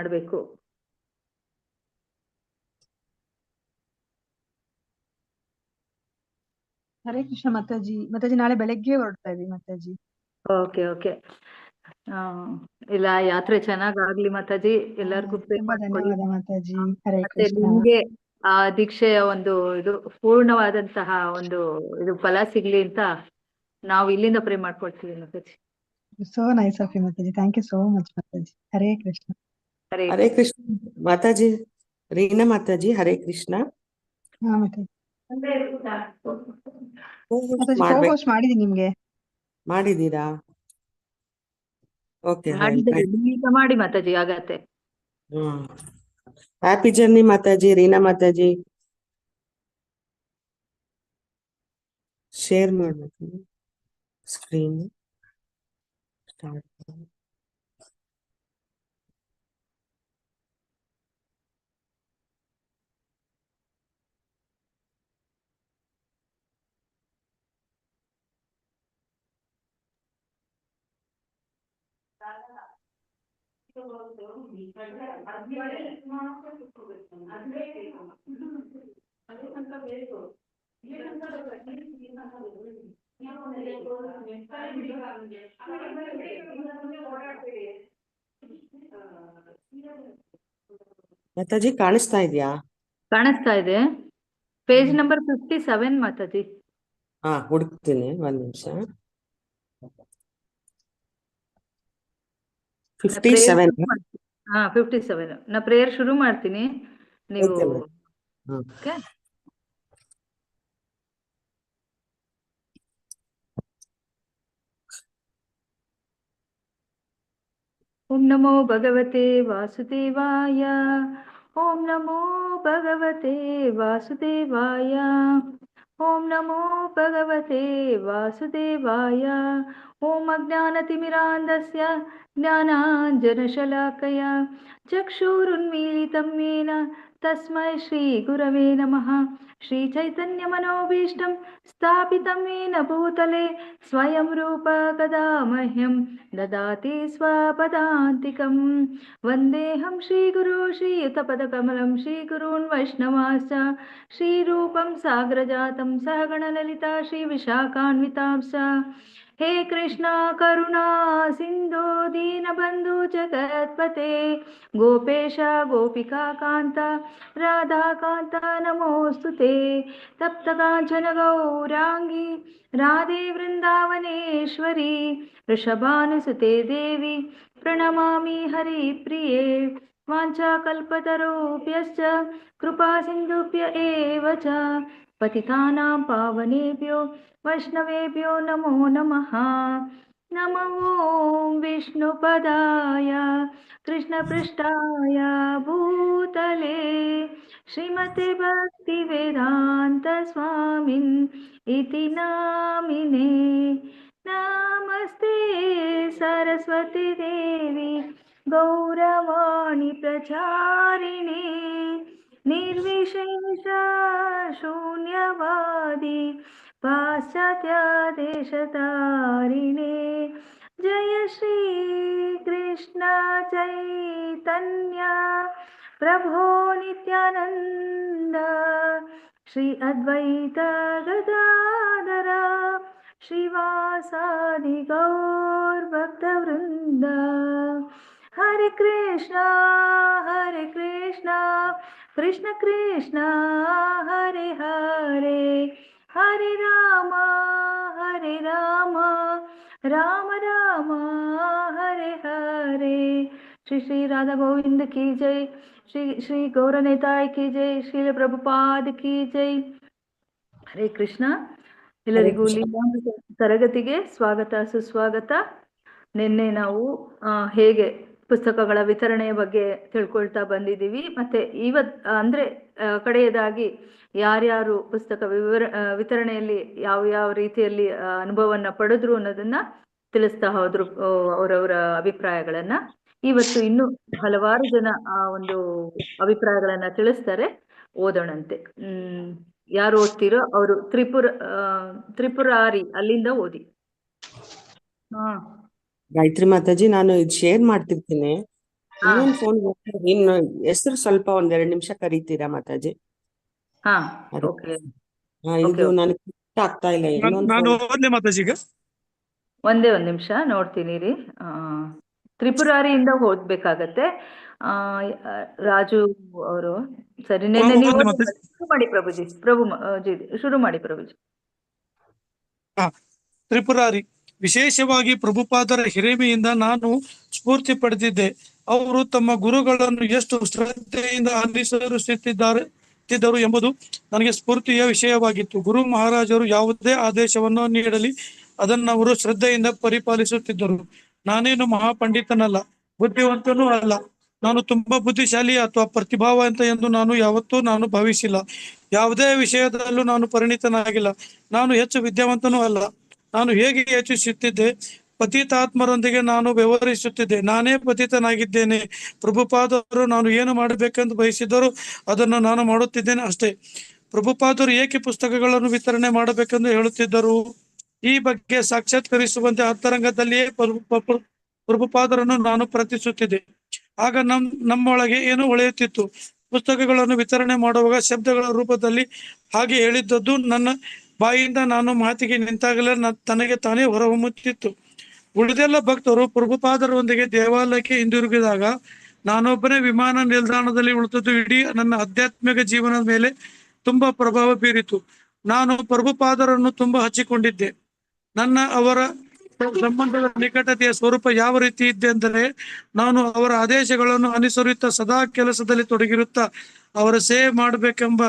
ಮಾಡಬೇಕು. ಹರೇ ಕೃಷ್ಣ ಮಾತಾಜಿ. ಮಾತಾಜಿ ನಾಳೆ ಬೆಳಗ್ಗೆ ಹೊರಡ್ತಾ ಇದೀವಿ ಮಾತಾಜಿ. Okay okay. ಇಲ್ಲ, ಯಾತ್ರೆ ಚೆನ್ನಾಗಾಗ್ಲಿ ಮಾತಾಜಿ. ಎಲ್ಲರಿಗೂ ಪ್ರೇ ತುಂಬಾ ಮಾಡ್ಕೊಳ್ಳಿ. ಧನ್ಯವಾದ ಮಾತಾಜಿ. ಹರೇ ಮತ್ತೆ ಕೃಷ್ಣ. ನಿಮ್ಗೆ ಆ ದೀಕ್ಷೆಯ ಒಂದು ಇದು ಪೂರ್ಣವಾದಂತಹ ಒಂದು ಇದು ಫಲ ಸಿಗ್ಲಿ ಅಂತ ನಾವು ಇಲ್ಲಿಂದ ಪ್ರೇ ಮಾಡ್ಕೊಳ್ತೀವಿ Mataji. So nice of you Mataji. Thank you so much Mataji. Hare Krishna. Hare Hare Krishna Mataji. Reena Mataji Hare Krishna. ಹಾ ಮಾತಾಜಿ. Co-host ಮಾತಾಜಿ ಮಾಡ್ಬೇಕು. ಹೋಸ್ಟ್ ಮಾಡಿದೀನಿ ನಿಮ್ಗೆ. ಮಾಡಿದೀರಾ? ಓಕೆ ಮಾಡಿದರೆ ಈಗ ಮಾಡಿ ಮಾತಾಜಿ, ಆಗತ್ತೆ. Happy journey Mataji. Reena Mataji share ಮಾಡ್ಬೇಕು ಸ್ಕ್ರೀನ್ ಸ್ಟಾರ್ಟ್. ಮಾತಾಜಿ ಕಾಣಿಸ್ತಾ ಇದೆಯಾ? ಕಾಣಿಸ್ತಾ ಇದೆ. Page number 57 Mataji. ಹುಡುಕ್ತೀನಿ ಒಂದ್ ನಿಮಿಷ. 57. 57. ನಾ ಪ್ರೇಯರ್ ಶುರು ಮಾಡ್ತೀನಿ, ನೀವು Okay, ma'am. ಓಕೆ. ಓಂ ನಮೋ ಭಗವತೆ ವಾಸುದೇವಾಯ. ಓಂ ನಮೋ ಭಗವತೆ ವಾಸುದೇವಾಯ. ಓಂ ನಮೋ ಭಗವತೆ ವಾಸುದೇವಾಯ. ಓಂ ಅಜ್ಞಾನತಿಮಿರಾಂಧಸ್ಯ ಜ್ಞಾನಾಂಜನಶಲಾಕಯ ಚಕ್ಷುರುನ್ಮೀಲಿತಂ ಯೇನ ತಸ್ಮೈ ಶ್ರೀ ಗುರವೇ ನಮಃ. ಶ್ರೀ ಚೈತನ್ಯ ಮನೋಭೀಷ್ಟಂ ಸ್ಥಾಪಿತಂ ಯೇನ ಭೂತಲೆ ಸ್ವಯಂ ರೂಪ ಕದಾ ಮಹ್ಯಂ ದದಾತಿ ಸ್ವಪದಾಂತಿಕಂ. ವಂದೇಹಂ ಶ್ರೀಗುರು ಶ್ರೀಯುತಪದಕಮಲಂ ಶ್ರೀಗುರುನ್ ವೈಷ್ಣವಾಶ್ಚ ಶ್ರೀರೂಪಂ ಸಾಗ್ರಜಾತಂ ಸಹಗಣಲಲಿತಾ ಶ್ರೀವಿಶಾಖಾನ್ವಿತಾಂಶ್ಚ. हे कृष्णा करुणा सिंधु दीनबंधु जगत्पते गोपेश गोपिका कांता राधा कांता नमोस्तुते. तप्त कांचन गौरांगी राधे वृंदावनेश्वरी वृषभानुसुते देवी प्रणमामि हरिप्रिये. वाञ्छाकल्पतरुभ्यश्च कृपा सिन्धुभ्य एव च पतितानां पावनेभ्यो वैष्णवेभ्यो नमो नमः. नमो विष्णुपदाय कृष्णपृष्ठाय भूतले श्रीमते भक्तिवेदान्त स्वामिन् इति नामिने. नमस्ते सरस्वती देवी गौरवाणी प्रचारिणे निर्विशेष शून्यवादी पाश्चात्य देशतारिणे. जय श्री कृष्ण चैतन्य प्रभो नित्यानंद श्री अद्वैत गदाधर श्रीवासादि गौर भक्तवृंद. हरे कृष्णा कृष्ण कृष्ण हरे हरे हरे राम राम राम हरे हरे. श्री श्री राधा गोविंद की जय. श्री श्री गौरनेताय की जय. श्री प्रभुपाद की जय. ಹರೇ ಕೃಷ್ಣ. ಎಲ್ಲರಿಗೂ ಲೀಲಾಮೃತ ತರಗತಿಗೆ ಸ್ವಾಗತ ಸುಸ್ವಾಗತ. ನಿನ್ನೆ ನಾವು ಹೇಗೆ ಪುಸ್ತಕಗಳ ವಿತರಣೆಯ ಬಗ್ಗೆ ತಿಳ್ಕೊಳ್ತಾ ಬಂದಿದ್ದೀವಿ. ಮತ್ತೆ ಅಂದ್ರೆ ಕಡೆಯದಾಗಿ ಯಾರ್ಯಾರು ಪುಸ್ತಕ ವಿತರಣೆಯಲ್ಲಿ ಯಾವ ರೀತಿಯಲ್ಲಿ ಅನುಭವವನ್ನ ಪಡೆದ್ರು ಅನ್ನೋದನ್ನ ತಿಳಿಸ್ತಾ ಹೋದ್ರು ಅವರವರ ಅಭಿಪ್ರಾಯಗಳನ್ನ. ಇವತ್ತು ಇನ್ನು ಹಲವಾರು ಜನ ಒಂದು ಅಭಿಪ್ರಾಯಗಳನ್ನ ತಿಳಿಸ್ತಾರೆ, ಓದೋಣಂತೆ. ಯಾರು ಓದ್ತಿರೋ ಅವರು ತ್ರಿಪುರಾರಿ ಅಲ್ಲಿಂದ ಓದಿ. ಗಾಯತ್ರಿ ಮಾತಾಜಿ, ನಾನು ಇದು ಶೇರ್ ಮಾಡ್ತಿರ್ತೀನಿ, ಹಾ ಇನ್ನೊಂದು ಫೋನ್ ಇನ್ನು ಹೆಸರು ಸ್ವಲ್ಪ ಒಂದೆರಡು ನಿಮಿಷ ಕರೀತೀರಾ ಮಾತಾಜಿ? ಹಾ ಅದಕ್ಕೆ ಓಕೆ ಇದು ಓಕೆ ನನಗೆ ಇಷ್ಟ ಆಗ್ತಾ ಇಲ್ಲ. ಇನ್ನೊಂದು ನಾನು ಫೋನ್ ಓದ್ಲೆ ಮಾತಾಜಿ ಈಗ. ಒಂದೇ ಒಂದ್ ನಿಮಿಷ ನೋಡ್ತೀನಿ ರೀ. ತ್ರಿಪುರಾರಿಯಿಂದ ಓದ್ಬೇಕಾಗತ್ತೆ. ಆ ರಾಜು ಅವರು ಸರಿ ನೆನ್ನೆ ನೀವು ಒಂದೇ ಓದಿದ್ರಲ್ಲ. ಮಾತಾಜಿ. ಶುರು ಮಾಡಿ ಪ್ರಭುಜಿ. ಜಿ ಶುರು ಮಾಡಿ ಪ್ರಭುಜಿ. ಹಾ, ತ್ರಿಪುರಾರಿ. ವಿಶೇಷವಾಗಿ ಪ್ರಭುಪಾದರ ಹಿರಿಮೆಯಿಂದ ನಾನು ಸ್ಫೂರ್ತಿ ಪಡೆದಿದ್ದೆ. ಅವರು ತಮ್ಮ ಗುರುಗಳನ್ನು ಎಷ್ಟು ಶ್ರದ್ಧೆಯಿಂದ ಅನುಸರಿಸುತ್ತಿದ್ದರು ಎಂಬುದು ನನಗೆ ಸ್ಫೂರ್ತಿಯ ವಿಷಯವಾಗಿತ್ತು. ಗುರು ಮಹಾರಾಜರು ಯಾವುದೇ ಆದೇಶವನ್ನು ನೀಡಲಿ ಅದನ್ನು ಅವರು ಶ್ರದ್ಧೆಯಿಂದ ಪರಿಪಾಲಿಸುತ್ತಿದ್ದರು. ನಾನೇನು ಮಹಾಪಂಡಿತನಲ್ಲ, ಬುದ್ಧಿವಂತನೂ ಅಲ್ಲ. ನಾನು ತುಂಬಾ ಬುದ್ಧಿಶಾಲಿ ಅಥವಾ ಪ್ರತಿಭಾವಂತ ಎಂದು ನಾನು ಭಾವಿಸಿಲ್ಲ. ಯಾವುದೇ ವಿಷಯದಲ್ಲೂ ನಾನು ಪರಿಣಿತನಾಗಿಲ್ಲ. ನಾನು ಹೆಚ್ಚು ವಿದ್ಯಾವಂತನೂ ಅಲ್ಲ. ನಾನು ಹೇಗೆ ಯೋಚಿಸುತ್ತಿದ್ದೆ, ಪತಿತಾತ್ಮರೊಂದಿಗೆ ನಾನು ವ್ಯವಹರಿಸುತ್ತಿದ್ದೆ. ನಾನೇ ಪತಿತನಾಗಿದ್ದೇನೆ. ಪ್ರಭುಪಾದರು ನಾನು ಏನು ಮಾಡಬೇಕೆಂದು ಬಯಸಿದರೂ ಅದನ್ನು ನಾನು ಮಾಡುತ್ತಿದ್ದೇನೆ ಅಷ್ಟೇ. ಪ್ರಭುಪಾದರು ಏಕೆ ಪುಸ್ತಕಗಳನ್ನು ವಿತರಣೆ ಮಾಡಬೇಕೆಂದು ಹೇಳುತ್ತಿದ್ದರು? ಈ ಬಗ್ಗೆ ಸಾಕ್ಷಾತ್ಕರಿಸುವಂತೆ ಅಂತರಂಗದಲ್ಲಿಯೇ ಪ್ರಭುಪಾದರನ್ನು ನಾನು ಪ್ರಾರ್ಥಿಸುತ್ತಿದ್ದೆ. ಆಗ ನಮ್ಮೊಳಗೆ ಏನೋ ಹೊಳೆಯುತ್ತಿತ್ತು. ಪುಸ್ತಕಗಳನ್ನು ವಿತರಣೆ ಮಾಡುವಾಗ ಶಬ್ದಗಳ ರೂಪದಲ್ಲಿ ಹಾಗೆ ಹೇಳಿದ್ದದ್ದು ನನ್ನ ಬಾಯಿಂದ ನಾನು ಮಾತಿಗೆ ನಿಂತಾಗಲೇ ತನಗೆ ತಾನೇ ಹೊರಹೊಮ್ಮುತ್ತಿತ್ತು. ಉಳಿದೆಲ್ಲ ಭಕ್ತರು ಪ್ರಭುಪಾದರೊಂದಿಗೆ ದೇವಾಲಯಕ್ಕೆ ಹಿಂದಿರುಗಿದಾಗ ನಾನೊಬ್ಬನೇ ವಿಮಾನ ನಿಲ್ದಾಣದಲ್ಲಿ ಉಳಿದದ್ದು ಇಡೀ ನನ್ನ ಆಧ್ಯಾತ್ಮಿಕ ಜೀವನದ ಮೇಲೆ ತುಂಬಾ ಪ್ರಭಾವ ಬೀರಿತು. ನಾನು ಪ್ರಭುಪಾದರನ್ನು ತುಂಬಾ ಹಚ್ಚಿಕೊಂಡಿದ್ದೆ. ಅವರ ಸಂಬಂಧದ ನಿಕಟತೆಯ ಸ್ವರೂಪ ಯಾವ ರೀತಿ ಇದ್ದೆ ಅಂದರೆ, ನಾನು ಅವರ ಆದೇಶಗಳನ್ನು ಅನುಸರಿಸುತ್ತಾ ಸದಾ ಕೆಲಸದಲ್ಲಿ ತೊಡಗಿರುತ್ತಾ ಅವರ ಸೇವೆ ಮಾಡಬೇಕೆಂಬ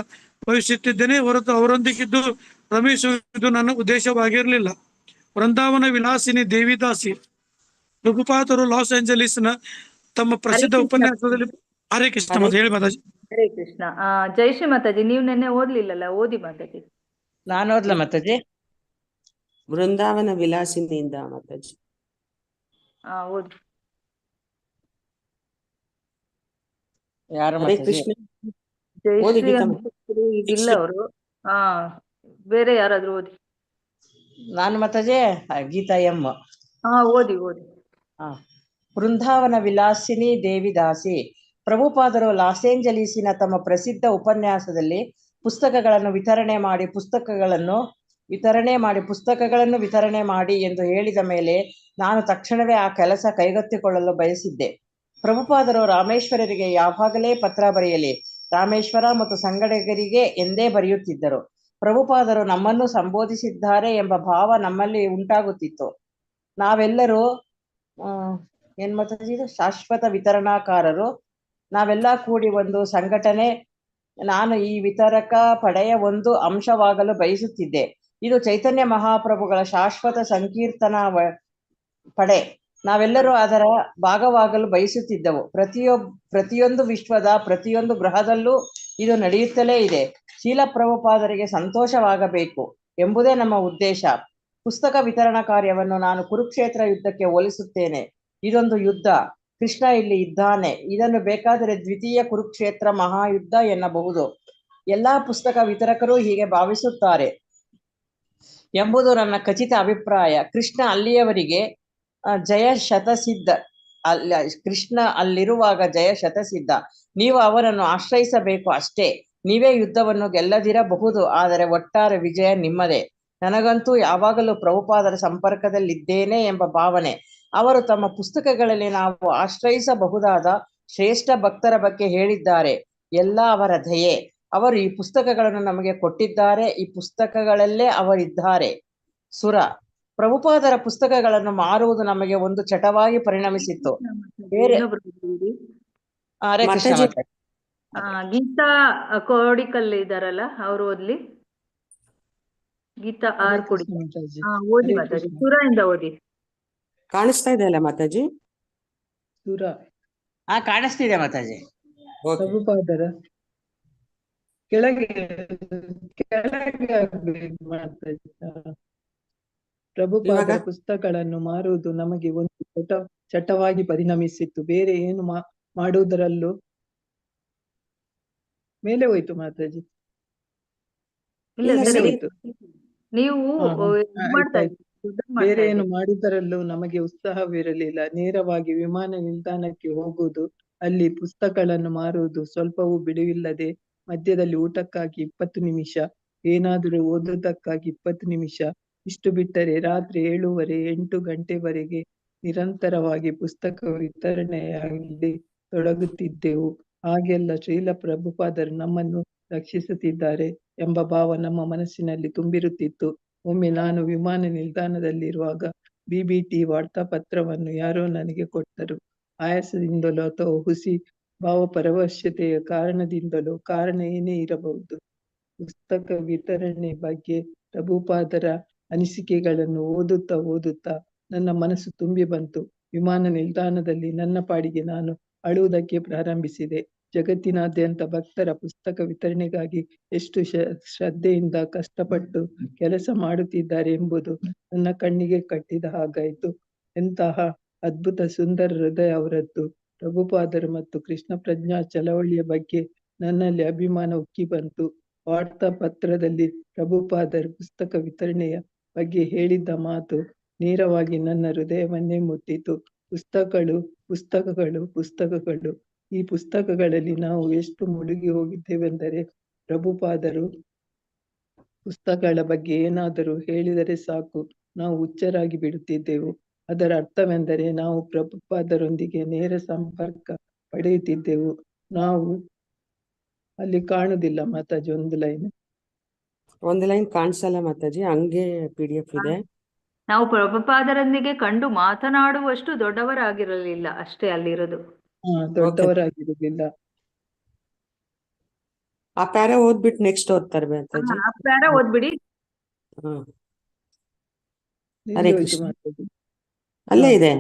ಬಯಸುತ್ತಿದ್ದೇನೆ ಹೊರತು ಅವರೊಂದಿಗಿದ್ದು ರಮಿಸುವುದು ನನ್ನ ಉದ್ದೇಶವಾಗಿರಲಿಲ್ಲ. ವೃಂದಾವನ ವಿಲಾಸಿನಿ ದೇವಿದಾಸಿ. ಪ್ರಭುಪಾದರು ಲಾಸ್ ಏಂಜಲೀಸ್ನ ತಮ್ಮ ಹರೇ ಪ್ರಸಿದ್ಧ ಕೃಷ್ಣ. ಉಪನ್ಯಾಸದಲ್ಲಿ ಹರೇ ಕೃಷ್ಣ ಮಾತಾಜಿ. ಹೇಳಿ ಮಾತಾಜಿ. ಹರೇ ಕೃಷ್ಣ. ಜಯಶ್ರೀ ಮಾತಾಜಿ, ನೀವು ನೆನ್ನೆ ಓದ್ಲಿಲ್ಲಲ್ಲ, ಓದಿ ಮಾತಾಜಿ. ನಾನು ಓದ್ಲಾ ಮಾತಾಜಿ? ವೃಂದಾವನ ವಿಲಾಸಿನಿಯಿಂದ ಮಾತಾಜಿ. ಓದಿ. ಯಾರು ಹರೇ ಮಾತಾಜಿ? ಕೃಷ್ಣ. ಓದಿ ಜಯಶ್ರೀ ಗೀತಾ. ಅಂತ ಈಗಿಲ್ಲ ಅವರು. ಹಾ, ಬೇರೆ ಯಾರಾದ್ರೂ ಓದಿ. ನಾನು ಮಾತಾಜಿ ಗೀತಾ ಎಂ. ಓದಿ ಓದಿ. ವೃಂದಾವನ ವಿಲಾಸಿನಿ ದೇವಿದಾಸಿ. ಪ್ರಭುಪಾದರು ಲಾಸ್ ಏಂಜಲೀಸಿನ ತಮ್ಮ ಪ್ರಸಿದ್ಧ ಉಪನ್ಯಾಸದಲ್ಲಿ ಪುಸ್ತಕಗಳನ್ನು ವಿತರಣೆ ಮಾಡಿ ಎಂದು ಹೇಳಿದ ಮೇಲೆ ನಾನು ತಕ್ಷಣವೇ ಆ ಕೆಲಸ ಕೈಗೆತ್ತಿಕೊಳ್ಳಲು ಬಯಸಿದ್ದೆ. ಪ್ರಭುಪಾದರು ರಾಮೇಶ್ವರರಿಗೆ ಯಾವಾಗಲೇ ಪತ್ರ ಬರೆಯಲಿ ರಾಮೇಶ್ವರ ಮತ್ತು ಸಂಗಡಿಗರಿಗೆ ಎಂದೇ ಬರೆಯುತ್ತಿದ್ದರು. ಪ್ರಭುಪಾದರು ನಮ್ಮನ್ನು ಸಂಬೋಧಿಸಿದ್ದಾರೆ ಎಂಬ ಭಾವ ನಮ್ಮಲ್ಲಿ ಉಂಟಾಗುತ್ತಿತ್ತು. ನಾವೆಲ್ಲರೂ ಏನ್ ಮಾತಾಡಿದ್ರು, ಶಾಶ್ವತ ವಿತರಣಾಕಾರರು. ನಾವೆಲ್ಲ ಕೂಡಿ ಒಂದು ಸಂಘಟನೆ. ನಾನು ಈ ವಿತರಕ ಪಡೆಯ ಒಂದು ಅಂಶವಾಗಲು ಬಯಸುತ್ತಿದ್ದೆ. ಇದು ಚೈತನ್ಯ ಮಹಾಪ್ರಭುಗಳ ಶಾಶ್ವತ ಸಂಕೀರ್ತನ ಪಡೆ. ನಾವೆಲ್ಲರೂ ಅದರ ಭಾಗವಾಗಲು ಬಯಸುತ್ತಿದ್ದೆವು. ಪ್ರತಿಯೊಂದು ವಿಶ್ವದ ಪ್ರತಿಯೊಂದು ಗ್ರಹದಲ್ಲೂ ಇದು ನಡೆಯುತ್ತಲೇ ಇದೆ. ಶೀಲ ಪ್ರಭುಪಾದರಿಗೆ ಸಂತೋಷವಾಗಬೇಕು ಎಂಬುದೇ ನಮ್ಮ ಉದ್ದೇಶ. ಪುಸ್ತಕ ವಿತರಣಾ ಕಾರ್ಯವನ್ನು ನಾನು ಕುರುಕ್ಷೇತ್ರ ಯುದ್ಧಕ್ಕೆ ಹೋಲಿಸುತ್ತೇನೆ. ಇದೊಂದು ಯುದ್ಧ. ಕೃಷ್ಣ ಇಲ್ಲಿ ಇದ್ದಾನೆ. ಇದನ್ನು ಬೇಕಾದರೆ ದ್ವಿತೀಯ ಕುರುಕ್ಷೇತ್ರ ಮಹಾಯುದ್ಧ ಎನ್ನಬಹುದು. ಎಲ್ಲಾ ಪುಸ್ತಕ ವಿತರಕರು ಹೀಗೆ ಭಾವಿಸುತ್ತಾರೆ ಎಂಬುದು ನನ್ನ ಖಚಿತ ಅಭಿಪ್ರಾಯ. ಕೃಷ್ಣ ಅಲ್ಲಿಯವರೆಗೆ ಜಯ ಶತಸಿದ್ಧ. ಕೃಷ್ಣ ಅಲ್ಲಿರುವಾಗ ಜಯ ಶತಸಿದ್ಧ. ನೀವು ಅವರನ್ನು ಆಶ್ರಯಿಸಬೇಕು ಅಷ್ಟೇ. ನೀವೇ ಯುದ್ಧವನ್ನು ಗೆಲ್ಲದಿರಬಹುದು, ಆದರೆ ಒಟ್ಟಾರೆ ವಿಜಯ ನಿಮ್ಮದೇ. ನನಗಂತೂ ಯಾವಾಗಲೂ ಪ್ರಭುಪಾದರ ಸಂಪರ್ಕದಲ್ಲಿದ್ದೇನೆ ಎಂಬ ಭಾವನೆ. ಅವರು ತಮ್ಮ ಪುಸ್ತಕಗಳಲ್ಲಿ ನಾವು ಆಶ್ರಯಿಸಬಹುದಾದ ಶ್ರೇಷ್ಠ ಭಕ್ತರ ಬಗ್ಗೆ ಹೇಳಿದ್ದಾರೆ. ಎಲ್ಲ ಅವರ ದಯೆ. ಅವರು ಈ ಪುಸ್ತಕಗಳನ್ನು ನಮಗೆ ಕೊಟ್ಟಿದ್ದಾರೆ. ಈ ಪುಸ್ತಕಗಳಲ್ಲೇ ಅವರಿದ್ದಾರೆ. ಸುರ. ಪ್ರಭುಪಾದರ ಪುಸ್ತಕಗಳನ್ನು ಮಾರುವುದು ನಮಗೆ ಒಂದು ಚಟವಾಗಿ ಪರಿಣಮಿಸಿತ್ತು. ಬೇರೆ ಹರೇ ಕೃಷ್ಣ ಮಾತಾಡಿ. ಗೀತಾ ಕೋಡಿಕಲ್ ಇದಾರಲ್ಲ, ಅವ್ರು ಓದ್ಲಿ. ಗೀತಾ ಆರ್ ಕೊಡಿ. ಓದಿ ಮಾತಾಡಿ. ಸುರ ಓದಿ. ಕಾಣಿಸ್ತಾ ಇದೆ ಅಲ್ಲ ಮಾತಾಜಿ? ಕಾಣಿಸ್ತಿದೆ ಮಾತಾಜಿ. ಪ್ರಭುಪಾದರ ಕೆಳಗೆ ಪ್ರಭುಪಾದರ ಪುಸ್ತಕಗಳನ್ನು ಮಾರುವುದು ನಮಗೆ ಒಂದು ಚಟವಾಗಿ ಪರಿಣಮಿಸಿತ್ತು. ಬೇರೆ ಏನು ಮಾಡುವುದರಲ್ಲೂ ಮೇಲೆ ಹೋಯ್ತು ಮಾತಾಜಿ. ಇಲ್ಲ, ಮೇಲೆ ಸರಿ. ಹೋಯ್ತು. ನೀವು ಮಾಡ್ತಾ ಇದ್ದೀರಿ. ಬೇರೆ ಏನು ಮಾಡುವುದರಲ್ಲೂ ನಮಗೆ ಉತ್ಸಾಹವಿರಲಿಲ್ಲ. ನೇರವಾಗಿ ವಿಮಾನ ನಿಲ್ದಾಣಕ್ಕೆ ಹೋಗುವುದು, ಅಲ್ಲಿ ಪುಸ್ತಕಗಳನ್ನು ಮಾರುವುದು, ಸ್ವಲ್ಪವೂ ಬಿಡುವಿಲ್ಲದೆ ಮಧ್ಯದಲ್ಲಿ ಊಟಕ್ಕಾಗಿ 20 ನಿಮಿಷ, ಏನಾದರೂ ಓದುವುದಕ್ಕಾಗಿ 20 ನಿಮಿಷ, ಇಷ್ಟು ಬಿಟ್ಟರೆ ರಾತ್ರಿ 7:30, 8 ಗಂಟೆವರೆಗೆ ನಿರಂತರವಾಗಿ ಪುಸ್ತಕ ವಿತರಣೆಯಲ್ಲಿ ತೊಡಗುತ್ತಿದ್ದೆವು. ಹಾಗೆಲ್ಲ ಶ್ರೀಲ ಪ್ರಭುಪಾದರು ನಮ್ಮನ್ನು ರಕ್ಷಿಸುತ್ತಿದ್ದಾರೆ ಎಂಬ ಭಾವ ನಮ್ಮ ಮನಸ್ಸಿನಲ್ಲಿ ತುಂಬಿರುತ್ತಿತ್ತು. ಒಮ್ಮೆ ನಾನು ವಿಮಾನ ನಿಲ್ದಾಣದಲ್ಲಿರುವಾಗ BBT ವಾರ್ತಾಪತ್ರವನ್ನು ಯಾರೋ ನನಗೆ ಕೊಟ್ಟರು. ಆಯಾಸದಿಂದಲೋ ಅಥವಾ ಹುಸಿ ಭಾವಪರವಶತೆಯ ಕಾರಣದಿಂದಲೋ, ಕಾರಣ ಏನೇ ಇರಬಹುದು, ಪುಸ್ತಕ ವಿತರಣೆ ಬಗ್ಗೆ ಪ್ರಭುಪಾದರ ಅನಿಸಿಕೆಗಳನ್ನು ಓದುತ್ತಾ ನನ್ನ ಮನಸ್ಸು ತುಂಬಿ ಬಂತು. ವಿಮಾನ ನಿಲ್ದಾಣದಲ್ಲಿ ನನ್ನ ಪಾಡಿಗೆ ನಾನು ಅಳುವುದಕ್ಕೆ ಪ್ರಾರಂಭಿಸಿದೆ. ಜಗತ್ತಿನಾದ್ಯಂತ ಭಕ್ತರ ಪುಸ್ತಕ ವಿತರಣೆಗಾಗಿ ಎಷ್ಟು ಶ್ರದ್ಧೆಯಿಂದ ಕಷ್ಟಪಟ್ಟು ಕೆಲಸ ಮಾಡುತ್ತಿದ್ದಾರೆ ಎಂಬುದು ನನ್ನ ಕಣ್ಣಿಗೆ ಕಟ್ಟಿದ ಹಾಗಾಯಿತು. ಎಂತಹ ಅದ್ಭುತ ಸುಂದರ ಹೃದಯ ಅವರದ್ದು. ಪ್ರಭುಪಾದರು ಮತ್ತು ಕೃಷ್ಣ ಪ್ರಜ್ಞಾ ಚಳವಳಿಯ ಬಗ್ಗೆ ನನ್ನಲ್ಲಿ ಅಭಿಮಾನ ಉಕ್ಕಿ ಬಂತು. ವಾರ್ತಾ ಪತ್ರದಲ್ಲಿ ಪ್ರಭುಪಾದರು ಪುಸ್ತಕ ವಿತರಣೆಯ ಬಗ್ಗೆ ಹೇಳಿದ್ದ ಮಾತು ನೇರವಾಗಿ ನನ್ನ ಹೃದಯವನ್ನೇ ಮುಟ್ಟಿತು. ಪುಸ್ತಕಗಳು. ಈ ಪುಸ್ತಕಗಳಲ್ಲಿ ನಾವು ಎಷ್ಟು ಮುಳುಗಿ ಹೋಗಿದ್ದೇವೆಂದರೆ, ಪ್ರಭುಪಾದರು ಪುಸ್ತಕಗಳ ಬಗ್ಗೆ ಏನಾದರೂ ಹೇಳಿದರೆ ಸಾಕು, ನಾವು ಹುಚ್ಚರಾಗಿ ಬಿಡುತ್ತಿದ್ದೆವು. ಅದರ ಅರ್ಥವೆಂದರೆ ನಾವು ಪ್ರಭುಪಾದರೊಂದಿಗೆ ನೇರ ಸಂಪರ್ಕ ಪಡೆಯುತ್ತಿದ್ದೆವು. ನಾವು ಅಲ್ಲಿ ಕಾಣುವುದಿಲ್ಲ ಮಾತಾಜಿ, ಒಂದು ಲೈನ್ ಕಾಣಿಸಲ್ಲ ಮಾತಾಜಿ, ಹಂಗೆ PDF ಇದೆ. ನಾವು ಪ್ರಭುಪಾದರೊಂದಿಗೆ ಕಂಡು ಮಾತನಾಡುವಷ್ಟು ದೊಡ್ಡವರಾಗಿರಲಿಲ್ಲ ಅಷ್ಟೇ ಅಲ್ಲಿರೋದು. ದೊಡ್ಡವರಾಗಿರುವುದಿಲ್ಲ. ಆ ಪ್ಯಾರ ಓದ್ಬಿಟ್ಟು ನೆಕ್ಸ್ಟ್ ಓದ್ತಾರೆ ಮಾತಾಜಿ. ಆ ಪ್ಯಾರ ಓದ್ಬಿಡಿ. ಹರೇ ಕೃಷ್ಣ. ಅಲ್ಲೇ ಇದೆ.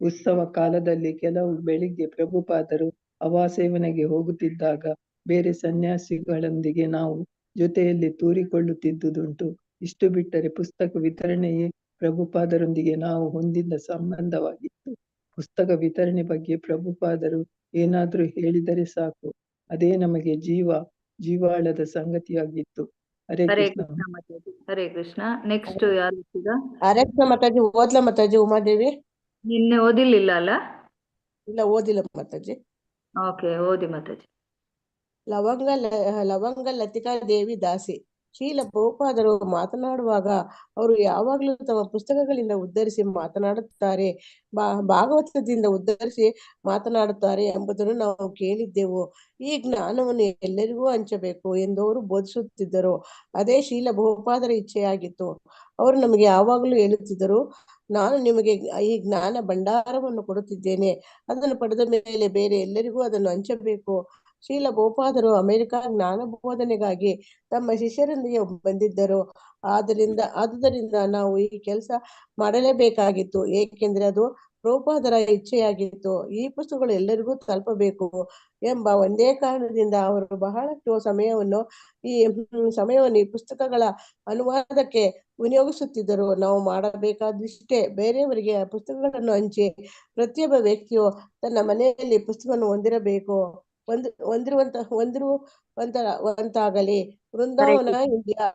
ಉತ್ಸವ ಕಾಲದಲ್ಲಿ ಕೆಲವು ಬೆಳಿಗ್ಗೆ ಪ್ರಭುಪಾದರು ಅವಾಸೇವನೆಗೆ ಹೋಗುತ್ತಿದ್ದಾಗ ಬೇರೆ ಸನ್ಯಾಸಿಗಳೊಂದಿಗೆ ನಾವು ಜೊತೆಯಲ್ಲಿ ತೂರಿಕೊಳ್ಳುತ್ತಿದ್ದುದುಂಟು. ಇಷ್ಟು ಬಿಟ್ಟರೆ ಪುಸ್ತಕ ವಿತರಣೆಯೇ ಪ್ರಭುಪಾದರೊಂದಿಗೆ ನಾವು ಹೊಂದಿದ್ದ ಸಂಬಂಧವಾಗಿತ್ತು. ಪುಸ್ತಕ ವಿತರಣೆ ಬಗ್ಗೆ ಪ್ರಭುಪಾದರು ಏನಾದ್ರೂ ಹೇಳಿದರೆ ಸಾಕು, ಅದೇ ನಮಗೆ ಜೀವಾಳದ ಸಂಗತಿಯಾಗಿತ್ತು. ಹರೇ ಕೃಷ್ಣ. ಹರೇ ಕೃಷ್ಣ. ನೆಕ್ಸ್ಟ್ ಯಾರು? ಹರೇ ಕೃಷ್ಣ ಮಾತಾಜಿ. ಓದ್ಲಾ ಮಾತಾಜಿ ಉಮಾದೇವಿ? ನಿನ್ನೆ ಓದಿರ್ಲಿಲ್ಲ ಅಲ್ಲ? ಇಲ್ಲ, ಓದಿಲ್ಲ ಮಾತಾಜಿ. ಓಕೆ, ಓದಿ ಮಾತಾಜಿ. ಲವಂಗ ಲತಿಕಾ ದೇವಿ ದಾಸಿ. ಶ್ರೀಲ ಪ್ರಭುಪಾದರು ಮಾತನಾಡುವಾಗ ಅವರು ಯಾವಾಗಲೂ ತಮ್ಮ ಪುಸ್ತಕಗಳಿಂದ ಉದ್ಧರಿಸಿ ಮಾತನಾಡುತ್ತಾರೆ, ಭಾಗವತದಿಂದ ಉದ್ಧರಿಸಿ ಮಾತನಾಡುತ್ತಾರೆ ಎಂಬುದನ್ನು ನಾವು ಕೇಳಿದ್ದೆವು. ಈ ಜ್ಞಾನವನ್ನು ಎಲ್ಲರಿಗೂ ಹಂಚಬೇಕು ಎಂದು ಅವರು ಬೋಧಿಸುತ್ತಿದ್ದರು. ಅದೇ ಶ್ರೀಲ ಪ್ರಭುಪಾದರ ಇಚ್ಛೆಯಾಗಿತ್ತು. ಅವರು ನಮಗೆ ಯಾವಾಗಲೂ ಹೇಳುತ್ತಿದ್ದರು, ನಾನು ನಿಮಗೆ ಈ ಜ್ಞಾನ ಭಂಡಾರವನ್ನು ಕೊಡುತ್ತಿದ್ದೇನೆ, ಅದನ್ನು ಪಡೆದ ಮೇಲೆ ಬೇರೆ ಎಲ್ಲರಿಗೂ ಅದನ್ನು ಹಂಚಬೇಕು. ಶ್ರೀಲ ಪ್ರಭುಪಾದರು ಅಮೆರಿಕ ಜ್ಞಾನ ಬೋಧನೆಗಾಗಿ ತಮ್ಮ ಶಿಷ್ಯರೊಂದಿಗೆ ಬಂದಿದ್ದರು. ಆದುದರಿಂದ ನಾವು ಈ ಕೆಲಸ ಮಾಡಲೇಬೇಕಾಗಿತ್ತು, ಏಕೆಂದ್ರೆ ಅದು ಪ್ರಭುಪಾದರ ಇಚ್ಛೆಯಾಗಿತ್ತು. ಈ ಪುಸ್ತಕಗಳು ಎಲ್ಲರಿಗೂ ತಲುಪಬೇಕು ಎಂಬ ಒಂದೇ ಕಾರಣದಿಂದ ಅವರು ಬಹಳಷ್ಟು ಸಮಯವನ್ನು ಈ ಪುಸ್ತಕಗಳ ಅನುವಾದಕ್ಕೆ ವಿನಿಯೋಗಿಸುತ್ತಿದ್ದರು. ನಾವು ಮಾಡಬೇಕಾದಷ್ಟೇ ಬರೆಯವರಿಗೆ ಪುಸ್ತಕಗಳನ್ನು ಹಂಚಿ ಪ್ರತಿಯೊಬ್ಬ ವ್ಯಕ್ತಿಯು ತನ್ನ ಮನೆಯಲ್ಲಿ ಪುಸ್ತಕವನ್ನು ಹೊಂದಿರುವಂತಾಗಲಿ. ವೃಂದಾವನ, ಇಂಡಿಯಾ.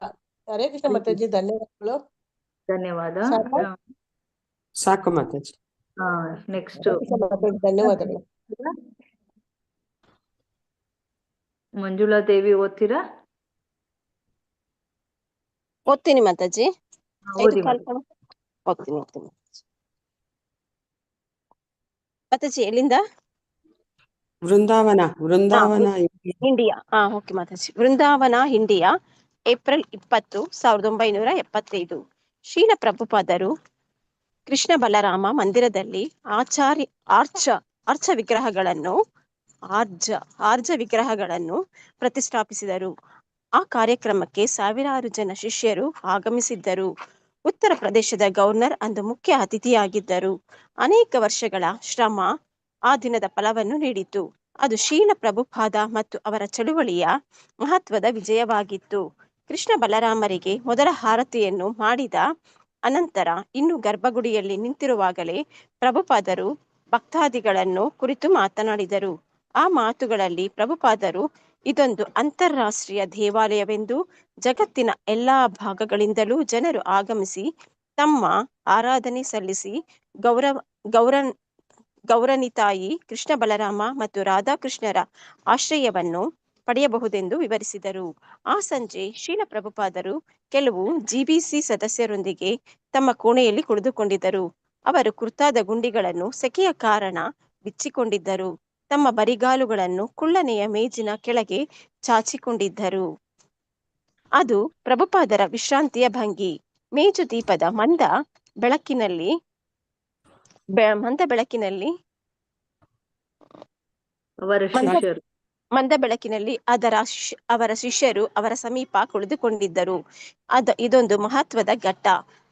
ಹರೇ ಕೃಷ್ಣ ಮಾತಾಜಿ. ಧನ್ಯವಾದಗಳು. ಧನ್ಯವಾದ. ಸಾಕು ಮಾತಾಜಿ. ನೆಕ್ಸ್ಟ್ ಧನ್ಯವಾದಗಳು. ಮಂಜುಳಾ ದೇವಿ ಓದ್ತೀರಾ? ಓದ್ತೀನಿ ಮಾತಾಜಿ. ಓದಿ ಓದ್ತೀನಿ ಮಾತಾಜಿ. ಎಲ್ಲಿಂದ? ವೃಂದಾವನ ಇಂಡಿಯಾ. ಓಕೆ ಮಾತಾಜಿ. ವೃಂದಾವನ, ಇಂಡಿಯಾ, ಏಪ್ರಿಲ್ 20, 1975. ಶ್ರೀಲ ಪ್ರಭುಪಾದರು ಕೃಷ್ಣ ಬಲರಾಮ ಮಂದಿರದಲ್ಲಿ ಆರ್ಜ ವಿಗ್ರಹಗಳನ್ನು ಪ್ರತಿಷ್ಠಾಪಿಸಿದರು. ಆ ಕಾರ್ಯಕ್ರಮಕ್ಕೆ ಸಾವಿರಾರು ಜನ ಶಿಷ್ಯರು ಆಗಮಿಸಿದ್ದರು. ಉತ್ತರ ಪ್ರದೇಶದ ಗವರ್ನರ್ ಅಂದು ಮುಖ್ಯ ಅತಿಥಿಯಾಗಿದ್ದರು. ಅನೇಕ ವರ್ಷಗಳ ಶ್ರಮ ಆ ದಿನದ ಫಲವನ್ನು ನೀಡಿತು. ಅದು ಶ್ರೀಲ ಪ್ರಭುಪಾದ ಮತ್ತು ಅವರ ಚಳುವಳಿಯ ಮಹತ್ವದ ವಿಜಯವಾಗಿತ್ತು. ಕೃಷ್ಣ ಬಲರಾಮರಿಗೆ ಮೊದಲ ಆರತಿಯನ್ನು ಮಾಡಿದ ಅನಂತರ ಇನ್ನು ಗರ್ಭಗುಡಿಯಲ್ಲಿ ನಿಂತಿರುವಾಗಲೇ ಪ್ರಭುಪಾದರು ಭಕ್ತಾದಿಗಳನ್ನು ಕುರಿತು ಮಾತನಾಡಿದರು. ಆ ಮಾತುಗಳಲ್ಲಿ ಪ್ರಭುಪಾದರು ಇದೊಂದು ಅಂತಾರಾಷ್ಟ್ರೀಯ ದೇವಾಲಯವೆಂದು ಜಗತ್ತಿನ ಎಲ್ಲಾ ಭಾಗಗಳಿಂದಲೂ ಜನರು ಆಗಮಿಸಿ ತಮ್ಮ ಆರಾಧನೆ ಸಲ್ಲಿಸಿ ಗೌರನಿತಾಯಿ ಕೃಷ್ಣ ಬಲರಾಮ ಮತ್ತು ರಾಧಾಕೃಷ್ಣರ ಆಶ್ರಯವನ್ನು ಪಡೆಯಬಹುದೆಂದು ವಿವರಿಸಿದರು. ಆ ಸಂಜೆ ಶ್ರೀಲ ಪ್ರಭುಪಾದರು ಕೆಲವು GBC ಸದಸ್ಯರೊಂದಿಗೆ ತಮ್ಮ ಕೋಣೆಯಲ್ಲಿ ಕುಳಿತುಕೊಂಡಿದ್ದರು. ಅವರು ಕುರ್ತಾದ ಗುಂಡಿಗಳನ್ನು ಸೆಕೆಯ ಕಾರಣ ಬಿಚ್ಚಿಕೊಂಡಿದ್ದರು. ತಮ್ಮ ಬರಿಗಾಲುಗಳನ್ನು ಕುಳ್ಳನೆಯ ಮೇಜಿನ ಕೆಳಗೆ ಚಾಚಿಕೊಂಡಿದ್ದರು. ಅದು ಪ್ರಭುಪಾದರ ವಿಶ್ರಾಂತಿಯ ಭಂಗಿ. ಮೇಜು ದೀಪದ ಮಂದ ಬೆಳಕಿನಲ್ಲಿ ಅವರ ಶಿಷ್ಯರು ಅವರ ಸಮೀಪ ಕುಳಿತುಕೊಂಡಿದ್ದರು. ಇದೊಂದು ಮಹತ್ವದ ಘಟ್ಟ.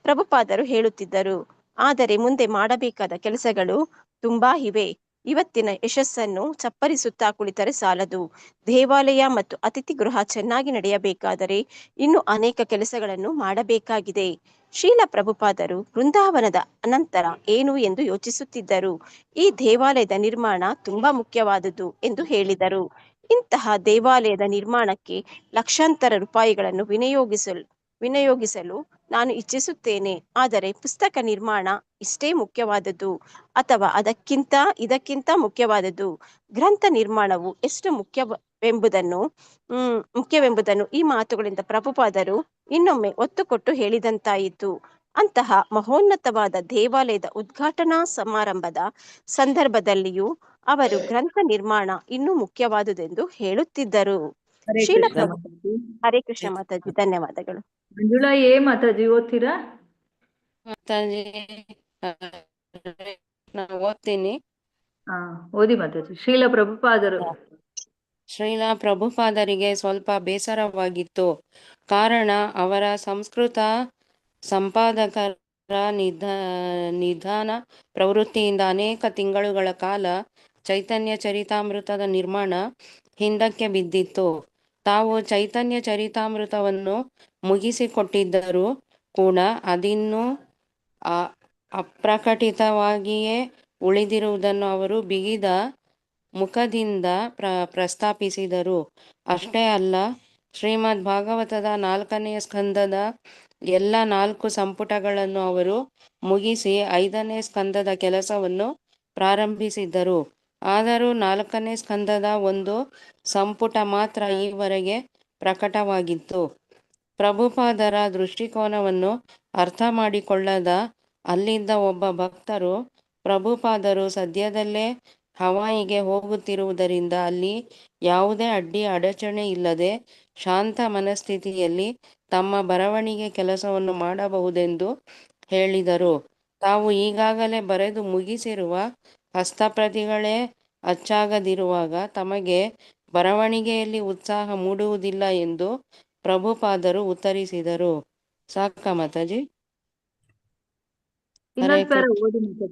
ಪ್ರಭುಪಾದರು ಹೇಳುತ್ತಿದ್ದರು, ಆದರೆ ಮುಂದೆ ಮಾಡಬೇಕಾದ ಕೆಲಸಗಳು ತುಂಬಾ ಇವೆ. ಇವತ್ತಿನ ಯಶಸ್ಸನ್ನು ಚಪ್ಪರಿಸುತ್ತಾ ಕುಳಿತರೆ ಸಾಲದು. ದೇವಾಲಯ ಮತ್ತು ಅತಿಥಿ ಗೃಹ ಚೆನ್ನಾಗಿ ನಡೆಯಬೇಕಾದರೆ ಇನ್ನೂ ಅನೇಕ ಕೆಲಸಗಳನ್ನು ಮಾಡಬೇಕಾಗಿದೆ. ಶ್ರೀಲ ಪ್ರಭುಪಾದರು ಬೃಂದಾವನದ ಅನಂತರ ಏನು ಎಂದು ಯೋಚಿಸುತ್ತಿದ್ದರು. ಈ ದೇವಾಲಯದ ನಿರ್ಮಾಣ ತುಂಬಾ ಮುಖ್ಯವಾದುದು ಎಂದು ಹೇಳಿದರು. ಇಂತಹ ದೇವಾಲಯದ ನಿರ್ಮಾಣಕ್ಕೆ ಲಕ್ಷಾಂತರ ರೂಪಾಯಿಗಳನ್ನು ವಿನಿಯೋಗಿಸಲು ನಾನು ಇಚ್ಛಿಸುತ್ತೇನೆ. ಆದರೆ ಪುಸ್ತಕ ನಿರ್ಮಾಣ ಇಷ್ಟೇ ಮುಖ್ಯವಾದದ್ದು ಅಥವಾ ಇದಕ್ಕಿಂತ ಮುಖ್ಯವಾದದ್ದು. ಗ್ರಂಥ ನಿರ್ಮಾಣವು ಎಷ್ಟು ಮುಖ್ಯವೆಂಬುದನ್ನು ಈ ಮಾತುಗಳಿಂದ ಪ್ರಭುಪಾದರು ಇನ್ನೊಮ್ಮೆ ಒತ್ತು ಕೊಟ್ಟು ಹೇಳಿದಂತಾಯಿತು. ಅಂತಹ ಮಹೋನ್ನತವಾದ ದೇವಾಲಯದ ಉದ್ಘಾಟನಾ ಸಮಾರಂಭದ ಸಂದರ್ಭದಲ್ಲಿಯೂ ಅವರು ಗ್ರಂಥ ನಿರ್ಮಾಣ ಇನ್ನೂ ಮುಖ್ಯವಾದುದೆಂದು ಹೇಳುತ್ತಿದ್ದರು. ಹರೇ ಕೃಷ್ಣ ಮಾತಾಜಿ, ಧನ್ಯವಾದಗಳು. ಮಂಜುಳಾ ಮಾತಾಜಿ ಓದ್ತೀರಾ? ಮಾತಾಜಿ ನಾನು ಓದ್ತೀನಿ. ಓದಿ ಮಾತಾಜಿ. ಶ್ರೀಲ ಪ್ರಭುಪಾದರಿಗೆ ಸ್ವಲ್ಪ ಬೇಸರವಾಗಿತ್ತು. ಕಾರಣ ಅವರ ಸಂಸ್ಕೃತ ಸಂಪಾದಕರ ನಿಧಾನ ಪ್ರವೃತ್ತಿಯಿಂದ ಅನೇಕ ತಿಂಗಳುಗಳ ಕಾಲ ಚೈತನ್ಯ ಚರಿತಾಮೃತದ ನಿರ್ಮಾಣ ಹಿಂದಕ್ಕೆ ಬಿದ್ದಿತ್ತು. ತಾವು ಚೈತನ್ಯ ಚರಿತಾಮೃತವನ್ನು ಮುಗಿಸಿಕೊಟ್ಟಿದ್ದರೂ ಕೂಡ ಅದಿನ್ನೂ ಅಪ್ರಕಟಿತವಾಗಿಯೇ ಉಳಿದಿರುವುದನ್ನು ಅವರು ಬಿಗಿದ ಮುಖದಿಂದ ಪ್ರಸ್ತಾಪಿಸಿದರು. ಅಷ್ಟೇ ಅಲ್ಲ, ಶ್ರೀಮದ್ ಭಾಗವತದ 4ನೇ ಸ್ಕಂದದ ಎಲ್ಲ 4 ಸಂಪುಟಗಳನ್ನು ಅವರು ಮುಗಿಸಿ 5ನೇ ಸ್ಕಂದದ ಕೆಲಸವನ್ನು ಪ್ರಾರಂಭಿಸಿದ್ದರು. ಆದರೂ 4ನೇ ಸ್ಕಂದದ ಒಂದು ಸಂಪುಟ ಮಾತ್ರ ಈವರೆಗೆ ಪ್ರಕಟವಾಗಿತ್ತು. ಪ್ರಭುಪಾದರ ದೃಷ್ಟಿಕೋನವನ್ನು ಅರ್ಥ ಮಾಡಿಕೊಳ್ಳದ ಅಲ್ಲಿದ್ದ ಒಬ್ಬ ಭಕ್ತರು, ಪ್ರಭುಪಾದರು ಸದ್ಯದಲ್ಲೇ ಹವಾಯಿಗೆ ಹೋಗುತ್ತಿರುವುದರಿಂದ ಅಲ್ಲಿ ಯಾವುದೇ ಅಡಚಣೆ ಇಲ್ಲದೆ ಶಾಂತ ಮನಸ್ಥಿತಿಯಲ್ಲಿ ತಮ್ಮ ಬರವಣಿಗೆ ಕೆಲಸವನ್ನು ಮಾಡಬಹುದೆಂದು ಹೇಳಿದರು. ತಾವು ಈಗಾಗಲೇ ಬರೆದು ಮುಗಿಸಿರುವ ಹಸ್ತಪ್ರತಿಗಳೇ ಅಚ್ಚಾಗದಿರುವಾಗ ತಮಗೆ ಬರವಣಿಗೆಯಲ್ಲಿ ಉತ್ಸಾಹ ಮೂಡುವುದಿಲ್ಲ ಎಂದು ಪ್ರಭುಪಾದರು ಉತ್ತರಿಸಿದರು. ಸಾಕ ಮಾತಾಜಿ?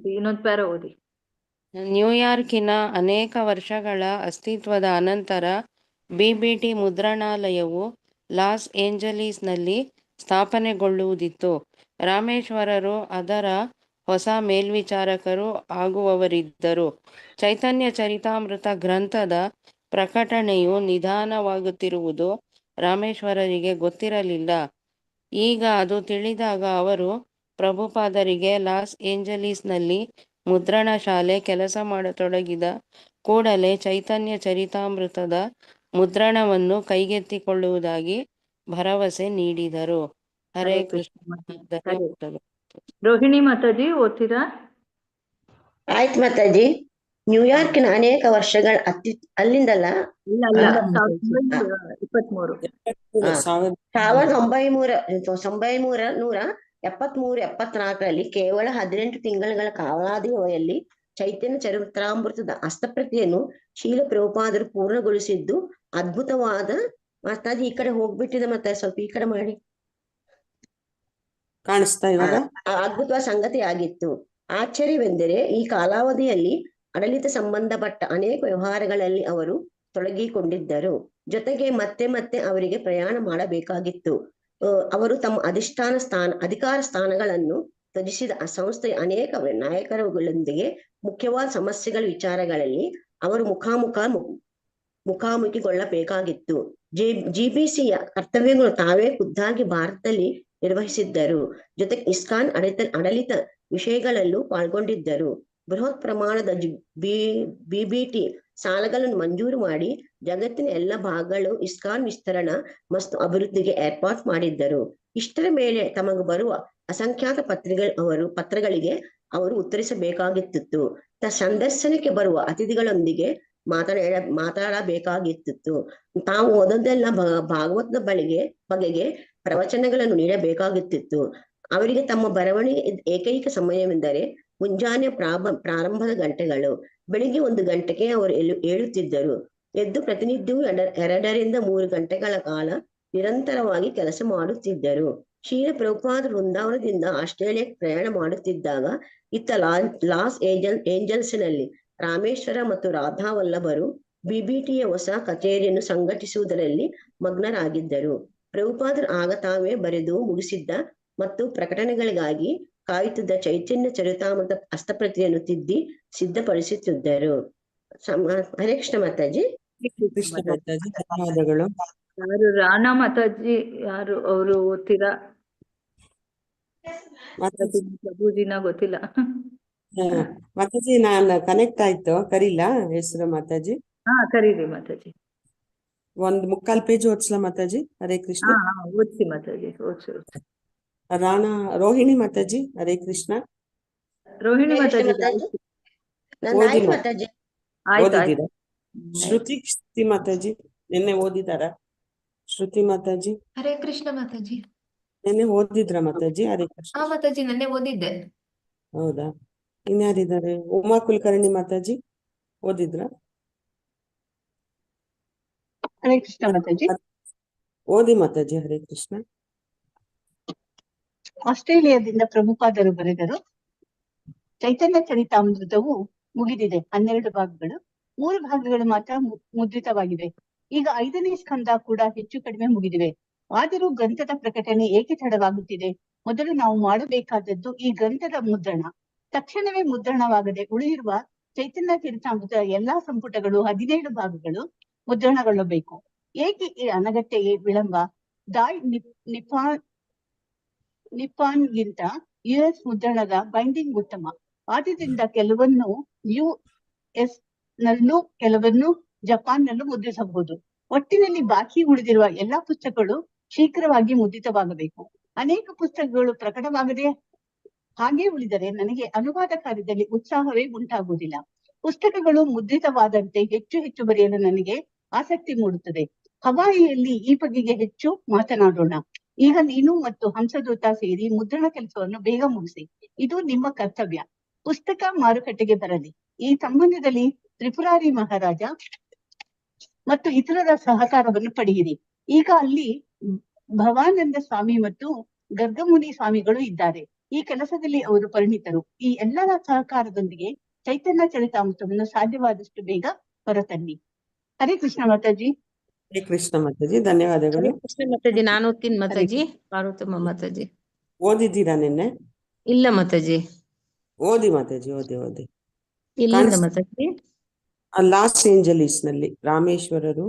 ಇನ್ನೊಂದು ಪ್ಯಾರ ಓದಿ. ನ್ಯೂಯಾರ್ಕಿನ ಅನೇಕ ವರ್ಷಗಳ ಅಸ್ತಿತ್ವದ ಅನಂತರ BBT ಮುದ್ರಣಾಲಯವು ಲಾಸ್ ಏಂಜಲೀಸ್ನಲ್ಲಿ ಸ್ಥಾಪನೆಗೊಳ್ಳುವುದಿತ್ತು. ರಾಮೇಶ್ವರರು ಅದರ ಹೊಸ ಮೇಲ್ವಿಚಾರಕರು ಆಗುವವರಿದ್ದರು. ಚೈತನ್ಯ ಚರಿತಾಮೃತ ಗ್ರಂಥದ ಪ್ರಕಟಣೆಯು ನಿಧಾನವಾಗುತ್ತಿರುವುದು ರಾಮೇಶ್ವರರಿಗೆ ಗೊತ್ತಿರಲಿಲ್ಲ. ಈಗ ಅದು ತಿಳಿದಾಗ ಅವರು ಪ್ರಭುಪಾದರಿಗೆ ಲಾಸ್ ಏಂಜಲೀಸ್ನಲ್ಲಿ ಮುದ್ರಣ ಶಾಲೆ ಕೆಲಸ ಮಾಡತೊಡಗಿದ ಕೂಡಲೇ ಚೈತನ್ಯ ಚರಿತಾಮೃತದ ಮುದ್ರಣವನ್ನು ಕೈಗೆತ್ತಿಕೊಳ್ಳುವುದಾಗಿ ಭರವಸೆ ನೀಡಿದರು. ಹರೇ ಕೃಷ್ಣ. ರೋಹಿಣಿ ಮಾತಾಜಿ ಓದ್ತೀರಾ? ಆಯ್ತು ಮಾತಾಜಿ. ನ್ಯೂಯಾರ್ಕಿನ ಅನೇಕ ವರ್ಷಗಳ ಅಲ್ಲಿಂದಲ್ಲ 1973 ಕೇವಲ 18 ತಿಂಗಳ ಕಾಲಾವಧಿಯಲ್ಲಿ ಚೈತನ್ಯ ಚರಿತಾಮೃತದ ಹಸ್ತಪ್ರತಿಯನ್ನು ಶೀಲ ಪ್ರಭುಪಾದರು ಪೂರ್ಣಗೊಳಿಸಿದ್ದು ಅದ್ಭುತವಾದ. ಮಾತಾಜಿ ಈ ಕಡೆ ಹೋಗ್ಬಿಟ್ಟಿದೆ, ಮತ್ತೆ ಸ್ವಲ್ಪ ಈ ಕಡೆ ಮಾಡಿ. ಕಾಣಿಸ್ತಾ ಇವಾಗ? ಅದ್ಭುತವಾದ ಸಂಗತಿ ಆಗಿತ್ತು. ಆಶ್ಚರ್ಯವೆಂದರೆ ಈ ಕಾಲಾವಧಿಯಲ್ಲಿ ಆಡಳಿತ ಸಂಬಂಧಪಟ್ಟ ಅನೇಕ ವ್ಯವಹಾರಗಳಲ್ಲಿ ಅವರು ತೊಡಗಿಕೊಂಡಿದ್ದರು. ಜೊತೆಗೆ ಮತ್ತೆ ಅವರಿಗೆ ಪ್ರಯಾಣ ಮಾಡಬೇಕಾಗಿತ್ತು. ಅವರು ತಮ್ಮ ಅಧಿಕಾರ ಸ್ಥಾನಗಳನ್ನು ತ್ಯಜಿಸಿದ ಸಂಸ್ಥೆಯ ಅನೇಕ ನಾಯಕರುಗಳೊಂದಿಗೆ ಮುಖ್ಯವಾದ ಸಮಸ್ಯೆಗಳ ವಿಚಾರಗಳಲ್ಲಿ ಅವರು ಮುಖಾಮುಖಿಗೊಳ್ಳಬೇಕಾಗಿತ್ತು. ಜಿಬಿಸಿಯ ಕರ್ತವ್ಯಗಳು ತಾವೇ ಖುದ್ದಾಗಿ ಭಾರತದಲ್ಲಿ ನಿರ್ವಹಿಸಿದ್ದರು. ಜೊತೆಗೆ ಇಸ್ಕಾನ್ ಆಡಳಿತ ವಿಷಯಗಳಲ್ಲೂ ಪಾಲ್ಗೊಂಡಿದ್ದರು. ಬೃಹತ್ ಪ್ರಮಾಣದ ಬಿಬಿಟಿ ಸಾಲಗಳನ್ನು ಮಂಜೂರು ಮಾಡಿ ಜಗತ್ತಿನ ಎಲ್ಲ ಭಾಗಗಳು ಇಸ್ಕಾನ್ ವಿಸ್ತರಣ ಮತ್ತು ಅಭಿವೃದ್ಧಿಗೆ ಏರ್ಪಾಟ್ ಮಾಡಿದ್ದರು. ಇಷ್ಟರ ಮೇಲೆ ತಮಗೆ ಬರುವ ಅಸಂಖ್ಯಾತ ಪತ್ರಗಳಿಗೆ ಅವರು ಉತ್ತರಿಸಬೇಕಾಗಿತ್ತು. ಸಂದರ್ಶನಕ್ಕೆ ಬರುವ ಅತಿಥಿಗಳೊಂದಿಗೆ ಮಾತಾಡಬೇಕಾಗಿತ್ತು. ತಾವು ಓದೋದೆಲ್ಲ ಭಾಗವತದ ಬಗೆಗೆ ಪ್ರವಚನಗಳನ್ನು ನೀಡಬೇಕಾಗಿತ್ತು. ಅವರಿಗೆ ತಮ್ಮ ಬರವಣಿಗೆ ಏಕೈಕ ಸಮಯವೆಂದರೆ ಮುಂಜಾನೆ ಪ್ರಾರಂಭದ ಗಂಟೆಗಳು. ಬೆಳಿಗ್ಗೆ 1 ಗಂಟೆಗೆ ಅವರು ಏಳುತ್ತಿದ್ದರು. ಎದ್ದು ಪ್ರತಿನಿತ್ಯವೂ 2 ರಿಂದ 3 ಗಂಟೆಗಳ ಕಾಲ ನಿರಂತರವಾಗಿ ಕೆಲಸ ಮಾಡುತ್ತಿದ್ದರು. ಶ್ರೀಲ ಪ್ರಭುಪಾದ ವೃಂದಾವನದಿಂದ ಆಸ್ಟ್ರೇಲಿಯಾಕ್ಕೆ ಪ್ರಯಾಣ ಮಾಡುತ್ತಿದ್ದಾಗ ಇತ್ತ ಲಾಸ್ ಏಂಜಲ್ಸ್ನಲ್ಲಿ ರಾಮೇಶ್ವರ ಮತ್ತು ರಾಧಾ ವಲ್ಲಭರು ಬಿಬಿಟಿಯ ಹೊಸ ಕಚೇರಿಯನ್ನು ಸಂಘಟಿಸುವುದರಲ್ಲಿ ಮಗ್ನರಾಗಿದ್ದರು. ಪ್ರಭುಪಾದರು ಆಗ ತಾವೇ ಬರೆದು ಮುಗಿಸಿದ್ದ ಮತ್ತು ಪ್ರಕಟಣೆಗಳಿಗಾಗಿ ಕಾಯುತ್ತಿದ್ದ ಚೈತನ್ಯ ಚರಿತಾಮೃತ ಹಸ್ತಪ್ರತಿಯನ್ನು ತಿದ್ದಿ ಸಿದ್ಧಪಡಿಸುತ್ತಿದ್ದರು. ಹರೇ ಕೃಷ್ಣ ಮಾತಾಜಿ. ಕೃಷ್ಣ ಮಾತಾಜಿ, ಧನ್ಯವಾದಗಳು. ಯಾರು ರಾಣಾ ಮಾತಾಜಿ ಯಾರು ಅವರು ಓದ್ತೀರಾ? ಮಾತಾಜಿ ಪ್ರಭುಜಿನ ಗೊತ್ತಿಲ್ಲ. ಮಾತಾಜಿ ನಾನು ಕನೆಕ್ಟ್ ಆಯ್ತು, ಕರೀಲಾ ಹೆಸರು ಮಾತಾಜಿ? ಕರೀರಿ ಮಾತಾಜಿ. 1 ಪೇಜ್ ಓದ್ಸ್ಲಾ ಮಾತಾಜಿ? ಹರೇ ಕೃಷ್ಣ. ಓದ್ಸಿ ಮಾತಾಜಿ, ಓದ್ಸಿ. ರಾಣಾ ರೋಹಿಣಿ ಮಾತಾಜಿ, ಹರೇ ಕೃಷ್ಣ. ರೋಹಿಣಿ ಮಾತಾಜಿ ಓದಿದ್ದೀರಾ? ಶ್ರುತಿ ಮಾತಾಜಿ ನಿನ್ನೆ ಓದಿದಾರಾ? ಶ್ರುತಿ ಮಾತಾಜಿ ಹರೇ ಕೃಷ್ಣ ಮಾತಾಜಿ. ನಿನ್ನೆ ಓದಿದ್ರ ಮಾತಾಜಿ? ಹರೇ ಕೃಷ್ಣ ಮಾತಾಜಿ ನೆನ್ನೆ ಓದಿದ್ದೆ. ಹೌದಾ? ಇನ್ಯಾರಿದ್ದಾರೆ? ಉಮಾ ಕುಲಕರ್ಣಿ ಮಾತಾಜಿ ಓದಿದ್ರ? ಹರೇ ಕೃಷ್ಣ ಮಾತಾಜಿ. ಓದಿ ಮಾತಾಜಿ. ಹರೇ ಕೃಷ್ಣ. ಆಸ್ಟ್ರೇಲಿಯಾದಿಂದ ಪ್ರಭುಪಾದರು ಬರೆದರು. ಚೈತನ್ಯ ಚರಿತಾಮೃತವು ಮುಗಿದಿದೆ. 12 ಭಾಗಗಳು, 3 ಭಾಗಗಳು ಮಾತ್ರ ಮುದ್ರಿತವಾಗಿವೆ. ಈಗ 5ನೇ ಸ್ಕಂದ ಕೂಡ ಹೆಚ್ಚು ಕಡಿಮೆ ಮುಗಿದಿವೆ. ಆದರೂ ಗ್ರಂಥದ ಪ್ರಕಟಣೆ ಏಕೆ ತಡವಾಗುತ್ತಿದೆ? ಮೊದಲು ನಾವು ಮಾಡಬೇಕಾದದ್ದು ಈ ಗ್ರಂಥದ ಮುದ್ರಣ. ತಕ್ಷಣವೇ ಮುದ್ರಣವಾಗದೆ ಉಳಿದಿರುವ ಚೈತನ್ಯ ಚರಿತಾಮೃತ ಎಲ್ಲಾ ಸಂಪುಟಗಳು 17 ಭಾಗಗಳು ಮುದ್ರಣಗೊಳ್ಳಬೇಕು. ಏಕೆ ಈ ಅನಗತ್ಯ ವಿಳಂಬ? ಡಾಯ್ ನಿಪ್ಪಾನ್ಗಿಂತ US ಮುದ್ರಣದ ಬೈಂಡಿಂಗ್ ಉತ್ತಮ. ಆದ್ದರಿಂದ ಕೆಲವನ್ನು US ನಲ್ಲೂ ಕೆಲವನ್ನು ಜಪಾನ್ನಲ್ಲೂ ಮುದ್ರಿಸಬಹುದು. ಒಟ್ಟಿನಲ್ಲಿ ಬಾಕಿ ಉಳಿದಿರುವ ಎಲ್ಲಾ ಪುಸ್ತಕಗಳು ಶೀಘ್ರವಾಗಿ ಮುದ್ರಿತವಾಗಬೇಕು. ಅನೇಕ ಪುಸ್ತಕಗಳು ಪ್ರಕಟವಾಗದೆ ಹಾಗೆ ಉಳಿದರೆ ನನಗೆ ಅನುವಾದ ಕಾರ್ಯದಲ್ಲಿ ಉತ್ಸಾಹವೇ ಉಂಟಾಗುವುದಿಲ್ಲ. ಪುಸ್ತಕಗಳು ಮುದ್ರಿತವಾದಂತೆ ಹೆಚ್ಚು ಹೆಚ್ಚು ಬರೆಯಲು ನನಗೆ ಆಸಕ್ತಿ ಮೂಡುತ್ತದೆ. ಹವಾಯಿಯಲ್ಲಿ ಈ ಬಗೆಗೆ ಹೆಚ್ಚು ಮಾತನಾಡೋಣ. ಈಗ ನೀನು ಮತ್ತು ಹಂಸದೂತ ಸೇರಿ ಮುದ್ರಣ ಕೆಲಸವನ್ನು ಬೇಗ ಮುಗಿಸಿ. ಇದು ನಿಮ್ಮ ಕರ್ತವ್ಯ. ಪುಸ್ತಕ ಮಾರುಕಟ್ಟೆಗೆ ಬರಲಿ. ಈ ಸಂಬಂಧದಲ್ಲಿ ತ್ರಿಪುರಾರಿ ಮಹಾರಾಜ ಮತ್ತು ಇತರರ ಸಹಕಾರವನ್ನು ಪಡೆಯಿರಿ. ಈಗ ಅಲ್ಲಿ ಭವಾನಂದ ಸ್ವಾಮಿ ಮತ್ತು ಗರ್ಗಮುನಿ ಸ್ವಾಮಿಗಳು ಇದ್ದಾರೆ. ಈ ಕೆಲಸದಲ್ಲಿ ಅವರು ಪರಿಣಿತರು. ಈ ಎಲ್ಲರ ಸಹಕಾರದೊಂದಿಗೆ ಚೈತನ್ಯ ಚರಿತಾಮೃತವನ್ನು ಸಾಧ್ಯವಾದಷ್ಟು ಬೇಗ ಹೊರತನ್ನಿ. ಹರೇ ಕೃಷ್ಣ ಮಾತಾಜಿ. ಹರೇ ಕೃಷ್ಣ ಮಾತಾಜಿ, ಧನ್ಯವಾದಗಳು. ಕೃಷ್ಣ ಮಾತಾಜಿ. ನಾನು ಓದ್ತೀನಿ ಮಾತಾಜಿ. ಪಾರ್ವತಮ್ಮ ಮಾತಾಜಿ. ಓದಿದ್ದೀರಾ ನಿನ್ನೆ? ಇಲ್ಲ ಮಾತಾಜಿ. ಓದಿ ಮಾತಾಜಿ, ಓದಿ. ಇಲ್ಲಿಂದ ಮಾತಾಜಿ. ಲಾಸ್ ಏಂಜಲೀಸ್ ನಲ್ಲಿ ರಾಮೇಶ್ವರರು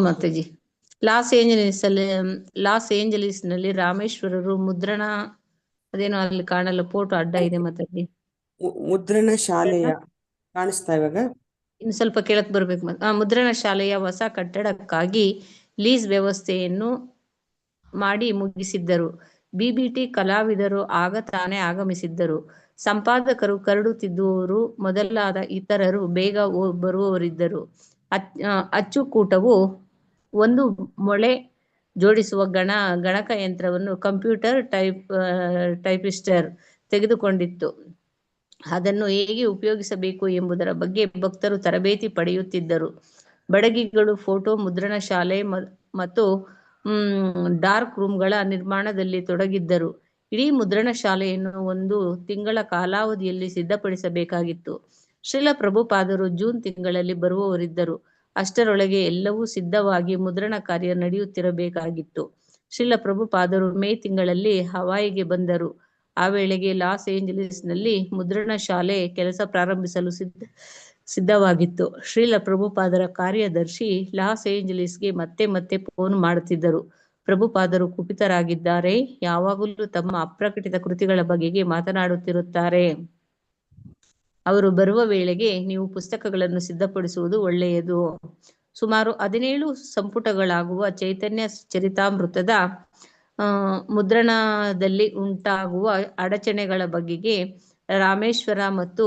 ಮಾತಾಜಿ. ಲಾಸ್ ಏಂಜಲೀಸ್ ನಲ್ಲಿ ರಾಮೇಶ್ವರರು ಮುದ್ರಣ ಅದೇನೋ ಅಲ್ಲಿ ಕಾಣಲು ಫೋಟೋ ಅಡ್ಡ ಇದೆ ಮಾತಾಜಿ. ಮುದ್ರಣ ಶಾಲೆಯ ಕಾಣಿಸ್ತಾ ಇವಾಗ? ಇನ್ನು ಸ್ವಲ್ಪ ಕೆಳಕ್ ಬರ್ಬೇಕು. ಮುದ್ರಣ ಶಾಲೆಯ ಹೊಸ ಕಟ್ಟಡಕ್ಕಾಗಿ ಲೀಸ್ ವ್ಯವಸ್ಥೆಯನ್ನು ಮಾಡಿ ಮುಗಿಸಿದ್ದರು. ಬಿಬಿಟಿ ಕಲಾವಿದರು ಆಗ ತಾನೇ ಆಗಮಿಸಿದ್ದರು. ಸಂಪಾದಕರು, ಕರಡು ತಿದ್ದುವವರು ಮೊದಲಾದ ಇತರರು ಬೇಗ ಬರುವವರಿದ್ದರು. ಅಚ್ಚುಕೂಟವು 1 ಮೊಳೆ ಜೋಡಿಸುವ ಗಣಕಯಂತ್ರವನ್ನು ಕಂಪ್ಯೂಟರ್ ಟೈಪಿಸ್ಟರ್ ತೆಗೆದುಕೊಂಡಿತ್ತು. ಅದನ್ನು ಹೇಗೆ ಉಪಯೋಗಿಸಬೇಕು ಎಂಬುದರ ಬಗ್ಗೆ ಭಕ್ತರು ತರಬೇತಿ ಪಡೆಯುತ್ತಿದ್ದರು. ಬಡಗಿಗಳು ಫೋಟೋ ಮುದ್ರಣ ಶಾಲೆ ಮತ್ತು ಡಾರ್ಕ್ ರೂಮ್ಗಳ ನಿರ್ಮಾಣದಲ್ಲಿ ತೊಡಗಿದ್ದರು. ಇಡೀ ಮುದ್ರಣ ಶಾಲೆಯನ್ನು 1 ತಿಂಗಳ ಕಾಲಾವಧಿಯಲ್ಲಿ ಸಿದ್ಧಪಡಿಸಬೇಕಾಗಿತ್ತು. ಶ್ರೀಲ ಪ್ರಭುಪಾದರು ಜೂನ್ ತಿಂಗಳಲ್ಲಿ ಬರುವವರಿದ್ದರು. ಅಷ್ಟರೊಳಗೆ ಎಲ್ಲವೂ ಸಿದ್ಧವಾಗಿ ಮುದ್ರಣ ಕಾರ್ಯ ನಡೆಯುತ್ತಿರಬೇಕಾಗಿತ್ತು. ಶ್ರೀಲ ಪ್ರಭುಪಾದರು ಮೇ ತಿಂಗಳಲ್ಲಿ ಹವಾಯಿಗೆ ಬಂದರು. ಆ ವೇಳೆಗೆ ಲಾಸ್ ಏಂಜಲೀಸ್ ನಲ್ಲಿ ಮುದ್ರಣ ಶಾಲೆ ಕೆಲಸ ಪ್ರಾರಂಭಿಸಲು ಸಿದ್ಧವಾಗಿತ್ತು. ಶ್ರೀಲ ಪ್ರಭುಪಾದರ ಕಾರ್ಯದರ್ಶಿ ಲಾಸ್ ಏಂಜಲೀಸ್ಗೆ ಮತ್ತೆ ಮತ್ತೆ ಫೋನ್ ಮಾಡುತ್ತಿದ್ದರು. ಪ್ರಭುಪಾದರು ಕುಪಿತರಾಗಿದ್ದಾರೆ, ಯಾವಾಗಲೂ ತಮ್ಮ ಅಪ್ರಕಟಿತ ಕೃತಿಗಳ ಬಗೆಗೆ ಮಾತನಾಡುತ್ತಿರುತ್ತಾರೆ. ಅವರು ಬರುವ ವೇಳೆಗೆ ನೀವು ಪುಸ್ತಕಗಳನ್ನು ಸಿದ್ಧಪಡಿಸುವುದು ಒಳ್ಳೆಯದು. ಸುಮಾರು 17 ಸಂಪುಟಗಳಾಗುವ ಚೈತನ್ಯ ಚರಿತಾಮೃತದ ಮುದ್ರಣದಲ್ಲಿ ಉಂಟಾಗುವ ಅಡಚಣೆಗಳ ಬಗೆಗೆ ರಾಮೇಶ್ವರ ಮತ್ತು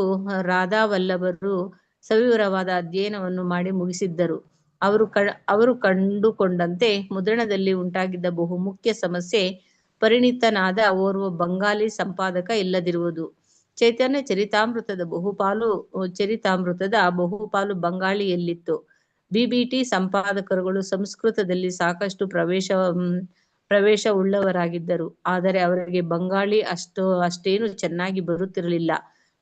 ರಾಧಾವಲ್ಲಭರು ಸವಿವರವಾದ ಅಧ್ಯಯನವನ್ನು ಮಾಡಿ ಮುಗಿಸಿದ್ದರು. ಅವರು ಕಂಡುಕೊಂಡಂತೆ ಮುದ್ರಣದಲ್ಲಿ ಉಂಟಾಗಿದ್ದ ಬಹುಮುಖ್ಯ ಸಮಸ್ಯೆ ಪರಿಣಿತನಾದ ಓರ್ವ ಬಂಗಾಲಿ ಸಂಪಾದಕ ಇಲ್ಲದಿರುವುದು. ಚೈತನ್ಯ ಚರಿತಾಮೃತದ ಬಹುಪಾಲು ಬಂಗಾಳಿಯಲ್ಲಿತ್ತು. ಬಿಬಿಟಿ ಸಂಪಾದಕರುಗಳು ಸಂಸ್ಕೃತದಲ್ಲಿ ಸಾಕಷ್ಟು ಪ್ರವೇಶ ಉಳ್ಳವರಾಗಿದ್ದರು, ಆದರೆ ಅವರಿಗೆ ಬಂಗಾಳಿ ಅಷ್ಟೇನು ಚೆನ್ನಾಗಿ ಬರುತ್ತಿರಲಿಲ್ಲ.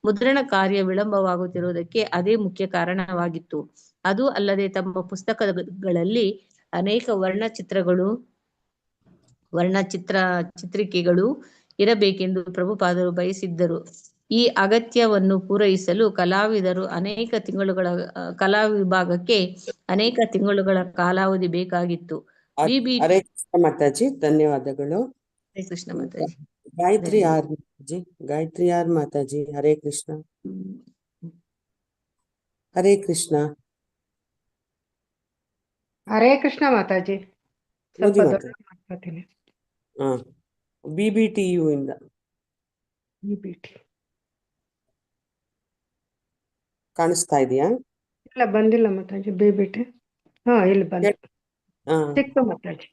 ಮುದ್ರಣ ಕಾರ್ಯ ವಿಳಂಬವಾಗುತ್ತಿರುವುದಕ್ಕೆ ಅದೇ ಮುಖ್ಯ ಕಾರಣವಾಗಿತ್ತು. ಅದೂ ಅಲ್ಲದೆ ತಮ್ಮ ಪುಸ್ತಕಗಳಲ್ಲಿ ಅನೇಕ ಚಿತ್ರಿಕೆಗಳು ಇರಬೇಕೆಂದು ಪ್ರಭುಪಾದರು ಬಯಸಿದ್ದರು. ಈ ಅಗತ್ಯವನ್ನು ಪೂರೈಸಲು ಕಲಾ ವಿಭಾಗಕ್ಕೆ ಅನೇಕ ತಿಂಗಳುಗಳ ಕಾಲಾವಧಿ ಬೇಕಾಗಿತ್ತು. ಹರೇ ಕೃಷ್ಣ ಮಾತಾಜಿ, ಧನ್ಯವಾದಗಳು. ಹರೇ ಕೃಷ್ಣ ಮಾತಾಜಿ. ಗಾಯತ್ರಿ ಆರ್ ಮಾತಾಜಿ, ಹರೇ ಕೃಷ್ಣ. ಹರೇ ಕೃಷ್ಣ. ಹರೇ ಕೃಷ್ಣ ಮಾತಾಜಿ. ಸ್ವಲ್ಪ ಮೋದಿ ದೊಡ್ಡ ಮಾತಾಜಿ. ಮಾತಾಡ್ತೀನಿ. BBTU ಇಂದ ಬಿಬಿಟಿ ಕಾಣಿಸ್ತಾ ಇದೆಯಾ? ಇಲ್ಲ, ಬಂದಿಲ್ಲ ಮಾತಾಜಿ. ಬಿಬಿಟಿ ಇಲ್ಲಿ ಬಂತು, ಸಿಕ್ತು ಮಾತಾಜಿ.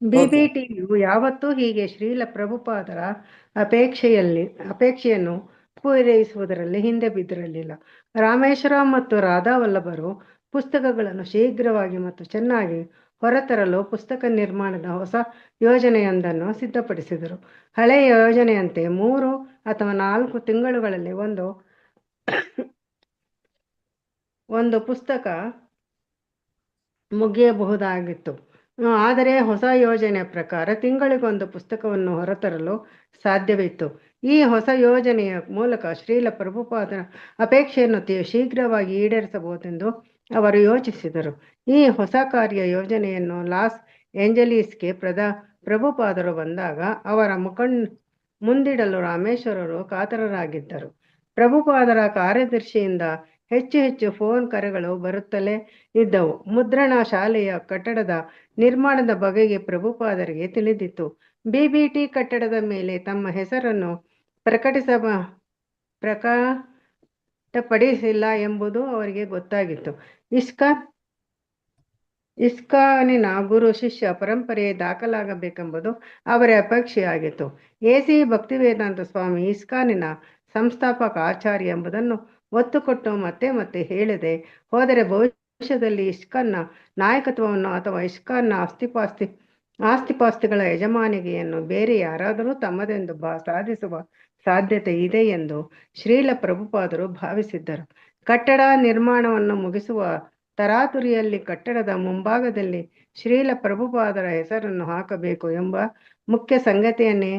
ಬಿಬಿಟಿಯು ಯಾವತ್ತೂ ಹೀಗೆ ಶ್ರೀಲ ಪ್ರಭುಪಾದರ ಅಪೇಕ್ಷೆಯನ್ನು ಪೂರೈಸುವುದರಲ್ಲಿ ಹಿಂದೆ ಬಿದ್ದಿರಲಿಲ್ಲ. ರಾಮೇಶ್ವರ ಮತ್ತು ರಾಧಾವಲ್ಲಭರು ಪುಸ್ತಕಗಳನ್ನು ಶೀಘ್ರವಾಗಿ ಮತ್ತು ಚೆನ್ನಾಗಿ ಹೊರತರಲು ಪುಸ್ತಕ ನಿರ್ಮಾಣದ ಹೊಸ ಯೋಜನೆಯೊಂದನ್ನು ಸಿದ್ಧಪಡಿಸಿದರು. ಹಳೆಯ ಯೋಜನೆಯಂತೆ 3 ಅಥವಾ 4 ತಿಂಗಳುಗಳಲ್ಲಿ ಒಂದು ಪುಸ್ತಕ ಮುಗಿಯಬಹುದಾಗಿತ್ತು. ಆದರೆ ಹೊಸ ಯೋಜನೆಯ ಪ್ರಕಾರ ತಿಂಗಳಿಗೊಂದು ಪುಸ್ತಕವನ್ನು ಹೊರತರಲು ಸಾಧ್ಯವಿತ್ತು. ಈ ಹೊಸ ಯೋಜನೆಯ ಮೂಲಕ ಶ್ರೀಲ ಪ್ರಭುಪಾದರ ಅಪೇಕ್ಷೆಯನ್ನು ಶೀಘ್ರವಾಗಿ ಈಡೇರಿಸಬಹುದೆಂದು ಅವರು ಯೋಚಿಸಿದರು. ಈ ಹೊಸ ಕಾರ್ಯ ಯೋಜನೆಯನ್ನು ಲಾಸ್ ಏಂಜಲೀಸ್ಗೆ ಪ್ರಭುಪಾದರು ಬಂದಾಗ ಅವರ ಮುಂದಿಡಲು ರಾಮೇಶ್ವರರು ಕಾತರರಾಗಿದ್ದರು. ಪ್ರಭುಪಾದರ ಕಾರ್ಯದರ್ಶಿಯಿಂದ ಹೆಚ್ಚು ಫೋನ್ ಕರೆಗಳು ಬರುತ್ತಲೇ ಇದ್ದವು. ಮುದ್ರಣ ಶಾಲೆಯ ಕಟ್ಟಡದ ನಿರ್ಮಾಣದ ಬಗೆಗೆ ಪ್ರಭುಪಾದರಿಗೆ ತಿಳಿದಿತ್ತು. ಬಿಬಿಟಿ ಕಟ್ಟಡದ ಮೇಲೆ ತಮ್ಮ ಹೆಸರನ್ನು ಪ್ರಕಟಪಡಿಸಿಲ್ಲ ಎಂಬುದು ಅವರಿಗೆ ಗೊತ್ತಾಗಿತ್ತು. ಇಸ್ಕಾನಿನ ಗುರು ಶಿಷ್ಯ ಪರಂಪರೆ ದಾಖಲಾಗಬೇಕೆಂಬುದು ಅವರ ಅಪೇಕ್ಷೆಯಾಗಿತ್ತು. AC ಭಕ್ತಿವೇದಾಂತ ಸ್ವಾಮಿ ಇಸ್ಕಾನಿನ ಸಂಸ್ಥಾಪಕ ಆಚಾರ್ಯ ಎಂಬುದನ್ನು ಒತ್ತುಕೊಟ್ಟು ಮತ್ತೆ ಹೇಳದೆ ಹೋದರೆ ಭವಿಷ್ಯದಲ್ಲಿ ಇಸ್ಕಾನ್ನ ನಾಯಕತ್ವವನ್ನು ಅಥವಾ ಇಸ್ಕಾನ್ನ ಆಸ್ತಿಪಾಸ್ತಿಗಳ ಯಜಮಾನಿಕೆಯನ್ನು ಬೇರೆ ಯಾರಾದರೂ ತಮ್ಮದೆಂದು ಸಾಧಿಸುವ ಸಾಧ್ಯತೆ ಇದೆ ಎಂದು ಶ್ರೀಲ ಪ್ರಭುಪಾದರು ಭಾವಿಸಿದ್ದರು. ಕಟ್ಟಡ ನಿರ್ಮಾಣವನ್ನು ಮುಗಿಸುವ ತರಾತುರಿಯಲ್ಲಿ ಕಟ್ಟಡದ ಮುಂಭಾಗದಲ್ಲಿ ಶ್ರೀಲ ಪ್ರಭುಪಾದರ ಹೆಸರನ್ನು ಹಾಕಬೇಕು ಎಂಬ ಮುಖ್ಯ ಸಂಗತಿಯನ್ನೇ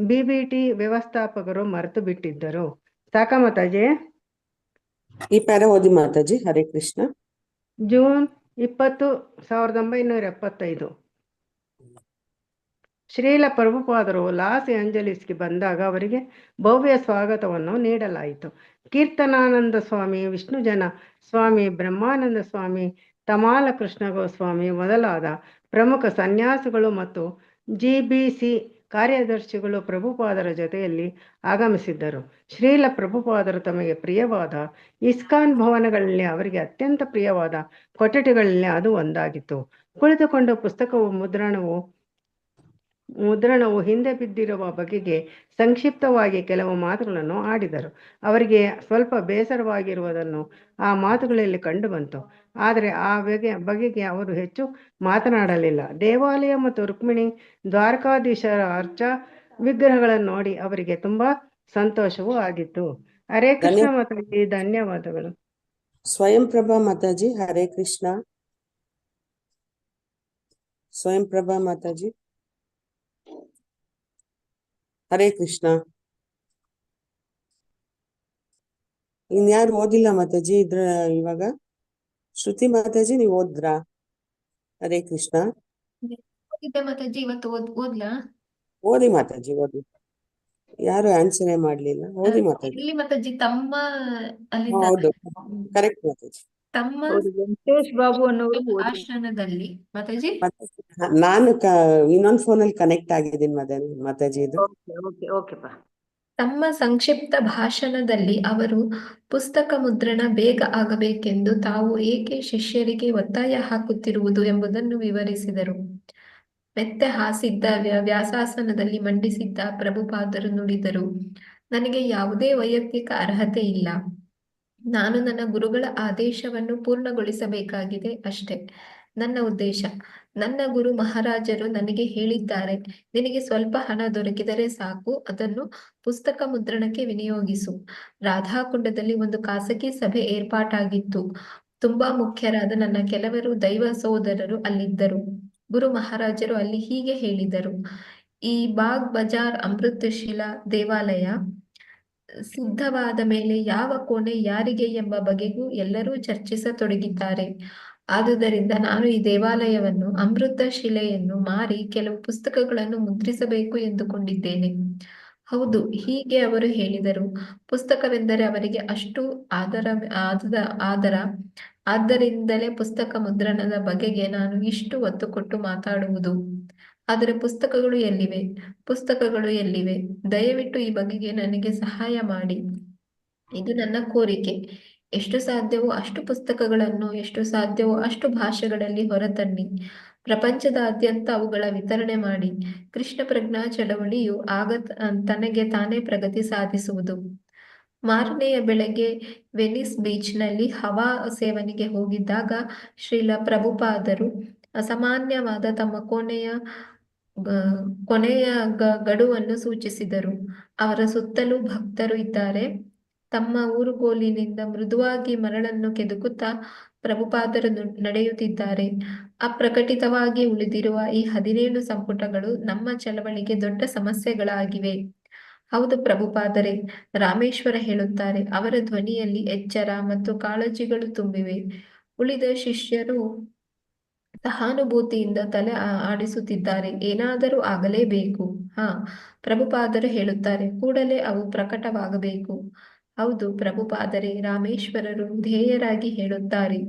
ಬಿಬಿಟಿ ವ್ಯವಸ್ಥಾಪಕರು ಮರೆತು ಬಿಟ್ಟಿದ್ದರು. ಸಾಕ ಮಾತಾಜಿ? ಈ ಪ್ಯಾರ ಓದಿ ಮಾತಾಜಿ. ಹರೇ ಕೃಷ್ಣ. ಜೂನ್ 20, 1975 ಶ್ರೀಲ ಪ್ರಭುಪಾದರು ಲಾಸ್ ಏಂಜಲೀಸ್ಗೆ ಬಂದಾಗ ಅವರಿಗೆ ಭವ್ಯ ಸ್ವಾಗತವನ್ನು ನೀಡಲಾಯಿತು. ಕೀರ್ತನಾನಂದ ಸ್ವಾಮಿ, ವಿಷ್ಣುಜನ ಸ್ವಾಮಿ, ಬ್ರಹ್ಮಾನಂದ ಸ್ವಾಮಿ, ತಮಾಲ ಕೃಷ್ಣ ಗೋಸ್ವಾಮಿ ಮೊದಲಾದ ಪ್ರಮುಖ ಸನ್ಯಾಸಿಗಳು ಮತ್ತು GBC ಕಾರ್ಯದರ್ಶಿಗಳು ಪ್ರಭುಪಾದರ ಜೊತೆಯಲ್ಲಿ ಆಗಮಿಸಿದ್ದರು. ಶ್ರೀಲ ಪ್ರಭುಪಾದರು ತಮಗೆ ಪ್ರಿಯವಾದ ಇಸ್ಕಾನ್ ಭವನಗಳಲ್ಲಿ ಅವರಿಗೆ ಅತ್ಯಂತ ಪ್ರಿಯವಾದ ಕೊಠಡಿಗಳಲ್ಲಿ ಅದು ಒಂದಾಗಿತ್ತು. ಕುಳಿತುಕೊಂಡು ಪುಸ್ತಕವು ಮುದ್ರಣವು ಹಿಂದೆ ಬಿದ್ದಿರುವ ಬಗೆಗೆ ಸಂಕ್ಷಿಪ್ತವಾಗಿ ಕೆಲವು ಮಾತುಗಳನ್ನು ಆಡಿದರು. ಅವರಿಗೆ ಸ್ವಲ್ಪ ಬೇಸರವಾಗಿರುವುದನ್ನು ಆ ಮಾತುಗಳಲ್ಲಿ ಕಂಡುಬಂತು. ಆದರೆ ಆ ಬಗೆಗೆ ಅವರು ಹೆಚ್ಚು ಮಾತನಾಡಲಿಲ್ಲ. ದೇವಾಲಯ ಮತ್ತು ರುಕ್ಮಿಣಿ ದ್ವಾರಕಾಧೀಶರ ಅರ್ಚಾ ವಿಗ್ರಹಗಳನ್ನು ನೋಡಿ ಅವರಿಗೆ ತುಂಬಾ ಸಂತೋಷವೂ ಆಗಿತ್ತು. ಹರೇ ಕೃಷ್ಣ ಮಾತಾಜಿ, ಧನ್ಯವಾದಗಳು. ಸ್ವಯಂ ಪ್ರಭಾ ಮಾತಾಜಿ, ಹರೇ ಕೃಷ್ಣ. ಸ್ವಯಂ ಪ್ರಭಾ ಮಾತಾಜಿ, ಹರೇ ಕೃಷ್ಣ. ಇನ್ಯಾರು ಓದಿಲ್ಲ ಮಾತಾಜಿ ಇವಾಗ ಶ್ರುತಿ ಮಾತಾಜಿ ನೀವು ಓದ್ರಾ? ಹರೇ ಕೃಷ್ಣ. ಓದಿದ್ದೆ ಮಾತಾಜಿ, ಇವತ್ತು ಓದ್ಲಾ? ಓದಿ ಮಾತಾಜಿ ಓದಿ. ಯಾರು ಆನ್ಸರೇ ಮಾಡ್ಲಿಲ್ಲ. ಓದಿ ಮಾತಾಜಿ. ಇಲ್ಲಿ ಮಾತಾಜಿ ತಮ್ಮ ಅಲ್ಲಿಂದ ಹೌದು ಕರೆಕ್ಟ್ ಮಾತಾಜಿ. ತಮ್ಮ ಹೌದು, ವೆಂಕಟೇಶ್ ಬಾಬು ಅನ್ನೋರು ಓದಿ. ಭಾಷಣದಲ್ಲಿ ಮಾತಾಜಿ ನಾನು ಇನ್ನೊಂದ್ ಫೋನಲ್ಲಿ ಕನೆಕ್ಟ್ ಆಗಿದ್ದೀನಿ ಮಾತಾಜಿ ಇದು. ಓಕೆಪ್ಪ. ತಮ್ಮ ಸಂಕ್ಷಿಪ್ತ ಭಾಷಣದಲ್ಲಿ ಅವರು ಪುಸ್ತಕ ಮುದ್ರಣ ಬೇಗ ಆಗಬೇಕೆಂದು ತಾವು ಏಕೆ ಶಿಷ್ಯರಿಗೆ ಒತ್ತಾಯ ಹಾಕುತ್ತಿರುವುದು ಎಂಬುದನ್ನು ವಿವರಿಸಿದರು. ಮೆತ್ತೆ ಹಾಸಿದ್ದ ವ್ಯಾಸಾಸನದಲ್ಲಿ ಮಂಡಿಸಿದ್ದ ಪ್ರಭುಪಾದರು ನುಡಿದರು, ನನಗೆ ಯಾವುದೇ ವೈಯಕ್ತಿಕ ಅರ್ಹತೆ ಇಲ್ಲ. ನಾನು ನನ್ನ ಗುರುಗಳ ಆದೇಶವನ್ನು ಪೂರ್ಣಗೊಳಿಸಬೇಕಾಗಿದೆ ಅಷ್ಟೇ ನನ್ನ ಉದ್ದೇಶ. ನನ್ನ ಗುರು ಮಹಾರಾಜರು ನನಗೆ ಹೇಳಿದ್ದಾರೆ, ನಿನಗೆ ಸ್ವಲ್ಪ ಹಣ ದೊರಕಿದರೆ ಸಾಕು, ಅದನ್ನು ಪುಸ್ತಕ ಮುದ್ರಣಕ್ಕೆ ವಿನಿಯೋಗಿಸು. ರಾಧಾಕುಂಡದಲ್ಲಿ ಒಂದು ಖಾಸಗಿ ಸಭೆ ಏರ್ಪಾಟಾಗಿತ್ತು. ತುಂಬಾ ಮುಖ್ಯರಾದ ನನ್ನ ಕೆಲವರು ದೈವ ಸೋದರರು ಅಲ್ಲಿದ್ದರು. ಗುರು ಮಹಾರಾಜರು ಅಲ್ಲಿ ಹೀಗೆ ಹೇಳಿದರು, ಈ ಬಾಗ್ ಬಜಾರ್ ಅಮೃತಶಿಲಾ ದೇವಾಲಯ ಸಿದ್ಧವಾದ ಮೇಲೆ ಯಾವ ಕೋಣೆ ಯಾರಿಗೆ ಎಂಬ ಬಗೆಗೂ ಎಲ್ಲರೂ ಚರ್ಚಿಸತೊಡಗಿದ್ದಾರೆ. ಆದುದರಿಂದ ನಾನು ಈ ದೇವಾಲಯವನ್ನು, ಅಮೃತ ಶಿಲೆಯನ್ನು ಮಾರಿ ಕೆಲವು ಪುಸ್ತಕಗಳನ್ನು ಮುದ್ರಿಸಬೇಕು ಎಂದುಕೊಂಡಿದ್ದೇನೆ. ಹೌದು, ಹೀಗೆ ಅವರು ಹೇಳಿದರು. ಪುಸ್ತಕವೆಂದರೆ ಅವರಿಗೆ ಅಷ್ಟು ಆದರ. ಆದ್ದರಿಂದಲೇ ಪುಸ್ತಕ ಮುದ್ರಣದ ಬಗೆಗೆ ನಾನು ಇಷ್ಟು ಒತ್ತು ಕೊಟ್ಟು ಮಾತಾಡುವುದು. ಆದರೆ ಪುಸ್ತಕಗಳು ಎಲ್ಲಿವೆ? ಪುಸ್ತಕಗಳು ಎಲ್ಲಿವೆ? ದಯವಿಟ್ಟು ಈ ಬಗೆಗೆ ನನಗೆ ಸಹಾಯ ಮಾಡಿ. ಇದು ನನ್ನ ಕೋರಿಕೆ. ಎಷ್ಟು ಸಾಧ್ಯವೋ ಅಷ್ಟು ಪುಸ್ತಕಗಳನ್ನು ಎಷ್ಟು ಸಾಧ್ಯವೋ ಅಷ್ಟು ಭಾಷೆಗಳಲ್ಲಿ ಹೊರತನ್ನಿ. ಪ್ರಪಂಚದಾದ್ಯಂತ ಅವುಗಳ ವಿತರಣೆ ಮಾಡಿ. ಕೃಷ್ಣ ಪ್ರಜ್ಞಾ ಚಳವಳಿಯು ಆಗ ತನಗೆ ತಾನೇ ಪ್ರಗತಿ ಸಾಧಿಸುವುದು. ಮಾರನೆಯ ಬೆಳಗ್ಗೆ ವೆನಿಸ್ ಬೀಚ್ನಲ್ಲಿ ಹವಾ ಸೇವನೆಗೆ ಹೋಗಿದ್ದಾಗ ಶ್ರೀಲ ಪ್ರಭುಪಾದರು ಅಸಾಮಾನ್ಯವಾದ ತಮ್ಮ ಕೊನೆಯ ಗಡುವನ್ನು ಸೂಚಿಸಿದರು. ಅವರ ಸುತ್ತಲೂ ಭಕ್ತರು ಇದ್ದಾರೆ. ತಮ್ಮ ಊರುಗೋಲಿನಿಂದ ಮೃದುವಾಗಿ ಮರಳನ್ನು ಕೆದಕುತ್ತಾ ಪ್ರಭುಪಾದರು ನಡೆಯುತ್ತಿದ್ದಾರೆ. ಅಪ್ರಕಟಿತವಾಗಿ ಉಳಿದಿರುವ ಈ 17 ಸಂಪುಟಗಳು ನಮ್ಮ ಚಳವಳಿಗೆ ದೊಡ್ಡ ಸಮಸ್ಯೆಗಳಾಗಿವೆ. ಹೌದು ಪ್ರಭುಪಾದರೆ, ರಾಮೇಶ್ವರ ಹೇಳುತ್ತಾರೆ. ಅವರ ಧ್ವನಿಯಲ್ಲಿ ಎಚ್ಚರ ಮತ್ತು ಕಾಳಜಿಗಳು ತುಂಬಿವೆ. ಉಳಿದ ಶಿಷ್ಯರು ಸಹಾನುಭೂತಿಯಿಂದ ತಲೆ ಆಡಿಸುತ್ತಿದ್ದಾರೆ. ಏನಾದರೂ ಆಗಲೇಬೇಕು. ಪ್ರಭುಪಾದರು ಹೇಳುತ್ತಾರೆ, ಕೂಡಲೇ ಅವು ಪ್ರಕಟವಾಗಬೇಕು. ಹೌದು ಪ್ರಭುಪಾದರೆ, ರಾಮೇಶ್ವರರು ಧ್ಯೇಯರಾಗಿ ಹೇಳುತ್ತಾರೆ.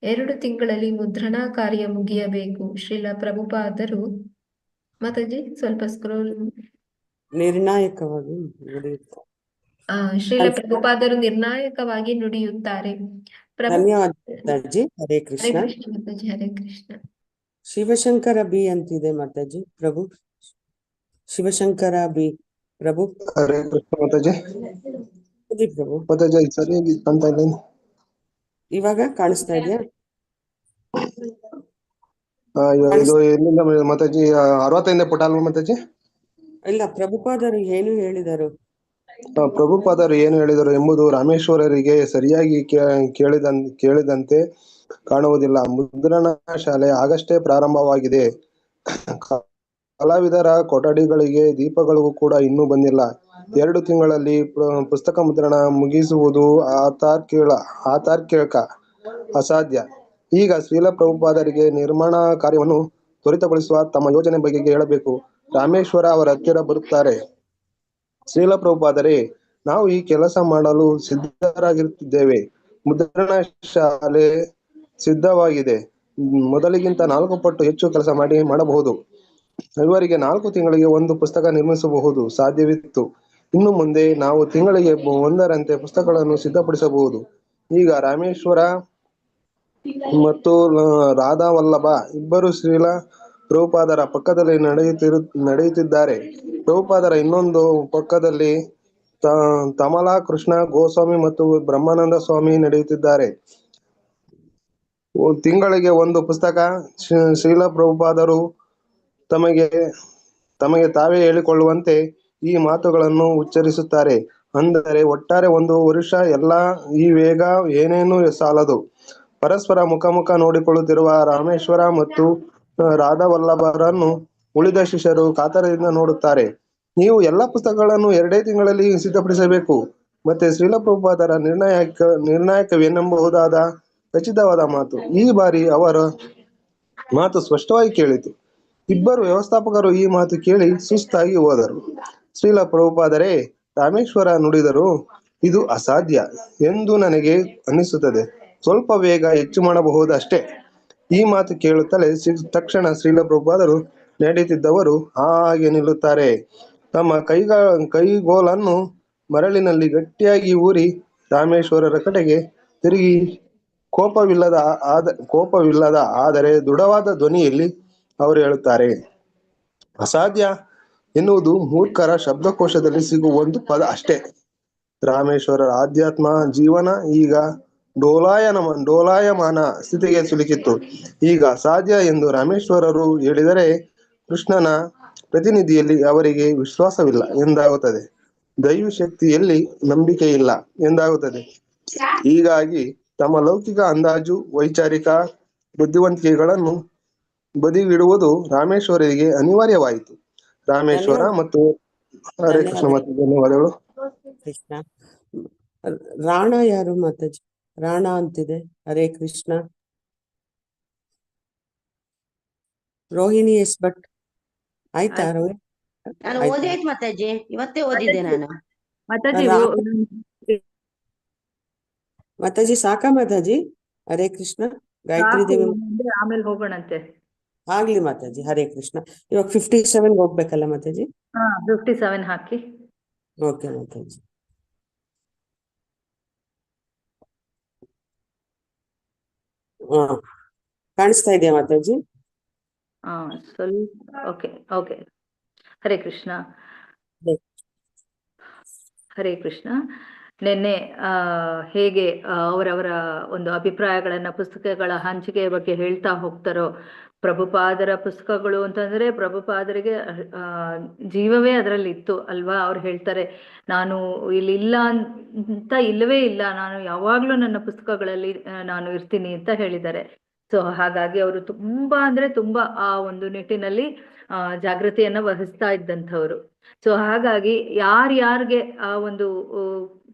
2 ತಿಂಗಳಲ್ಲಿ ಮುದ್ರಣಾ ಕಾರ್ಯ ಮುಗಿಯಬೇಕು. ಶ್ರೀಲ ಪ್ರಭುಪಾದರು ಮಾತಾಜಿ ಸ್ವಲ್ಪ ಸ್ಕ್ರೋಲ್ ನಿರ್ಣಾಯಕವಾಗಿ ನುಡಿಯುತ್ತಾರೆ. ಶ್ರೀಲ ಪ್ರಭುಪಾದರು ನಿರ್ಣಾಯಕವಾಗಿ ನುಡಿಯುತ್ತಾರೆ. ಧನ್ಯವಾದ ಮಾತಾಜಿ. ಹರೇ ಕೃಷ್ಣ. ಮಾತಾಜಿ. ಹರೇ ಕೃಷ್ಣ. ಶಿವಶಂಕರ ಬಿ ಅಂತಿದೆ ಮಾತಾಜಿ. ಪ್ರಭು ಶಿವಶಂಕರ ಬಿ ಪ್ರಭು. ಹರೇ ಕೃಷ್ಣ ಮಾತಾಜಿ. ಪ್ರಭು ಮಾತಾಜಿ ಸರಿಯಾಗಿ ಕಾಣ್ತಾ ಇಲ್ಲ. ಇವಾಗ ಕಾಣಿಸ್ತಾ ಇದೆಯಾ? ಇದು ಎಲ್ಲಿಂದ ಮಾತಾಜಿ? 65 ಪುಟ ಅಲ್ವಾ ಮಾತಾಜಿ? ಇಲ್ಲ, ಪ್ರಭುಪಾದರು ಏನು ಹೇಳಿದರು? ಪ್ರಭುಪಾದರು ಏನು ಹೇಳಿದರು ಎಂಬುದು ರಾಮೇಶ್ವರರಿಗೆ ಸರಿಯಾಗಿ ಕೇಳಿದಂತೆ ಕಾಣುವುದಿಲ್ಲ. ಮುದ್ರಣ ಶಾಲೆ ಆಗಷ್ಟೇ ಪ್ರಾರಂಭವಾಗಿದೆ. ಕಲಾವಿದರ ಕೊಠಡಿಗಳಿಗೆ ದೀಪಗಳು ಕೂಡ ಇನ್ನೂ ಬಂದಿಲ್ಲ. 2 ತಿಂಗಳಲ್ಲಿ ಪುಸ್ತಕ ಮುದ್ರಣ ಮುಗಿಸುವುದು ಆತಾರ್ಕಿಕ ಅಸಾಧ್ಯ. ಈಗ ಶ್ರೀಲ ಪ್ರಭುಪಾದರಿಗೆ ನಿರ್ಮಾಣ ಕಾರ್ಯವನ್ನು ತ್ವರಿತಗೊಳಿಸುವ ತಮ್ಮ ಯೋಜನೆ ಬಗೆಗೆ ಹೇಳಬೇಕು. ರಾಮೇಶ್ವರ ಅವರ ಹತ್ತಿರ ಬರುತ್ತಾರೆ. ಶ್ರೀಲ ಪ್ರಭುಪಾದರೆ, ನಾವು ಈ ಕೆಲಸ ಮಾಡಲು ಸಿದ್ಧರಾಗಿರುತ್ತಿದ್ದೇವೆ. ಮುದ್ರಣ ಶಾಲೆ ಸಿದ್ಧವಾಗಿದೆ. ಮೊದಲಿಗಿಂತ 4 ಪಟ್ಟು ಹೆಚ್ಚು ಕೆಲಸ ಮಾಡಬಹುದು. ಇವರಿಗೆ 4 ತಿಂಗಳಿಗೆ 1 ಪುಸ್ತಕ ನಿರ್ಮಿಸಬಹುದು ಸಾಧ್ಯವಿತ್ತು. ಇನ್ನು ಮುಂದೆ ನಾವು ತಿಂಗಳಿಗೆ 1ರಂತೆ ಪುಸ್ತಕಗಳನ್ನು ಸಿದ್ಧಪಡಿಸಬಹುದು. ಈಗ ರಾಮೇಶ್ವರ ಮತ್ತು ರಾಧಾ ವಲ್ಲಭ ಇಬ್ಬರು ಶ್ರೀಲ ಪ್ರಭುಪಾದರ ಪಕ್ಕದಲ್ಲಿ ನಡೆಯುತ್ತಿದ್ದಾರೆ. ಪ್ರಭುಪಾದರ ಇನ್ನೊಂದು ಪಕ್ಕದಲ್ಲಿ ತಮಲಾ ಕೃಷ್ಣ ಗೋಸ್ವಾಮಿ ಮತ್ತು ಬ್ರಹ್ಮಾನಂದ ಸ್ವಾಮಿ ನಡೆಯುತ್ತಿದ್ದಾರೆ. ತಿಂಗಳಿಗೆ 1 ಪುಸ್ತಕ. ಶ್ರೀಲ ಪ್ರಭುಪಾದರು ತಮಗೆ ತಾವೇ ಹೇಳಿಕೊಳ್ಳುವಂತೆ ಈ ಮಾತುಗಳನ್ನು ಉಚ್ಚರಿಸುತ್ತಾರೆ. ಅಂದರೆ ಒಟ್ಟಾರೆ 1 ವರುಷ. ಎಲ್ಲ ಈ ವೇಗ ಏನೇನೂ ಸಾಲದು. ಪರಸ್ಪರ ಮುಖ ನೋಡಿಕೊಳ್ಳುತ್ತಿರುವ ರಾಮೇಶ್ವರ ಮತ್ತು ರಾಧಾವಲ್ಲಭರನ್ನು ಉಳಿದ ಶಿಷ್ಯರು ಕಾತರದಿಂದ ನೋಡುತ್ತಾರೆ. ನೀವು ಎಲ್ಲ ಪುಸ್ತಕಗಳನ್ನು 2 ತಿಂಗಳಲ್ಲಿ ಸಿದ್ಧಪಡಿಸಬೇಕು. ಮತ್ತೆ ಶ್ರೀಲ ಪ್ರಭುಪಾದರ ನಿರ್ಣಾಯಕವೆನ್ನಬಹುದಾದ ಖಚಿತವಾದ ಮಾತು. ಈ ಬಾರಿ ಅವರ ಮಾತು ಸ್ಪಷ್ಟವಾಗಿ ಕೇಳಿತು. ಇಬ್ಬರು ವ್ಯವಸ್ಥಾಪಕರು ಈ ಮಾತು ಕೇಳಿ ಸುಸ್ತಾಗಿ ಹೋದರು. ಶ್ರೀಲ ಪ್ರಭುಪಾದರೇ, ರಾಮೇಶ್ವರ ನುಡಿದರು, ಇದು ಅಸಾಧ್ಯ ಎಂದು ನನಗೆ ಅನಿಸುತ್ತದೆ. ಸ್ವಲ್ಪ ವೇಗ ಹೆಚ್ಚು ಮಾಡಬಹುದು ಅಷ್ಟೇ. ಈ ಮಾತು ಕೇಳುತ್ತಲೇ ತಕ್ಷಣ ಶ್ರೀಲ ಪ್ರಭುಪಾದರು ನಡೆಯುತ್ತಿದ್ದವರು ಹಾಗೆ ನಿಲ್ಲುತ್ತಾರೆ. ತಮ್ಮ ಕೈಗೋಲನ್ನು ಮರಳಿನಲ್ಲಿ ಗಟ್ಟಿಯಾಗಿ ಊರಿ ರಾಮೇಶ್ವರರ ಕಡೆಗೆ ತಿರುಗಿ ಕೋಪವಿಲ್ಲದ ಆದರೆ ದೃಢವಾದ ಧ್ವನಿಯಲ್ಲಿ ಅವರು ಹೇಳುತ್ತಾರೆ, ಅಸಾಧ್ಯ ಎನ್ನುವುದು ಮೂರ್ಖರ ಶಬ್ದಕೋಶದಲ್ಲಿ ಸಿಗುವ ಒಂದು ಪದ ಅಷ್ಟೇ. ರಾಮೇಶ್ವರರ ಆಧ್ಯಾತ್ಮ ಜೀವನ ಈಗ ಡೋಲಾಯಮಾನ ಸ್ಥಿತಿಗೆ ಸಿಲುಕಿತ್ತು. ಈಗ ಅಸಾಧ್ಯ ಎಂದು ರಾಮೇಶ್ವರರು ಹೇಳಿದರೆ ಕೃಷ್ಣನ ಪ್ರತಿನಿಧಿಯಲ್ಲಿ ಅವರಿಗೆ ವಿಶ್ವಾಸವಿಲ್ಲ ಎಂದಾಗುತ್ತದೆ, ದೈವಿ ಶಕ್ತಿಯಲ್ಲಿ ನಂಬಿಕೆ ಇಲ್ಲ ಎಂದಾಗುತ್ತದೆ. ಹೀಗಾಗಿ ತಮ್ಮ ಲೌಕಿಕ ಅಂದಾಜು, ವೈಚಾರಿಕ ಬುದ್ಧಿವಂತಿಕೆಗಳನ್ನು ಬದಿಗಿಡುವುದು ರಾಮೇಶ್ವರರಿಗೆ ಅನಿವಾರ್ಯವಾಯಿತು. ರಾಮೇಶ್ವರ ಮತ್ತು ಹರೇ ಕೃಷ್ಣ. ಮತ್ತು ಧನ್ಯವಾದಗಳು. ಕೃಷ್ಣ. ರಾಣ ಯಾರು ಮಾತಾಜಿ? ರಾಣ ಅಂತಿದೆ. ಹರೇ ಕೃಷ್ಣ. ರೋಹಿಣಿ ಎಸ್ ಭಟ್ ಆಯ್ತಾ? ರೋಹಿಣಿ ನಾನು ಓದಿ ಆಯ್ತು ಮಾತಾಜಿ, ಇವತ್ತೇ ಓದಿದ್ದೆ ನಾನು. ಮಾತಾಜಿ ಸಾಕಾ ಮಾತಾಜಿ? ಹರೇ ಕೃಷ್ಣ. ಗಾಯತ್ರಿ ದೇವಿ ಆಮೇಲೆ ಹೋಗೋಣಂತೆ. ಆಗ್ಲಿ ಮಾತಾಜಿ. ಹರೇ ಕೃಷ್ಣ. ಇವಾಗ 57 ಹೋಗ್ಬೇಕಲ್ಲ ಮಾತಾಜಿ? 57 ಹಾಕಿ. ಓಕೆ ಮಾತಾಜಿ. ಕಾಣಿಸ್ತಾ ಇದೆಯಾ ಮಾತಾಜಿ? ಸ್ವಲ್ಪ ಓಕೆ ಓಕೆ. ಹರೇ ಕೃಷ್ಣ. ಹರೇ ಕೃಷ್ಣ. ನಿನ್ನೆ ಹೇಗೆ ಅವರವರ ಒಂದು ಅಭಿಪ್ರಾಯಗಳನ್ನ ಪುಸ್ತಕಗಳ ಹಂಚಿಕೆಯ ಬಗ್ಗೆ ಹೇಳ್ತಾ ಹೋಗ್ತಾರೋ, ಪ್ರಭುಪಾದರ ಪುಸ್ತಕಗಳು ಅಂತಂದ್ರೆ ಪ್ರಭುಪಾದರಿಗೆ ಜೀವವೇ ಅದರಲ್ಲಿ ಇತ್ತು ಅಲ್ವಾ. ಅವ್ರು ಹೇಳ್ತಾರೆ, ನಾನು ಇಲ್ಲಿ ಇಲ್ಲ ಅಂತ ಇಲ್ಲವೇ ಇಲ್ಲ, ನಾನು ಯಾವಾಗ್ಲೂ ನನ್ನ ಪುಸ್ತಕಗಳಲ್ಲಿ ನಾನು ಇರ್ತೀನಿ ಅಂತ ಹೇಳಿದ್ದಾರೆ. ಸೊ ಹಾಗಾಗಿ ಅವರು ತುಂಬಾ ಅಂದ್ರೆ ತುಂಬಾ ಆ ಒಂದು ನಿಟ್ಟಿನಲ್ಲಿ ಜಾಗೃತಿಯನ್ನ ವಹಿಸ್ತಾ ಇದ್ದಂಥವ್ರು. ಸೊ ಹಾಗಾಗಿ ಯಾರ್ಯಾರಿಗೆ ಆ ಒಂದು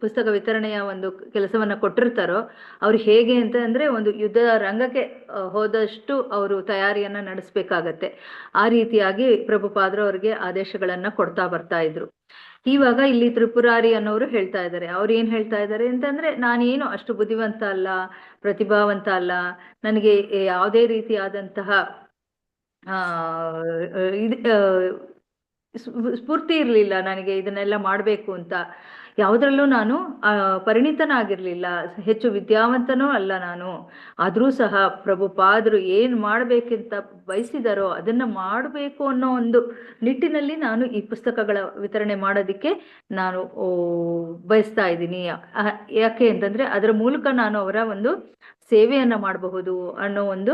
ಪುಸ್ತಕ ವಿತರಣೆಯ ಒಂದು ಕೆಲಸವನ್ನ ಕೊಟ್ಟಿರ್ತಾರೋ ಅವ್ರು ಹೇಗೆ ಅಂತ ಅಂದ್ರೆ ಒಂದು ಯುದ್ಧದ ರಂಗಕ್ಕೆ ಹೋದಷ್ಟು ಅವರು ತಯಾರಿಯನ್ನ ನಡೆಸ್ಬೇಕಾಗತ್ತೆ. ಆ ರೀತಿಯಾಗಿ ಪ್ರಭುಪಾದರು ಅವ್ರಿಗೆ ಆದೇಶಗಳನ್ನ ಕೊಡ್ತಾ ಬರ್ತಾ ಇದ್ರು. ಇವಾಗ ಇಲ್ಲಿ ತ್ರಿಪುರಾರಿ ಅನ್ನೋರು ಹೇಳ್ತಾ ಇದ್ದಾರೆ. ಅವ್ರು ಏನ್ ಹೇಳ್ತಾ ಇದ್ದಾರೆ ಅಂತಂದ್ರೆ, ನಾನೇನು ಅಷ್ಟು ಬುದ್ಧಿವಂತ ಅಲ್ಲ, ಪ್ರತಿಭಾವಂತ ಅಲ್ಲ, ನನಗೆ ಯಾವುದೇ ರೀತಿಯಾದಂತಹ ಸ್ಫೂರ್ತಿ ಇರ್ಲಿಲ್ಲ ನನಗೆ ಇದನ್ನೆಲ್ಲ ಮಾಡ್ಬೇಕು ಅಂತ. ಯಾವುದ್ರಲ್ಲೂ ನಾನು ಪರಿಣಿತನಾಗಿರ್ಲಿಲ್ಲ, ಹೆಚ್ಚು ವಿದ್ಯಾವಂತನೂ ಅಲ್ಲ ನಾನು. ಆದ್ರೂ ಸಹ ಪ್ರಭುಪಾದರು ಏನ್ ಮಾಡ್ಬೇಕಂತ ಬಯಸಿದಾರೋ ಅದನ್ನ ಮಾಡಬೇಕು ಅನ್ನೋ ಒಂದು ನಿಟ್ಟಿನಲ್ಲಿ ನಾನು ಈ ಪುಸ್ತಕಗಳ ವಿತರಣೆ ಮಾಡೋದಿಕ್ಕೆ ನಾನು ಬಯಸ್ತಾ ಇದ್ದೀನಿ. ಯಾಕೆ ಅಂತಂದ್ರೆ ಅದರ ಮೂಲಕ ನಾನು ಅವರ ಒಂದು ಸೇವೆಯನ್ನ ಮಾಡಬಹುದು ಅನ್ನೋ ಒಂದು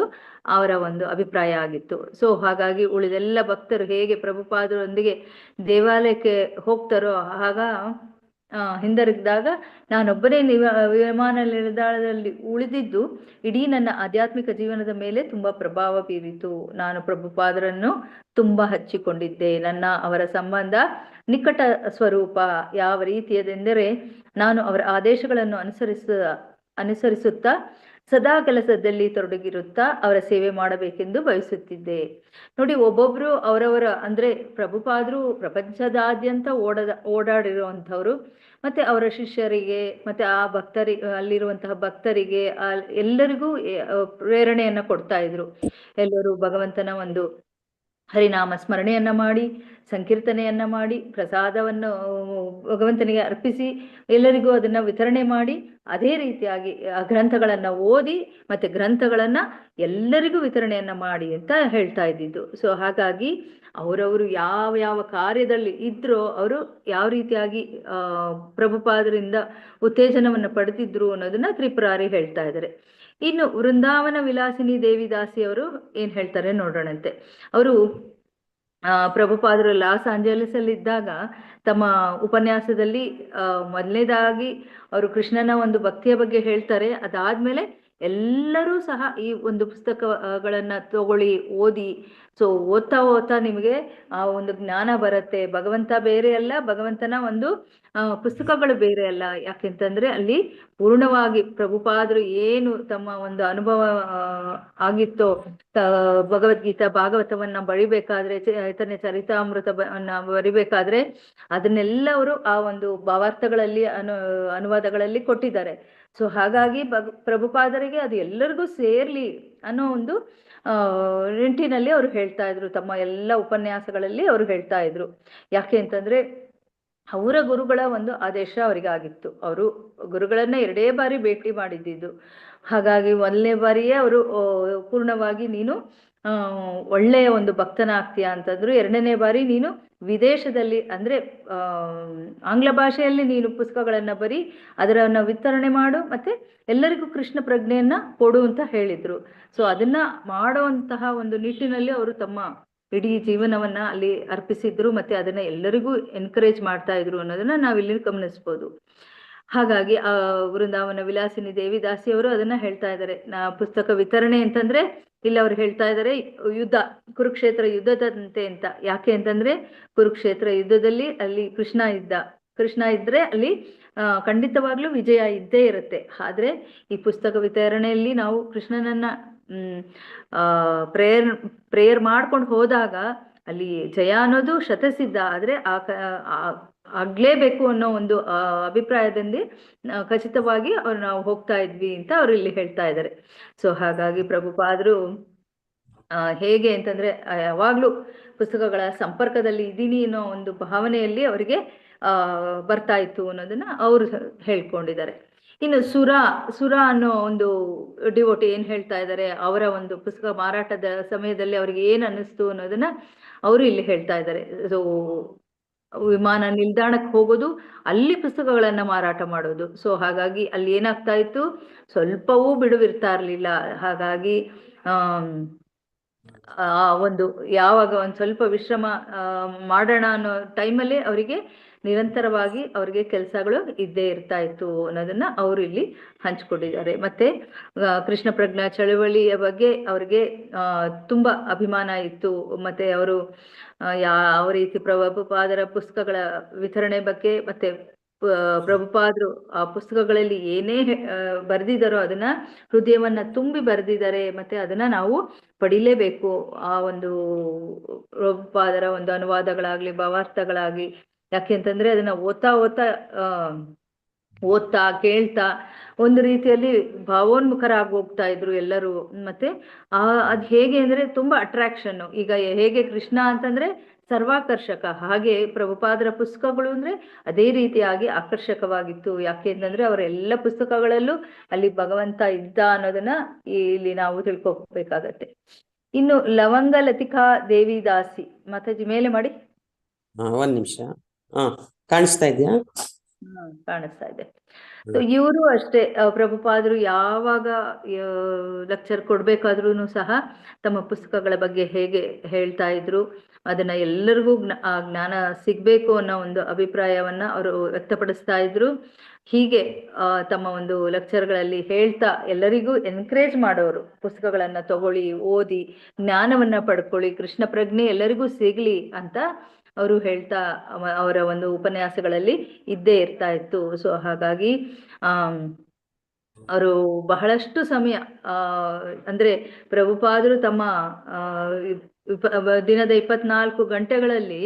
ಅವರ ಒಂದು ಅಭಿಪ್ರಾಯ ಆಗಿತ್ತು. ಸೊ ಹಾಗಾಗಿ ಉಳಿದೆಲ್ಲ ಭಕ್ತರು ಹೇಗೆ ಪ್ರಭುಪಾದರೊಂದಿಗೆ ದೇವಾಲಯಕ್ಕೆ ಹೋಗ್ತಾರೋ ಆಗ ಹಿಂದಿರುಗಿದಾಗ ನಾನೊಬ್ಬನೇ ವಿಮಾನ ನಿಲ್ದಾಣದಲ್ಲಿ ಉಳಿದಿದ್ದು ಇಡೀ ನನ್ನ ಆಧ್ಯಾತ್ಮಿಕ ಜೀವನದ ಮೇಲೆ ತುಂಬಾ ಪ್ರಭಾವ ಬೀರಿತು. ನಾನು ಪ್ರಭುಪಾದರನ್ನು ತುಂಬಾ ಹಚ್ಚಿಕೊಂಡಿದ್ದೆ. ನನ್ನ ಅವರ ಸಂಬಂಧ ನಿಕಟ ಸ್ವರೂಪ ಯಾವ ರೀತಿಯದೆಂದರೆ, ನಾನು ಅವರ ಆದೇಶಗಳನ್ನು ಅನುಸರಿಸುತ್ತಾ ಸದಾ ಕೆಲಸದಲ್ಲಿ ತೊಡಗಿರುತ್ತಾ ಅವರ ಸೇವೆ ಮಾಡಬೇಕೆಂದು ಬಯಸುತ್ತಿದ್ದೆ. ನೋಡಿ, ಒಬ್ಬೊಬ್ರು ಅವರವರ ಅಂದ್ರೆ ಪ್ರಭುಪಾದರು ಪ್ರಪಂಚದಾದ್ಯಂತ ಓಡಾಡಿರುವಂಥವ್ರು. ಮತ್ತೆ ಅವರ ಶಿಷ್ಯರಿಗೆ ಮತ್ತೆ ಆ ಅಲ್ಲಿರುವಂತಹ ಭಕ್ತರಿಗೆ ಎಲ್ಲರಿಗೂ ಪ್ರೇರಣೆಯನ್ನ ಕೊಡ್ತಾ ಇದ್ರು. ಎಲ್ಲರೂ ಭಗವಂತನ ಒಂದು ಹರಿನಾಮ ಸ್ಮರಣೆಯನ್ನ ಮಾಡಿ, ಸಂಕೀರ್ತನೆಯನ್ನ ಮಾಡಿ, ಪ್ರಸಾದವನ್ನು ಭಗವಂತನಿಗೆ ಅರ್ಪಿಸಿ ಎಲ್ಲರಿಗೂ ಅದನ್ನ ವಿತರಣೆ ಮಾಡಿ, ಅದೇ ರೀತಿಯಾಗಿ ಗ್ರಂಥಗಳನ್ನ ಓದಿ ಮತ್ತೆ ಗ್ರಂಥಗಳನ್ನ ಎಲ್ಲರಿಗೂ ವಿತರಣೆಯನ್ನ ಮಾಡಿ ಅಂತ ಹೇಳ್ತಾ ಇದ್ದಿದ್ದು. ಸೊ ಹಾಗಾಗಿ ಅವರವರು ಯಾವ ಯಾವ ಕಾರ್ಯದಲ್ಲಿ ಇದ್ರೋ ಅವರು ಯಾವ ರೀತಿಯಾಗಿ ಪ್ರಭುಪಾದರಿಂದ ಉತ್ತೇಜನವನ್ನು ಪಡೆದಿದ್ರು ಅನ್ನೋದನ್ನ ತ್ರಿಪುರಾರಿ ಹೇಳ್ತಾ ಇದ್ದಾರೆ. ಇನ್ನು ವೃಂದಾವನ ವಿಲಾಸಿನಿ ದೇವಿದಾಸಿ ಅವರು ಏನ್ ಹೇಳ್ತಾರೆ ನೋಡೋಣಂತೆ. ಅವರು ಪ್ರಭುಪಾದರು ಲಾಸ್ ಆಂಜಲೀಸ್ ಅಲ್ಲಿ ಇದ್ದಾಗ ತಮ್ಮ ಉಪನ್ಯಾಸದಲ್ಲಿ ಮೊದಲನೇದಾಗಿ ಅವರು ಕೃಷ್ಣನ ಒಂದು ಭಕ್ತಿಯ ಬಗ್ಗೆ ಹೇಳ್ತಾರೆ. ಅದಾದ್ಮೇಲೆ ಎಲ್ಲರೂ ಸಹ ಈ ಒಂದು ಪುಸ್ತಕಗಳನ್ನ ತಗೊಳ್ಳಿ, ಓದಿ. ಸೊ ಓದ್ತಾ ಓದ್ತಾ ನಿಮಗೆ ಆ ಒಂದು ಜ್ಞಾನ ಬರುತ್ತೆ. ಭಗವಂತ ಬೇರೆ ಅಲ್ಲ, ಭಗವಂತನ ಒಂದು ಪುಸ್ತಕಗಳು ಬೇರೆ ಅಲ್ಲ. ಯಾಕೆಂತಂದ್ರೆ ಅಲ್ಲಿ ಪೂರ್ಣವಾಗಿ ಪ್ರಭುಪಾದರು ಏನು ತಮ್ಮ ಒಂದು ಅನುಭವ ಆಗಿತ್ತೋ, ಭಗವದ್ಗೀತಾ ಭಾಗವತವನ್ನ ಬರಿಬೇಕಾದ್ರೆ, ಚೈತನ್ಯ ಚರಿತಾಮೃತವನ್ನ ಬರಿಬೇಕಾದ್ರೆ ಅದನ್ನೆಲ್ಲ ಅವರು ಆ ಒಂದು ಭಾವಾರ್ಥಗಳಲ್ಲಿ ಅನುವಾದಗಳಲ್ಲಿ ಕೊಟ್ಟಿದ್ದಾರೆ. ಸೊ ಹಾಗಾಗಿ ಪ್ರಭುಪಾದರಿಗೆ ಅದು ಎಲ್ಲರಿಗೂ ಸೇರ್ಲಿ ಅನ್ನೋ ಒಂದು ನಿಟ್ಟಿನಲ್ಲಿ ಅವರು ಹೇಳ್ತಾ ಇದ್ರು. ತಮ್ಮ ಎಲ್ಲ ಉಪನ್ಯಾಸಗಳಲ್ಲಿ ಅವರು ಹೇಳ್ತಾ ಇದ್ರು. ಯಾಕೆ ಅಂತಂದ್ರೆ ಅವರ ಗುರುಗಳ ಒಂದು ಆದೇಶ ಅವರಿಗೆ ಆಗಿತ್ತು. ಅವರು ಗುರುಗಳನ್ನ 2 ಬಾರಿ ಭೇಟಿ ಮಾಡಿದ್ದು. ಹಾಗಾಗಿ 1ನೇ ಬಾರಿಯೇ ಅವರು ಪೂರ್ಣವಾಗಿ ನೀನು ಒಳ್ಳೆಯ ಒಂದು ಭಕ್ತನ ಆಗ್ತೀಯಾ ಅಂತಂದ್ರು. 2ನೇ ಬಾರಿ ನೀನು ವಿದೇಶದಲ್ಲಿ ಅಂದ್ರೆ ಆಂಗ್ಲ ಭಾಷೆಯಲ್ಲಿ ನೀನು ಪುಸ್ತಕಗಳನ್ನ ಬರಿ, ಅದರನ್ನ ವಿತರಣೆ ಮಾಡು, ಮತ್ತೆ ಎಲ್ಲರಿಗೂ ಕೃಷ್ಣ ಪ್ರಜ್ಞೆಯನ್ನ ಕೊಡು ಅಂತ ಹೇಳಿದ್ರು. ಸೊ ಅದನ್ನ ಮಾಡುವಂತಹ ಒಂದು ನಿಟ್ಟಿನಲ್ಲಿ ಅವರು ತಮ್ಮ ಇಡೀ ಜೀವನವನ್ನ ಅಲ್ಲಿ ಅರ್ಪಿಸಿದ್ರು, ಮತ್ತೆ ಅದನ್ನ ಎಲ್ಲರಿಗೂ ಎನ್ಕರೇಜ್ ಮಾಡ್ತಾ ಇದ್ರು ಅನ್ನೋದನ್ನ ನಾವಿಲ್ಲಿ ಗಮನಿಸ್ಬೋದು. ಹಾಗಾಗಿ ವೃಂದಾವನ ವಿಲಾಸಿನಿ ದೇವಿ ದಾಸಿ ಅವರು ಅದನ್ನ ಹೇಳ್ತಾ ಇದ್ದಾರೆ. ಪುಸ್ತಕ ವಿತರಣೆ ಅಂತಂದ್ರೆ ಇಲ್ಲಿ ಅವ್ರು ಹೇಳ್ತಾ ಇದ್ದಾರೆ ಯುದ್ಧ, ಕುರುಕ್ಷೇತ್ರ ಯುದ್ಧದಂತೆ ಅಂತ. ಯಾಕೆ ಅಂತಂದ್ರೆ ಕುರುಕ್ಷೇತ್ರ ಯುದ್ಧದಲ್ಲಿ ಅಲ್ಲಿ ಕೃಷ್ಣ ಇದ್ರೆ ಅಲ್ಲಿ ಖಂಡಿತವಾಗ್ಲೂ ವಿಜಯ ಇದ್ದೇ ಇರುತ್ತೆ. ಆದ್ರೆ ಈ ಪುಸ್ತಕ ವಿತರಣೆಯಲ್ಲಿ ನಾವು ಕೃಷ್ಣನನ್ನ ಪ್ರೇಯರ್ ಮಾಡ್ಕೊಂಡು ಹೋದಾಗ ಅಲ್ಲಿ ಜಯ ಅನ್ನೋದು ಶತಸಿದ್ಧ. ಆದ್ರೆ ಆಗ್ಲೇಬೇಕು ಅನ್ನೋ ಒಂದು ಅಭಿಪ್ರಾಯದಿಂದ ಖಚಿತವಾಗಿ ನಾವು ಹೋಗ್ತಾ ಇದ್ವಿ ಅಂತ ಅವ್ರು ಇಲ್ಲಿ ಹೇಳ್ತಾ ಇದ್ದಾರೆ. ಸೊ ಹಾಗಾಗಿ ಪ್ರಭುಪಾದರು ಹೇಗೆ ಅಂತಂದ್ರೆ ಯಾವಾಗ್ಲೂ ಪುಸ್ತಕಗಳ ಸಂಪರ್ಕದಲ್ಲಿ ಇದ್ದೀನಿ ಅನ್ನೋ ಒಂದು ಭಾವನೆಯಲ್ಲಿ ಅವರಿಗೆ ಬರ್ತಾ ಇತ್ತು ಅನ್ನೋದನ್ನ ಅವರು ಹೇಳ್ಕೊಂಡಿದ್ದಾರೆ. ಇನ್ನು ಸುರ ಅನ್ನೋ ಒಂದು ಡಿವೋಟಿ ಏನ್ ಹೇಳ್ತಾ ಇದ್ದಾರೆ, ಅವರ ಒಂದು ಪುಸ್ತಕ ಮಾರಾಟದ ಸಮಯದಲ್ಲಿ ಅವ್ರಿಗೆ ಏನ್ ಅನ್ನಿಸ್ತು ಅನ್ನೋದನ್ನ ಅವರು ಇಲ್ಲಿ ಹೇಳ್ತಾ ಇದ್ದಾರೆ. ಸೊ ವಿಮಾನ ನಿಲ್ದಾಣಕ್ಕೆ ಹೋಗೋದು, ಅಲ್ಲಿ ಪುಸ್ತಕಗಳನ್ನ ಮಾರಾಟ ಮಾಡೋದು. ಸೊ ಹಾಗಾಗಿ ಅಲ್ಲಿ ಏನಾಗ್ತಾ ಇತ್ತು, ಸ್ವಲ್ಪವೂ ಬಿಡುವಿರ್ತಾ ಇರ್ಲಿಲ್ಲ. ಹಾಗಾಗಿ ಒಂದು ಯಾವಾಗ ಒಂದ್ ಸ್ವಲ್ಪ ವಿಶ್ರಮ ಮಾಡೋಣ ಅನ್ನೋ ಟೈಮಲ್ಲಿ ಅವರಿಗೆ ನಿರಂತರವಾಗಿ ಅವ್ರಿಗೆ ಕೆಲಸಗಳು ಇದ್ದೇ ಇರ್ತಾ ಇತ್ತು ಅನ್ನೋದನ್ನ ಅವರು ಇಲ್ಲಿ ಹಂಚ್ಕೊಂಡಿದ್ದಾರೆ. ಮತ್ತೆ ಕೃಷ್ಣ ಪ್ರಜ್ಞಾ ಚಳವಳಿಯ ಬಗ್ಗೆ ಅವ್ರಿಗೆ ತುಂಬಾ ಅಭಿಮಾನ ಇತ್ತು. ಮತ್ತೆ ಅವರು ಯಾವ ರೀತಿ ಪ್ರಭುಪಾದರ ಪುಸ್ತಕಗಳ ವಿತರಣೆ ಬಗ್ಗೆ, ಮತ್ತೆ ಪ್ರಭುಪಾದರು ಆ ಪುಸ್ತಕಗಳಲ್ಲಿ ಏನೇ ಬರೆದಿದ್ದಾರೋ ಅದನ್ನ ಹೃದಯವನ್ನ ತುಂಬಿ ಬರೆದಿದ್ದಾರೆ. ಮತ್ತೆ ಅದನ್ನ ನಾವು ಪಡಿಲೇಬೇಕು. ಆ ಒಂದು ಪ್ರಭುಪಾದರ ಒಂದು ಅನುವಾದಗಳಾಗ್ಲಿ ಭಾವಾರ್ಥಗಳಾಗ್ಲಿ. ಯಾಕೆಂತಂದ್ರೆ ಅದನ್ನ ಓದ್ತಾ ಕೇಳ್ತಾ ಒಂದು ರೀತಿಯಲ್ಲಿ ಭಾವೋನ್ಮುಖರಾಗಿ ಹೋಗ್ತಾ ಇದ್ರು ಎಲ್ಲರೂ. ಮತ್ತೆ ಅದ್ ಹೇಗೆ ಅಂದ್ರೆ ತುಂಬಾ ಅಟ್ರಾಕ್ಷನ್. ಈಗ ಹೇಗೆ ಕೃಷ್ಣ ಅಂತಂದ್ರೆ ಸರ್ವಾಕರ್ಷಕ, ಹಾಗೆ ಪ್ರಭುಪಾದರ ಪುಸ್ತಕಗಳು ಅಂದ್ರೆ ಅದೇ ರೀತಿಯಾಗಿ ಆಕರ್ಷಕವಾಗಿತ್ತು. ಯಾಕೆ ಅಂತಂದ್ರೆ ಅವರ ಎಲ್ಲ ಪುಸ್ತಕಗಳಲ್ಲೂ ಅಲ್ಲಿ ಭಗವಂತ ಇದ್ದ ಅನ್ನೋದನ್ನ ಇಲ್ಲಿ ನಾವು ತಿಳ್ಕೊಬೇಕಾಗತ್ತೆ. ಇನ್ನು ಲವಂಗ ಲತಿಕಾ ದೇವಿ ದಾಸಿ ಮಾತಾಜಿ ಮೇಲೆ ಮಾಡಿ. 1 ನಿಮಿಷ. ಕಾಣಿಸ್ತಾ ಇದೆಯಾ? ಕಾಣಿಸ್ತಾ ಇದೆ. ಇವರು ಅಷ್ಟೇ, ಪ್ರಭುಪಾದರು ಯಾವಾಗ ಲೆಕ್ಚರ್ ಕೊಡ್ಬೇಕಾದ್ರೂ ಸಹ ತಮ್ಮ ಪುಸ್ತಕಗಳ ಬಗ್ಗೆ ಹೇಗೆ ಹೇಳ್ತಾ ಇದ್ರು, ಅದನ್ನ ಎಲ್ಲರಿಗೂ ಜ್ಞಾನ ಸಿಗ್ಬೇಕು ಅನ್ನೋ ಒಂದು ಅಭಿಪ್ರಾಯವನ್ನ ಅವರು ವ್ಯಕ್ತಪಡಿಸ್ತಾ ಇದ್ರು. ಹೀಗೆ ತಮ್ಮ ಒಂದು ಲೆಕ್ಚರ್ಗಳಲ್ಲಿ ಹೇಳ್ತಾ ಎಲ್ಲರಿಗೂ ಎನ್ಕರೇಜ್ ಮಾಡೋರು. ಪುಸ್ತಕಗಳನ್ನ ತಗೊಳ್ಳಿ, ಓದಿ, ಜ್ಞಾನವನ್ನ ಪಡ್ಕೊಳ್ಳಿ, ಕೃಷ್ಣ ಪ್ರಜ್ಞೆ ಎಲ್ಲರಿಗೂ ಸಿಗ್ಲಿ ಅಂತ ಅವರು ಹೇಳ್ತಾ ಅವರ ಒಂದು ಉಪನ್ಯಾಸಗಳಲ್ಲಿ ಇದ್ದೇ ಇರ್ತಾ ಇತ್ತು. ಸೊ ಹಾಗಾಗಿ ಅವರು ಬಹಳಷ್ಟು ಸಮಯ ಅಂದ್ರೆ ಪ್ರಭುಪಾದರು ತಮ್ಮ ದಿನದ 24 ಗಂಟೆಗಳಲ್ಲಿ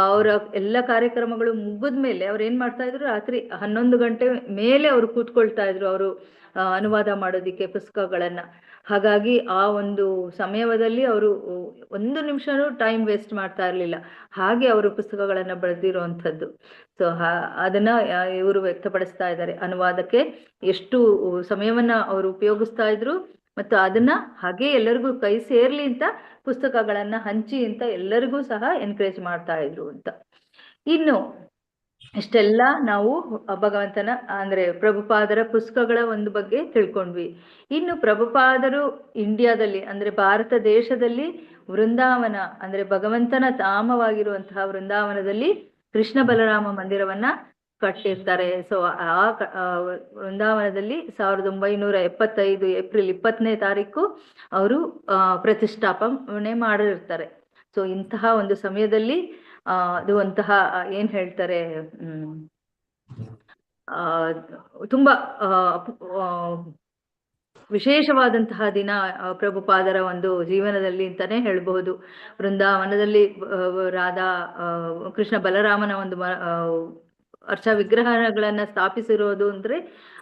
ಅವರ ಎಲ್ಲ ಕಾರ್ಯಕ್ರಮಗಳು ಮುಗಿದ್ಮೇಲೆ ಅವ್ರು ಏನ್ ಮಾಡ್ತಾ ಇದ್ರು, ರಾತ್ರಿ 11 ಗಂಟೆ ಮೇಲೆ ಅವರು ಕೂತ್ಕೊಳ್ತಾ ಇದ್ರು ಅವರು ಅನುವಾದ ಮಾಡೋದಿಕ್ಕೆ ಪುಸ್ತಕಗಳನ್ನ. ಹಾಗಾಗಿ ಆ ಒಂದು ಸಮಯದಲ್ಲಿ ಅವರು 1 ನಿಮಿಷನೂ ಟೈಮ್ ವೇಸ್ಟ್ ಮಾಡ್ತಾ ಇರ್ಲಿಲ್ಲ. ಹಾಗೆ ಅವರು ಪುಸ್ತಕಗಳನ್ನ ಬರೆದಿರುವಂಥದ್ದು. ಸೊ ಅದನ್ನ ಇವರು ವ್ಯಕ್ತಪಡಿಸ್ತಾ ಇದ್ದಾರೆ. ಅನುವಾದಕ್ಕೆ ಎಷ್ಟು ಸಮಯವನ್ನ ಅವರು ಉಪಯೋಗಿಸ್ತಾ ಇದ್ರು, ಮತ್ತು ಅದನ್ನ ಹಾಗೆ ಎಲ್ಲರಿಗೂ ಕೈ ಸೇರ್ಲಿ ಅಂತ ಪುಸ್ತಕಗಳನ್ನ ಹಂಚಿ ಅಂತ ಎಲ್ಲರಿಗೂ ಸಹ ಎನ್ಕರೇಜ್ ಮಾಡ್ತಾ ಇದ್ರು ಅಂತ. ಇನ್ನು ಇಷ್ಟೆಲ್ಲ ನಾವು ಭಗವಂತನ ಅಂದ್ರೆ ಪ್ರಭುಪಾದರ ಪುಸ್ತಕಗಳ ಒಂದು ಬಗ್ಗೆ ತಿಳ್ಕೊಂಡ್ವಿ. ಇನ್ನು ಪ್ರಭುಪಾದರು ಇಂಡಿಯಾದಲ್ಲಿ ಅಂದ್ರೆ ಭಾರತ ದೇಶದಲ್ಲಿ ವೃಂದಾವನ ಅಂದ್ರೆ ಭಗವಂತನ ಧಾಮವಾಗಿರುವಂತಹ ವೃಂದಾವನದಲ್ಲಿ ಕೃಷ್ಣ ಬಲರಾಮ ಮಂದಿರವನ್ನ ಕಟ್ಟಿರ್ತಾರೆ. ಸೊ ವೃಂದಾವನದಲ್ಲಿ 1975 ಏಪ್ರಿಲ್ 20ನೇ ತಾರೀಕು ಅವರು ಪ್ರತಿಷ್ಠಾಪನೆ ಮಾಡಿರ್ತಾರೆ. ಸೊ ಇಂತಹ ಒಂದು ಸಮಯದಲ್ಲಿ ಅದು ಒಂತಹ ಏನ್ ಹೇಳ್ತಾರೆ, ತುಂಬಾ ವಿಶೇಷವಾದಂತಹ ದಿನ ಪ್ರಭುಪಾದರ ಒಂದು ಜೀವನದಲ್ಲಿ ಅಂತಾನೆ ಹೇಳ್ಬಹುದು. ವೃಂದಾವನದಲ್ಲಿ ರಾಧಾ ಕೃಷ್ಣ ಬಲರಾಮನ ಒಂದು ಅರ್ಚ ವಿಗ್ರಹಗಳನ್ನ ಸ್ಥಾಪಿಸಿರೋದು ಅಂದ್ರೆ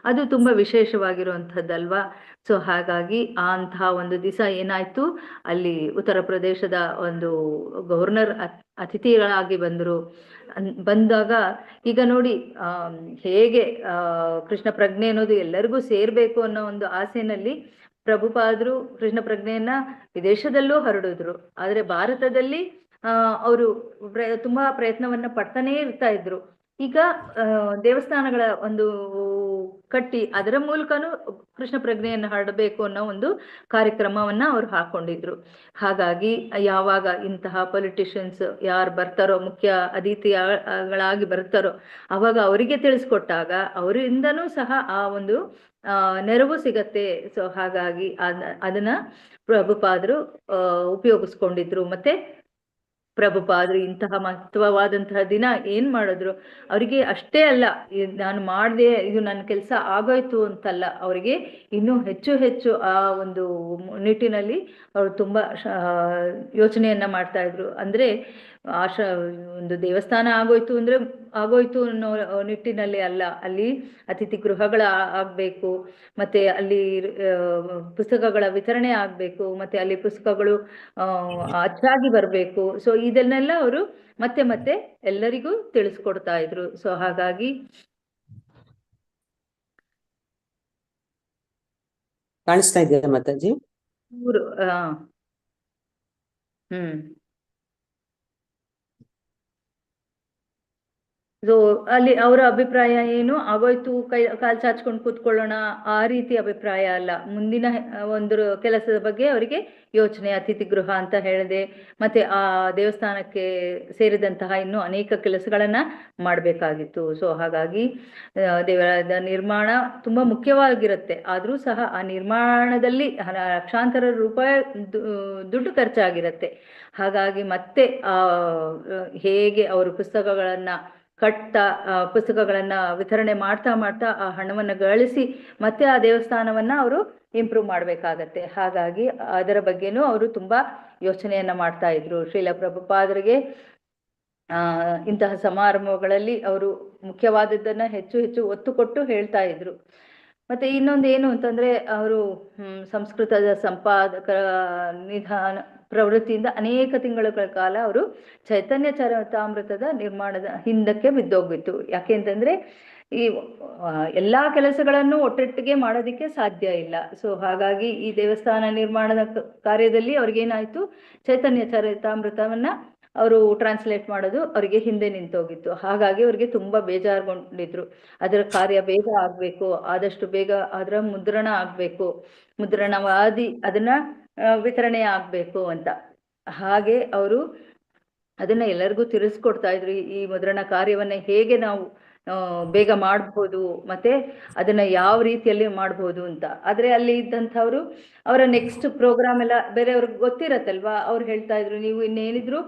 ಅದು ತುಂಬಾ ವಿಶೇಷವಾಗಿರುವಂತಹದ್ದಲ್ವಾ. ಸೊ ಹಾಗಾಗಿ ಅಂತಹ ಒಂದು ದಿವಸ ಏನಾಯ್ತು, ಅಲ್ಲಿ ಉತ್ತರ ಪ್ರದೇಶದ ಒಂದು ಗವರ್ನರ್ ಅತಿಥಿಗಳಾಗಿ ಬಂದಾಗ ಈಗ ನೋಡಿ ಹೇಗೆ ಕೃಷ್ಣ ಪ್ರಜ್ಞೆ ಅನ್ನೋದು ಎಲ್ಲರಿಗೂ ಸೇರ್ಬೇಕು ಅನ್ನೋ ಒಂದು ಆಸೆನಲ್ಲಿ ಪ್ರಭುಪಾದರು ಕೃಷ್ಣ ಪ್ರಜ್ಞೆಯನ್ನ ವಿದೇಶದಲ್ಲೂ ಹರಡಿದ್ರು. ಆದ್ರೆ ಭಾರತದಲ್ಲಿ ಅವರು ತುಂಬಾ ಪ್ರಯತ್ನವನ್ನ ಪಡ್ತಾನೇ ಇರ್ತಾ ಇದ್ರು. ಈಗ ದೇವಸ್ಥಾನಗಳ ಒಂದು ಕಟ್ಟಿ ಅದರ ಮೂಲಕನೂ ಕೃಷ್ಣ ಪ್ರಜ್ಞೆಯನ್ನು ಹರಡಬೇಕು ಅನ್ನೋ ಒಂದು ಕಾರ್ಯಕ್ರಮವನ್ನ ಅವ್ರು ಹಾಕೊಂಡಿದ್ರು. ಹಾಗಾಗಿ ಯಾವಾಗ ಇಂತಹ ಪೊಲಿಟಿಷಿಯನ್ಸ್ ಯಾರು ಬರ್ತಾರೋ, ಮುಖ್ಯ ಅತಿಥಿಗಳಾಗಿ ಬರ್ತಾರೋ, ಅವಾಗ ಅವರಿಗೆ ತಿಳಿಸ್ಕೊಟ್ಟಾಗ ಅವರಿಂದನೂ ಸಹ ಆ ಒಂದು ನೆರವು ಸಿಗತ್ತೆ. ಸೊ ಹಾಗಾಗಿ ಅದನ್ನ ಪ್ರಭುಪಾದರು ಉಪಯೋಗಿಸ್ಕೊಂಡಿದ್ರು. ಮತ್ತೆ ಪ್ರಭುಪಾದರು ಇಂತಹ ಮಹತ್ವವಾದಂತಹ ದಿನ ಏನ್ ಮಾಡಿದ್ರು, ಅವರಿಗೆ ಅಷ್ಟೇ ಅಲ್ಲ ನಾನು ಮಾಡಿದೆ ಇದು ನನ್ನ ಕೆಲಸ ಆಗೋಯ್ತು ಅಂತಲ್ಲ, ಅವರಿಗೆ ಇನ್ನೂ ಹೆಚ್ಚು ಹೆಚ್ಚು ಆ ಒಂದು ನಿಟ್ಟಿನಲ್ಲಿ ಅವರು ತುಂಬಾ ಯೋಚನೆಯನ್ನ ಮಾಡ್ತಾ ಇದ್ರು. ಅಂದ್ರೆ ಒಂದು ದೇವಸ್ಥಾನ ಆಗೋಯ್ತು ಅನ್ನೋ ನಿಟ್ಟಿನಲ್ಲಿ ಅಲ್ಲ, ಅಲ್ಲಿ ಅತಿಥಿ ಗೃಹಗಳ ಆಗ್ಬೇಕು, ಮತ್ತೆ ಅಲ್ಲಿ ಪುಸ್ತಕಗಳ ವಿತರಣೆ ಆಗ್ಬೇಕು, ಮತ್ತೆ ಅಲ್ಲಿ ಪುಸ್ತಕಗಳು ಅಚ್ಚಾಗಿ ಬರ್ಬೇಕು. ಸೊ ಇದನ್ನೆಲ್ಲ ಅವರು ಮತ್ತೆ ಮತ್ತೆ ಎಲ್ಲರಿಗೂ ತಿಳಿಸ್ಕೊಡ್ತಾ ಇದ್ರು. ಸೊ ಹಾಗಾಗಿ ಕಾಣಿಸ್ತಾ ಇದೆಯಾ ಮಾತಾಜಿ? ಸೊ ಅಲ್ಲಿ ಅವರ ಅಭಿಪ್ರಾಯ ಏನು, ಆಗೋಯ್ತು ಕಾಲ್ ಚಾಚ್ಕೊಂಡು ಕೂತ್ಕೊಳ್ಳೋಣ ಆ ರೀತಿ ಅಭಿಪ್ರಾಯ ಅಲ್ಲ. ಮುಂದಿನ ಒಂದು ಕೆಲಸದ ಬಗ್ಗೆ ಅವರಿಗೆ ಯೋಚನೆ, ಅತಿಥಿ ಗೃಹ ಅಂತ ಹೇಳಿದೆ, ಮತ್ತೆ ಆ ದೇವಸ್ಥಾನಕ್ಕೆ ಸೇರಿದಂತಹ ಇನ್ನೂ ಅನೇಕ ಕೆಲಸಗಳನ್ನ ಮಾಡಬೇಕಾಗಿತ್ತು. ಸೊ ಹಾಗಾಗಿ ದೇವರ ನಿರ್ಮಾಣ ತುಂಬಾ ಮುಖ್ಯವಾಗಿರುತ್ತೆ. ಆದ್ರೂ ಸಹ ಆ ನಿರ್ಮಾಣದಲ್ಲಿ ಲಕ್ಷಾಂತರ ರೂಪಾಯಿ ದುಡ್ಡು ಖರ್ಚಾಗಿರುತ್ತೆ. ಹಾಗಾಗಿ ಮತ್ತೆ ಹೇಗೆ ಅವರು ಪುಸ್ತಕಗಳನ್ನ ಪುಸ್ತಕಗಳನ್ನ ವಿತರಣೆ ಮಾಡ್ತಾ ಆ ಹಣವನ್ನ ಗಳಿಸಿ ಮತ್ತೆ ಆ ದೇವಸ್ಥಾನವನ್ನ ಅವರು ಇಂಪ್ರೂವ್ ಮಾಡ್ಬೇಕಾಗತ್ತೆ. ಹಾಗಾಗಿ ಅದರ ಬಗ್ಗೆನೂ ಅವರು ತುಂಬಾ ಯೋಚನೆಯನ್ನ ಮಾಡ್ತಾ ಇದ್ರು. ಶ್ರೀಲ ಪ್ರಭುಪಾದರಿಗೆ ಇಂತಹ ಸಮಾರಂಭಗಳಲ್ಲಿ ಅವರು ಮುಖ್ಯವಾದದ್ದನ್ನ ಹೆಚ್ಚು ಹೆಚ್ಚು ಒತ್ತು ಕೊಟ್ಟು ಹೇಳ್ತಾ ಇದ್ರು. ಮತ್ತೆ ಇನ್ನೊಂದು ಏನು ಅಂತಂದ್ರೆ, ಅವರು ಸಂಸ್ಕೃತದ ಸಂಪಾದಕರ ನಿಧಾನ ಪ್ರವೃತ್ತಿಯಿಂದ ಅನೇಕ ತಿಂಗಳ ಕಾಲ ಅವರು ಚೈತನ್ಯ ಚರಿತಾಮೃತದ ನಿರ್ಮಾಣದ ಹಿಂದಕ್ಕೆ ಬಿದ್ದೋಗ್ಬಿತ್ತು. ಯಾಕೆ ಅಂತಂದ್ರೆ ಈ ಎಲ್ಲಾ ಕೆಲಸಗಳನ್ನು ಒಟ್ಟೊಟ್ಟಿಗೆ ಮಾಡೋದಿಕ್ಕೆ ಸಾಧ್ಯ ಇಲ್ಲ. ಸೊ ಹಾಗಾಗಿ ಈ ದೇವಸ್ಥಾನ ನಿರ್ಮಾಣದ ಕಾರ್ಯದಲ್ಲಿ ಅವ್ರಿಗೇನಾಯ್ತು, ಚೈತನ್ಯ ಚರಿತಾಮೃತವನ್ನ ಅವರು ಟ್ರಾನ್ಸ್ಲೇಟ್ ಮಾಡೋದು ಅವರಿಗೆ ಹಿಂದೆ ನಿಂತೋಗಿತ್ತು. ಹಾಗಾಗಿ ಅವ್ರಿಗೆ ತುಂಬಾ ಬೇಜಾರುಗೊಂಡಿದ್ರು. ಅದರ ಕಾರ್ಯ ಬೇಗ ಆಗ್ಬೇಕು, ಆದಷ್ಟು ಬೇಗ ಅದರ ಮುದ್ರಣ ಆಗ್ಬೇಕು, ಮುದ್ರಣವಾದಿ ಅದನ್ನ ವಿತರಣೆ ಆಗ್ಬೇಕು ಅಂತ. ಹಾಗೆ ಅವರು ಅದನ್ನ ಎಲ್ಲರಿಗೂ ತಿಳಿಸ್ಕೊಡ್ತಾ ಇದ್ರು. ಈ ಮುದ್ರಣ ಕಾರ್ಯವನ್ನ ಹೇಗೆ ನಾವು ಬೇಗ ಮಾಡ್ಬೋದು, ಮತ್ತೆ ಅದನ್ನ ಯಾವ ರೀತಿಯಲ್ಲಿ ಮಾಡ್ಬೋದು ಅಂತ. ಆದ್ರೆ ಅಲ್ಲಿ ಇದ್ದಂಥವ್ರು ಅವರ ನೆಕ್ಸ್ಟ್ ಪ್ರೋಗ್ರಾಮ್ ಎಲ್ಲ ಬೇರೆಯವ್ರಿಗೆ ಗೊತ್ತಿರತ್ತಲ್ವಾ, ಅವ್ರು ಹೇಳ್ತಾ ಇದ್ರು ನೀವು ಇನ್ನೇನಿದ್ರು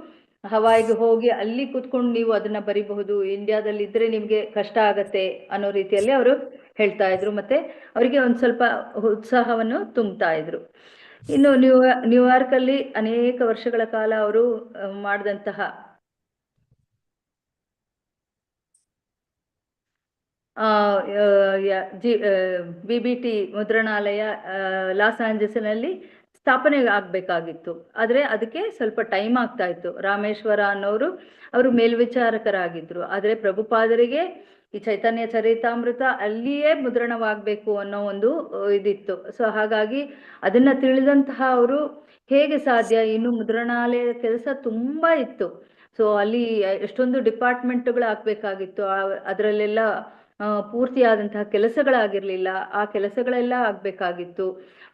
ಹವಾಯಿಗೆ ಹೋಗಿ ಅಲ್ಲಿ ಕೂತ್ಕೊಂಡು ನೀವು ಅದನ್ನ ಬರಿಬಹುದು, ಇಂಡಿಯಾದಲ್ಲಿ ಇದ್ರೆ ನಿಮ್ಗೆ ಕಷ್ಟ ಆಗತ್ತೆ ಅನ್ನೋ ರೀತಿಯಲ್ಲಿ ಅವರು ಹೇಳ್ತಾ ಇದ್ರು. ಮತ್ತೆ ಅವರಿಗೆ ಒಂದ್ ಸ್ವಲ್ಪ ಉತ್ಸಾಹವನ್ನು ತುಂಬ್ತಾ ಇದ್ರು. ಇನ್ನು ನ್ಯೂಯಾರ್ಕ್ ಅಲ್ಲಿ ಅನೇಕ ವರ್ಷಗಳ ಕಾಲ ಅವರು ಮಾಡಿದಂತಹ BBT ಮುದ್ರಣಾಲಯ ಲಾಸ್ ಆಂಜಲ್ಸ್ನಲ್ಲಿ ಸ್ಥಾಪನೆ ಆಗ್ಬೇಕಾಗಿತ್ತು. ಆದ್ರೆ ಅದಕ್ಕೆ ಸ್ವಲ್ಪ ಟೈಮ್ ಆಗ್ತಾ ಇತ್ತು. ರಾಮೇಶ್ವರ ಅನ್ನೋರು ಅವರು ಮೇಲ್ವಿಚಾರಕರಾಗಿದ್ರು. ಆದ್ರೆ ಪ್ರಭುಪಾದರಿಗೆ ಈ ಚೈತನ್ಯ ಚರಿತಾಮೃತ ಅಲ್ಲಿಯೇ ಮುದ್ರಣವಾಗ್ಬೇಕು ಅನ್ನೋ ಒಂದು ಇದಿತ್ತು. ಸೊ ಹಾಗಾಗಿ ಅದನ್ನ ತಿಳಿದಂತಹ ಅವರು ಹೇಗೆ ಸಾಧ್ಯ, ಇನ್ನು ಮುದ್ರಣಾಲಯದ ಕೆಲಸ ತುಂಬಾ ಇತ್ತು. ಸೊ ಅಲ್ಲಿ ಎಷ್ಟೊಂದು ಡಿಪಾರ್ಟ್ಮೆಂಟ್ಗಳು ಆಗ್ಬೇಕಾಗಿತ್ತು. ಅದರಲ್ಲೆಲ್ಲ ಪೂರ್ತಿಯಾದಂತಹ ಕೆಲಸಗಳಾಗಿರ್ಲಿಲ್ಲ, ಆ ಕೆಲಸಗಳೆಲ್ಲ ಆಗ್ಬೇಕಾಗಿತ್ತು.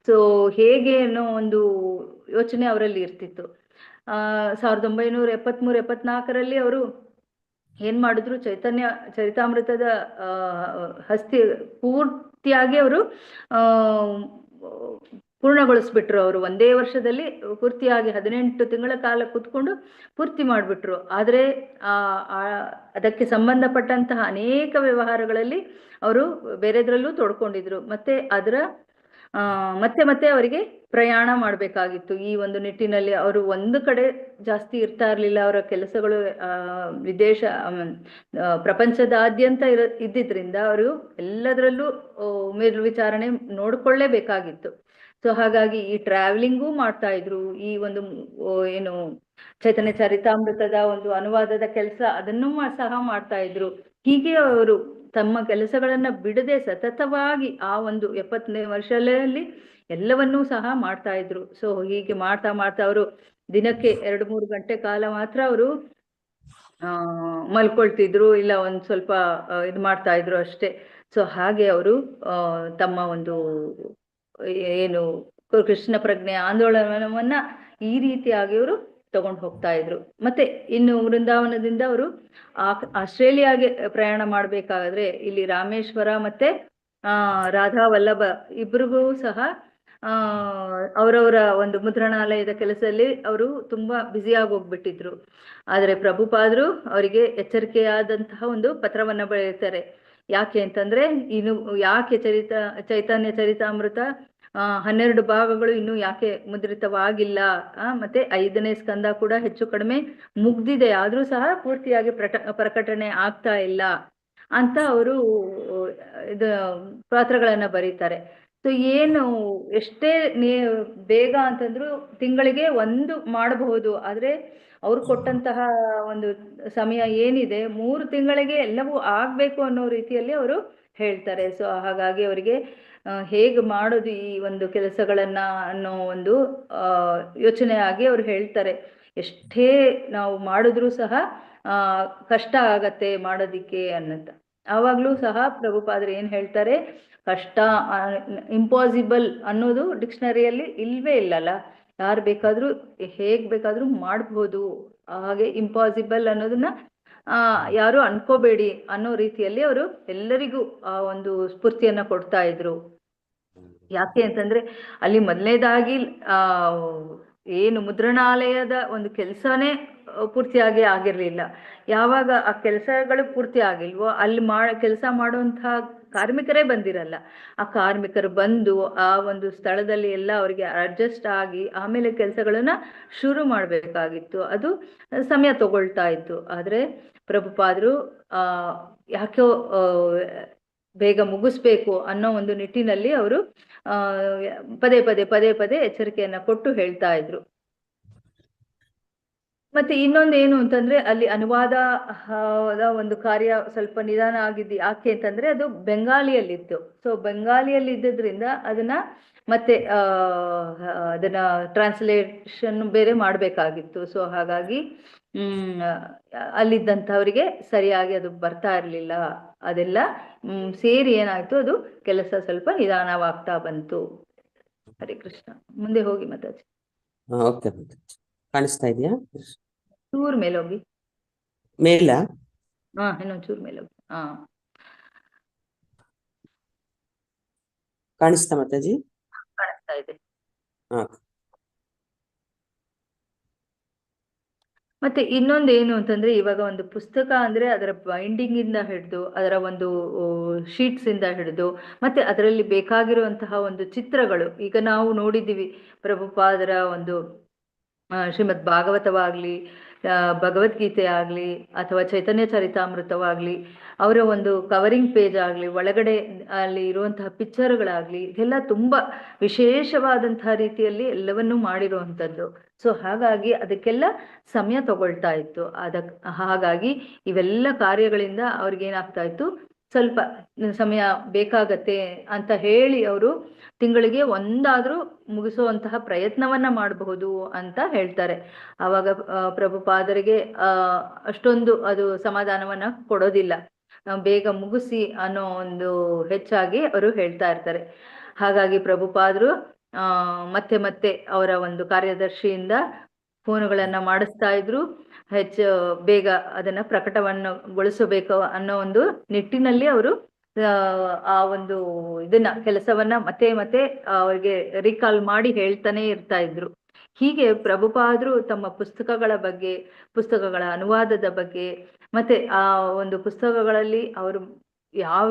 ಸೊ ಹೇಗೆ ಅನ್ನೋ ಒಂದು ಯೋಚನೆ ಅವರಲ್ಲಿ ಇರ್ತಿತ್ತು. 1973-74ರಲ್ಲಿ ಅವರು ಏನ್ ಮಾಡಿದ್ರು ಚೈತನ್ಯ ಚರಿತಾಮೃತದ ಹಸ್ತಿ ಪೂರ್ತಿಯಾಗಿ ಅವರು ಪೂರ್ಣಗೊಳಿಸ್ಬಿಟ್ರು. ಅವರು ಒಂದೇ ವರ್ಷದಲ್ಲಿ ಪೂರ್ತಿಯಾಗಿ 18 ತಿಂಗಳ ಕಾಲ ಕೂತ್ಕೊಂಡು ಪೂರ್ತಿ ಮಾಡಿಬಿಟ್ರು. ಆದರೆ ಅದಕ್ಕೆ ಸಂಬಂಧಪಟ್ಟಂತಹ ಅನೇಕ ವ್ಯವಹಾರಗಳಲ್ಲಿ ಅವರು ಬೇರೆದ್ರಲ್ಲೂ ತೊಡ್ಕೊಂಡಿದ್ರು. ಮತ್ತೆ ಅದರ ಮತ್ತೆ ಅವರಿಗೆ ಪ್ರಯಾಣ ಮಾಡಬೇಕಾಗಿತ್ತು. ಈ ಒಂದು ನಿಟ್ಟಿನಲ್ಲಿ ಅವರು ಒಂದು ಕಡೆ ಜಾಸ್ತಿ ಇರ್ತಾ ಇರಲಿಲ್ಲ. ಅವರ ಕೆಲಸಗಳು ಪ್ರಪಂಚದಾದ್ಯಂತ ಇದ್ದಿದ್ರಿಂದ ಅವರು ಎಲ್ಲದರಲ್ಲೂ ಮೇಲ್ವಿಚಾರಣೆ ನೋಡ್ಕೊಳ್ಳೇಬೇಕಾಗಿತ್ತು. ಸೊ ಹಾಗಾಗಿ ಈ ಟ್ರಾವೆಲಿಂಗೂ ಮಾಡ್ತಾ ಇದ್ರು. ಈ ಒಂದು ಏನು ಚೈತನ್ಯ ಚರಿತಾಮೃತದ ಒಂದು ಅನುವಾದದ ಕೆಲಸ ಅದನ್ನೂ ಸಹ ಮಾಡ್ತಾ ಇದ್ರು. ಹೀಗೆ ಅವರು ತಮ್ಮ ಕೆಲಸಗಳನ್ನ ಬಿಡದೆ ಸತತವಾಗಿ ಆ ಒಂದು 70ನೇ ವರ್ಷದಲ್ಲಿ ಎಲ್ಲವನ್ನೂ ಸಹ ಮಾಡ್ತಾ ಇದ್ರು. ಸೊ ಹೀಗೆ ಮಾಡ್ತಾ ಅವರು ದಿನಕ್ಕೆ 2-3 ಗಂಟೆ ಕಾಲ ಮಾತ್ರ ಅವರು ಮಲ್ಕೊಳ್ತಿದ್ರು, ಇಲ್ಲ ಒಂದ್ ಸ್ವಲ್ಪ ಇದು ಮಾಡ್ತಾ ಇದ್ರು ಅಷ್ಟೇ. ಸೊ ಹಾಗೆ ಅವರು ತಮ್ಮ ಒಂದು ಏನು ಕೃಷ್ಣ ಪ್ರಜ್ಞೆ ಆಂದೋಲನವನ್ನ ಈ ರೀತಿಯಾಗಿ ಅವರು ತಗೊಂಡು ಹೋಗ್ತಾ ಇದ್ರು. ಮತ್ತೆ ಇನ್ನು ವೃಂದಾವನದಿಂದ ಅವರು ಆಸ್ಟ್ರೇಲಿಯಾಗೆ ಪ್ರಯಾಣ ಮಾಡ್ಬೇಕಾದ್ರೆ ಇಲ್ಲಿ ರಾಮೇಶ್ವರ ಮತ್ತೆ ರಾಧಾ ವಲ್ಲಭ ಇಬ್ರಿಗೂ ಸಹ ಅವರವರ ಒಂದು ಮುದ್ರಣಾಲಯದ ಕೆಲಸದಲ್ಲಿ ಅವರು ತುಂಬಾ ಬ್ಯುಸಿಯಾಗಿ ಹೋಗ್ಬಿಟ್ಟಿದ್ರು. ಆದ್ರೆ ಪ್ರಭುಪಾದರು ಅವರಿಗೆ ಎಚ್ಚರಿಕೆಯಾದಂತಹ ಒಂದು ಪತ್ರವನ್ನ ಬರೆಯುತ್ತಾರೆ. ಯಾಕೆ ಅಂತಂದ್ರೆ ಇನ್ನು ಯಾಕೆ ಚೈತನ್ಯ ಚರಿತಾಮೃತ 12 ಭಾಗಗಳು ಇನ್ನು ಯಾಕೆ ಮುದ್ರಿತವಾಗಿಲ್ಲ, ಮತ್ತೆ 5ನೇ ಸ್ಕಂದ ಕೂಡ ಹೆಚ್ಚು ಕಡಿಮೆ ಮುಗ್ದಿದೆ, ಆದ್ರೂ ಸಹ ಪೂರ್ತಿಯಾಗಿ ಪ್ರಕಟಣೆ ಆಗ್ತಾ ಇಲ್ಲ ಅಂತ ಅವರು ಇದು ಪಾತ್ರಗಳನ್ನ ಬರೀತಾರೆ. ಸೊ ಏನು ಎಷ್ಟೇ ಬೇಗ ಅಂತಂದ್ರು ತಿಂಗಳಿಗೆ 1 ಮಾಡಬಹುದು, ಆದ್ರೆ ಅವ್ರು ಕೊಟ್ಟಂತಹ ಒಂದು ಸಮಯ ಏನಿದೆ 3 ತಿಂಗಳಿಗೆ ಎಲ್ಲವೂ ಆಗ್ಬೇಕು ಅನ್ನೋ ರೀತಿಯಲ್ಲಿ ಅವರು ಹೇಳ್ತಾರೆ. ಸೊ ಹಾಗಾಗಿ ಅವರಿಗೆ ಹೇಗೆ ಮಾಡೋದು ಈ ಒಂದು ಕೆಲಸಗಳನ್ನ ಅನ್ನೋ ಒಂದು ಯೋಚನೆ ಆಗಿ ಅವ್ರು ಹೇಳ್ತಾರೆ. ಎಷ್ಟೇ ನಾವು ಮಾಡಿದ್ರೂ ಸಹ ಕಷ್ಟ ಆಗತ್ತೆ ಮಾಡೋದಿಕ್ಕೆ ಅನ್ನತ್ತ. ಆವಾಗ್ಲೂ ಸಹ ಪ್ರಭುಪಾದರು ಏನ್ ಹೇಳ್ತಾರೆ, ಕಷ್ಟ ಇಂಪಾಸಿಬಲ್ ಅನ್ನೋದು ಡಿಕ್ಷನರಿಯಲ್ಲಿ ಇಲ್ವೇ ಇಲ್ಲಲ್ಲ. ಯಾರು ಬೇಕಾದ್ರೂ ಹೇಗ್ ಬೇಕಾದ್ರೂ ಮಾಡ್ಬೋದು, ಹಾಗೆ ಇಂಪಾಸಿಬಲ್ ಅನ್ನೋದನ್ನ ಯಾರು ಅನ್ಕೋಬೇಡಿ ಅನ್ನೋ ರೀತಿಯಲ್ಲಿ ಅವರು ಎಲ್ಲರಿಗೂ ಆ ಒಂದು ಸ್ಫೂರ್ತಿಯನ್ನ ಕೊಡ್ತಾ ಇದ್ರು. ಯಾಕೆ ಅಂತಂದ್ರೆ ಅಲ್ಲಿ ಮೊದಲನೇದಾಗಿ ಏನು ಮುದ್ರಣಾಲಯದ ಒಂದು ಕೆಲಸನೇ ಪೂರ್ತಿಯಾಗಿ ಆಗಿರ್ಲಿಲ್ಲ. ಯಾವಾಗ ಆ ಕೆಲಸಗಳು ಪೂರ್ತಿ ಆಗಿಲ್ವೋ ಅಲ್ಲಿ ಕೆಲಸ ಮಾಡುವಂತಹ ಕಾರ್ಮಿಕರೇ ಬಂದಿರಲ್ಲ. ಆ ಕಾರ್ಮಿಕರು ಬಂದು ಆ ಒಂದು ಸ್ಥಳದಲ್ಲಿ ಎಲ್ಲ ಅವರಿಗೆ ಅಡ್ಜಸ್ಟ್ ಆಗಿ ಆಮೇಲೆ ಕೆಲಸಗಳನ್ನ ಶುರು ಮಾಡಬೇಕಾಗಿತ್ತು. ಅದು ಸಮಯ ತಗೊಳ್ತಾ ಇತ್ತು. ಆದ್ರೆ ಪ್ರಭುಪಾದರು ಯಾಕೋ ಬೇಗ ಮುಗಿಸ್ಬೇಕು ಅನ್ನೋ ಒಂದು ನಿಟ್ಟಿನಲ್ಲಿ ಅವರು ಪದೇ ಎಚ್ಚರಿಕೆಯನ್ನ ಕೊಟ್ಟು ಹೇಳ್ತಾ ಇದ್ರು. ಮತ್ತೆ ಇನ್ನೊಂದು ಏನು ಅಂತಂದ್ರೆ ಅಲ್ಲಿ ಅನುವಾದ ಒಂದು ಕಾರ್ಯ ಸ್ವಲ್ಪ ನಿಧಾನ ಆಗಿದ್ದು ಯಾಕೆ ಅಂತಂದ್ರೆ ಅದು ಬೆಂಗಾಲಿಯಲ್ಲಿತ್ತು. ಸೊ ಬೆಂಗಾಲಿಯಲ್ಲಿ ಇದ್ದಿದ್ರಿಂದ ಅದನ್ನ ಮತ್ತೆ ಅದನ್ನ ಟ್ರಾನ್ಸ್ಲೇಷನ್ ಬೇರೆ ಮಾಡ್ಬೇಕಾಗಿತ್ತು. ಸೊ ಹಾಗಾಗಿ ಅಲ್ಲಿದ್ದಂಥವರಿಗೆ ಸರಿಯಾಗಿ ಅದು ಬರ್ತಾ ಇರ್ಲಿಲ್ಲ. ಅದೆಲ್ಲ ಸೇರಿ ಏನಾಯ್ತು, ಅದು ಕೆಲಸ ಸ್ವಲ್ಪ ನಿಧಾನವಾಗ್ತಾ ಬಂತು. ಹರೇ ಕೃಷ್ಣ. ಮುಂದೆ ಹೋಗಿ ಮಾತಾಜಿ. ಓಕೆ, ಕಾಣಿಸ್ತಾ ಇದೆಯಾ? ಚೂರ್ ಮೇಲೋಗಿ. ಮೇಲ ಇನ್ನೊಂದ್ ಚೂರ್ ಮೇಲೋಗಿ. ಕಾಣಿಸ್ತಾ ಮಾತಾಜಿ? ಕಾಣಿಸ್ತಾ ಇದೆ. ಮತ್ತೆ ಇನ್ನೊಂದು ಏನು ಅಂತಂದ್ರೆ, ಇವಾಗ ಒಂದು ಪುಸ್ತಕ ಅಂದ್ರೆ ಅದರ ಬೈಂಡಿಂಗ್ ಇಂದ ಹಿಡಿದು ಅದರ ಒಂದು ಶೀಟ್ಸ್ ಇಂದ ಹಿಡಿದು ಮತ್ತೆ ಅದರಲ್ಲಿ ಬೇಕಾಗಿರುವಂತಹ ಒಂದು ಚಿತ್ರಗಳು, ಈಗ ನಾವು ನೋಡಿದ್ದೀವಿ ಪ್ರಭುಪಾದರ ಒಂದು ಶ್ರೀಮದ್ ಭಾಗವತವಾಗ್ಲಿ, ಭಗವದ್ಗೀತೆ ಆಗ್ಲಿ, ಅಥವಾ ಚೈತನ್ಯ ಚರಿತಾಮೃತವಾಗ್ಲಿ, ಅವರ ಒಂದು ಕವರಿಂಗ್ ಪೇಜ್ ಆಗ್ಲಿ, ಒಳಗಡೆ ಅಲ್ಲಿ ಇರುವಂತಹ ಪಿಕ್ಚರ್ಗಳಾಗ್ಲಿ, ಇದೆಲ್ಲ ತುಂಬಾ ವಿಶೇಷವಾದಂತಹ ರೀತಿಯಲ್ಲಿ ಎಲ್ಲವನ್ನೂ ಮಾಡಿರುವಂಥದ್ದು. ಸೊ ಹಾಗಾಗಿ ಅದಕ್ಕೆಲ್ಲ ಸಮಯ ತಗೊಳ್ತಾ ಇತ್ತು. ಹಾಗಾಗಿ ಇವೆಲ್ಲ ಕಾರ್ಯಗಳಿಂದ ಅವ್ರಿಗೇನಾಗ್ತಾ ಇತ್ತು, ಸ್ವಲ್ಪ ಸಮಯ ಬೇಕಾಗತ್ತೆ ಅಂತ ಹೇಳಿ ಅವರು ತಿಂಗಳಿಗೆ ಒಂದಾದ್ರೂ ಮುಗಿಸುವಂತಹ ಪ್ರಯತ್ನವನ್ನ ಮಾಡಬಹುದು ಅಂತ ಹೇಳ್ತಾರೆ. ಆವಾಗ ಪ್ರಭುಪಾದರಿಗೆ ಅಷ್ಟೊಂದು ಅದು ಸಮಾಧಾನವನ್ನ ಕೊಡೋದಿಲ್ಲ. ಬೇಗ ಮುಗಿಸಿ ಅನ್ನೋ ಒಂದು ಹೆಚ್ಚಾಗಿ ಅವರು ಹೇಳ್ತಾ ಇರ್ತಾರೆ. ಹಾಗಾಗಿ ಪ್ರಭುಪಾದರು ಮತ್ತೆ ಅವರ ಒಂದು ಕಾರ್ಯದರ್ಶಿಯಿಂದ ಫೋನುಗಳನ್ನ ಮಾಡಿಸ್ತಾ ಇದ್ರು. ಹೆಚ್ಚು ಬೇಗ ಅದನ್ನ ಪ್ರಕಟವನ್ನುಗೊಳಿಸಬೇಕು ಅನ್ನೋ ಒಂದು ನಿಟ್ಟಿನಲ್ಲಿ ಅವರು ಆ ಒಂದು ಇದನ್ನ ಕೆಲಸವನ್ನ ಮತ್ತೆ ಮತ್ತೆ ಅವ್ರಿಗೆ ರೀಕಾಲ್ ಮಾಡಿ ಹೇಳ್ತಾನೆ ಇರ್ತಾ ಇದ್ರು. ಹೀಗೆ ಪ್ರಭುಪಾದರು ತಮ್ಮ ಪುಸ್ತಕಗಳ ಬಗ್ಗೆ, ಪುಸ್ತಕಗಳ ಅನುವಾದದ ಬಗ್ಗೆ, ಮತ್ತೆ ಆ ಒಂದು ಪುಸ್ತಕಗಳಲ್ಲಿ ಅವರು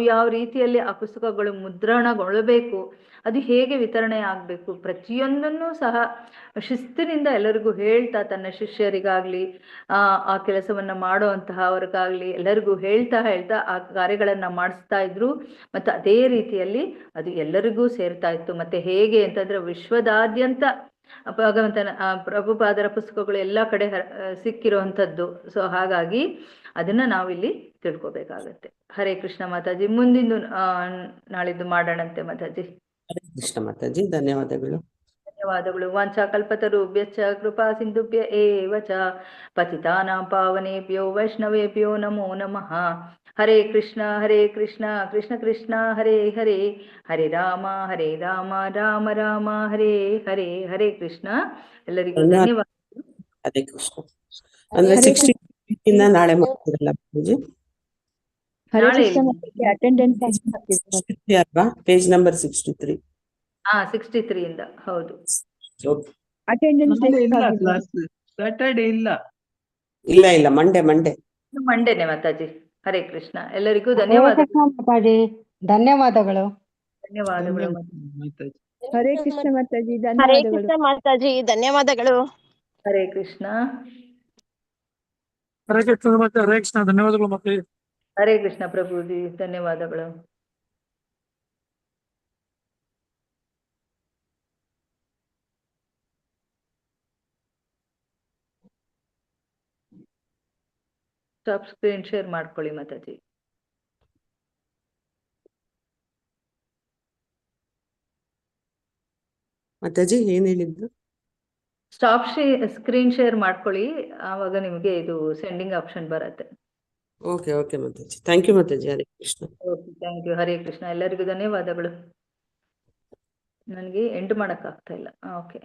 ಯಾವ ರೀತಿಯಲ್ಲಿ ಆ ಪುಸ್ತಕಗಳು ಮುದ್ರಣಗೊಳ್ಳಬೇಕು, ಅದು ಹೇಗೆ ವಿತರಣೆ ಆಗಬೇಕು, ಪ್ರತಿಯೊಂದನ್ನು ಸಹ ಶಿಸ್ತಿನಿಂದ ಎಲ್ಲರಿಗೂ ಹೇಳ್ತಾ, ತನ್ನ ಶಿಷ್ಯರಿಗಾಗ್ಲಿ ಆ ಕೆಲಸವನ್ನ ಮಾಡುವಂತಹ ಅವ್ರಿಗಾಗ್ಲಿ ಎಲ್ಲರಿಗೂ ಹೇಳ್ತಾ ಆ ಕಾರ್ಯಗಳನ್ನ ಮಾಡಿಸ್ತಾ ಇದ್ರು. ಮತ್ತು ಅದೇ ರೀತಿಯಲ್ಲಿ ಅದು ಎಲ್ಲರಿಗೂ ಸೇರ್ತಾ ಇತ್ತು. ಮತ್ತೆ ಹೇಗೆ ಅಂತಂದ್ರೆ ವಿಶ್ವದಾದ್ಯಂತ ಭಗವಂತನ ಪ್ರಭುಪಾದರ ಪುಸ್ತಕಗಳು ಎಲ್ಲ ಕಡೆ ಸಿಕ್ಕಿರುವಂಥದ್ದು. ಸೊ ಹಾಗಾಗಿ ಅದನ್ನ ನಾವಿಲ್ಲಿ ತಿಳ್ಕೊಬೇಕಾಗತ್ತೆ. ಹರೇ ಕೃಷ್ಣ ಮಾತಾಜಿ. ಮುಂದಿಂದು ನಾಳಿದ್ದು ಮಾಡೋಣಂತೆ ಮಾತಾಜಿ. ಹರೇ ಕೃಷ್ಣ ಮಾತಾಜಿ, ಧನ್ಯವಾದಗಳು. ಧನ್ಯವಾದಗಳು. ವಾಂಛಾಕಲ್ಪತರುಭ್ಯಶ್ಚ ಕೃಪಾ ಸಿಂಧುಭ್ಯ ಏವ ಚ ಪತಿತಾನಾಂ ಪಾವನೇಭ್ಯೋ ವೈಷ್ಣವೇಭ್ಯೋ ನಮೋ ನಮಃ. ಹರೇ ಕೃಷ್ಣ ಕೃಷ್ಣ ಕೃಷ್ಣ ಹರೇ ಹರೇ, ಹರೇ ರಾಮ ರಾಮ ರಾಮ ಹರೇ ಹರೇ. ಹರೇ ಕೃಷ್ಣ. ಎಲ್ಲರಿಗೂ ಧನ್ಯವಾದ. ಹರೇ ಕೃಷ್ಣ. ಅಂದ್ರೆ 63 ನಾಳೆ ಮಾಡ್ತೀರಲ್ಲ ಮಾತಾಜಿ? ನಾಳೆ ಅಲ್ವಾ? Page number 63. 63 ಇಂದ. ಹೌದು. ನಾಳೆ ಇಲ್ಲ ಕ್ಲಾಸ್, ಸಾಟರ್ಡೆ ಇಲ್ಲ. ಇಲ್ಲ ಮಂಡೇನೆ ಮಾತಾಜಿ. ಹರೇ ಕೃಷ್ಣ. ಎಲ್ಲರಿಗೂ ಧನ್ಯವಾದಗಳು. ಧನ್ಯವಾದಗಳು. ಧನ್ಯವಾದಗಳು ಮಾತಾಜಿ. ಹರೇ ಕೃಷ್ಣ ಮಾತಾಜಿ, ಹರೇ ಧನ್ಯವಾದಗಳು. ಕೃಷ್ಣ ಮಾತಾಜಿ, ಧನ್ಯವಾದಗಳು. ಹರೇ ಕೃಷ್ಣ. ಹರೇ ಕೃಷ್ಣ ಮತ್ತೆ ಹರೇ ಕೃಷ್ಣ, ಧನ್ಯವಾದಗಳು ಮತ್ತೆ. ಹರೇ ಕೃಷ್ಣ ಪ್ರಭುಜಿ, ಧನ್ಯವಾದಗಳು. ಸ್ಟಾಪ್ ಸ್ಕ್ರೀನ್ ಶೇರ್ ಮಾಡ್ಕೊಳ್ಳಿ ಮಾತಾಜಿ. ಮಾತಾಜಿ ಏನ್ ಹೇಳಿದ್ದು? ಸ್ಟಾಪ್ ಸ್ಕ್ರೀನ್ ಶೇರ್ ಮಾಡ್ಕೊಳ್ಳಿ, ಆವಾಗ ನಿಮಗೆ ಇದು ಸೆಂಡಿಂಗ್ ಆಪ್ಷನ್ ಬರುತ್ತೆ. Okay Mataji. Thank you Mataji. Hare Krishna. Okay, thank you. Hare Krishna. ಎಲ್ಲರಿಗೂ ಧನ್ಯವಾದಗಳು. ನನಗೆ ಎಂಡ್ ಮಾಡಕ್ ಆಗ್ತಾ ಇಲ್ಲ. ಓಕೆ.